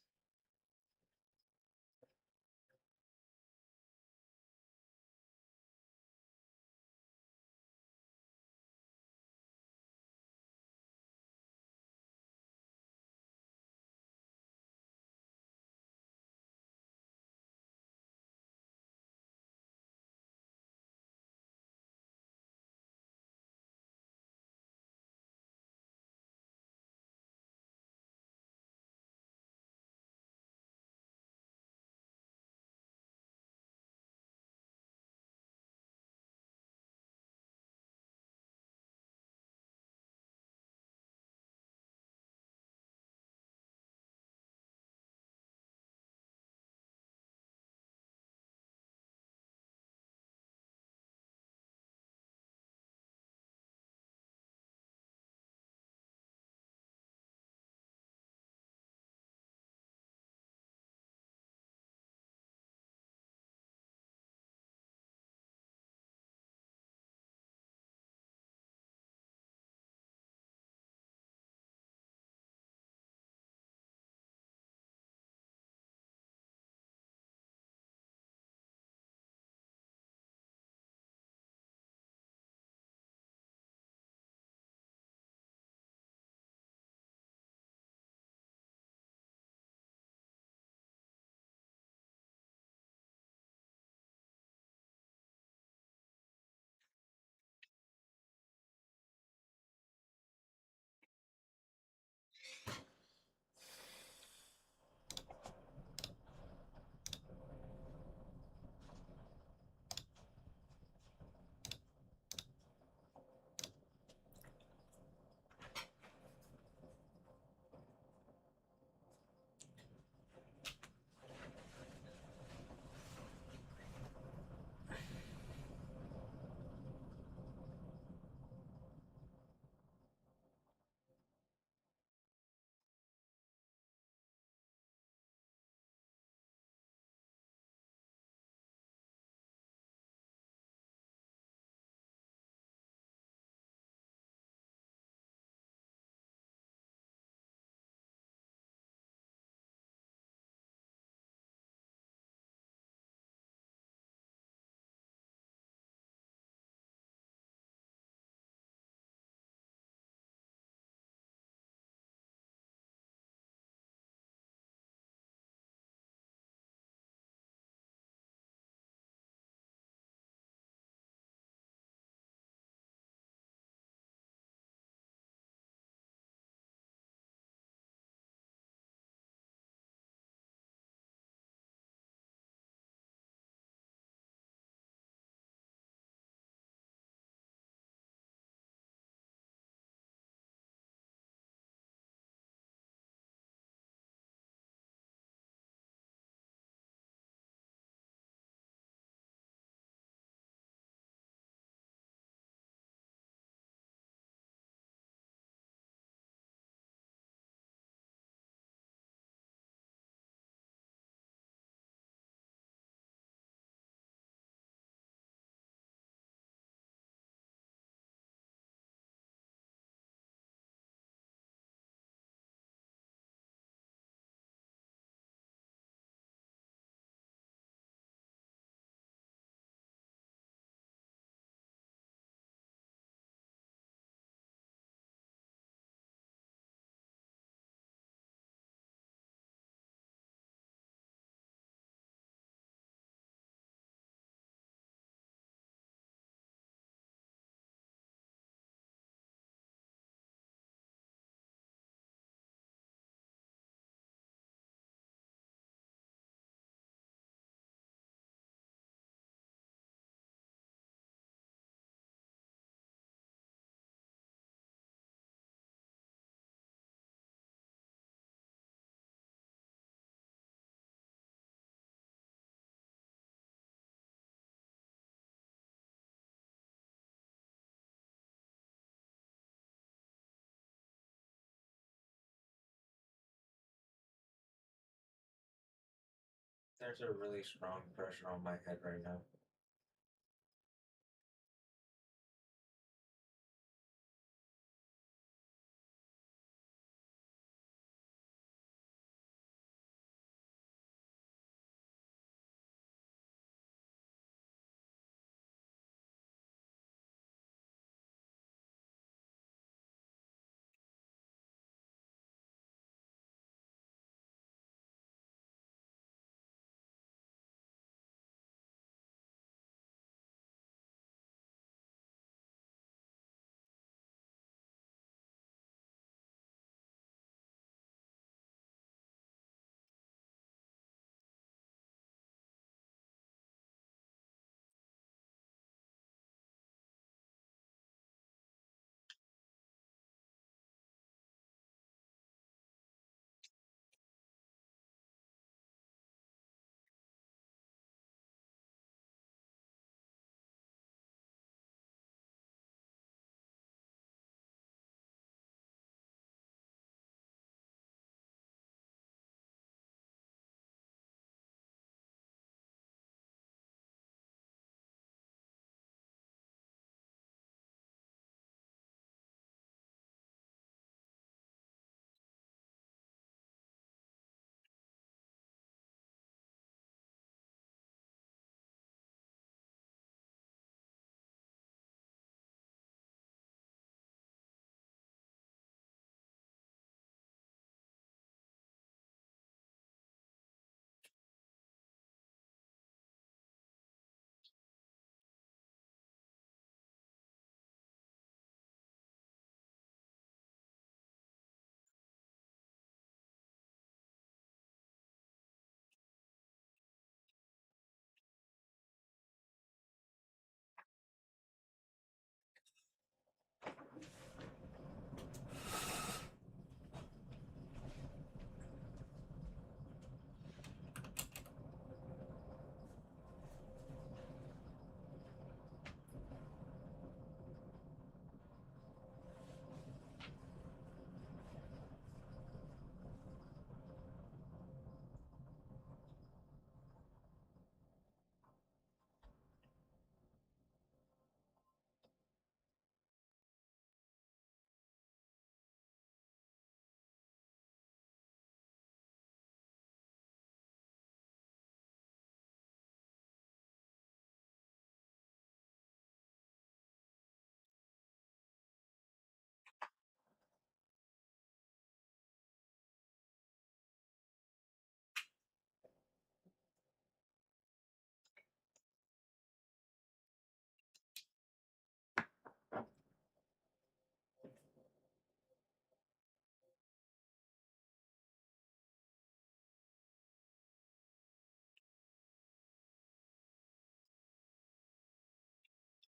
There's a really strong pressure on my head right now.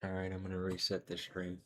All right, I'm gonna reset the stream.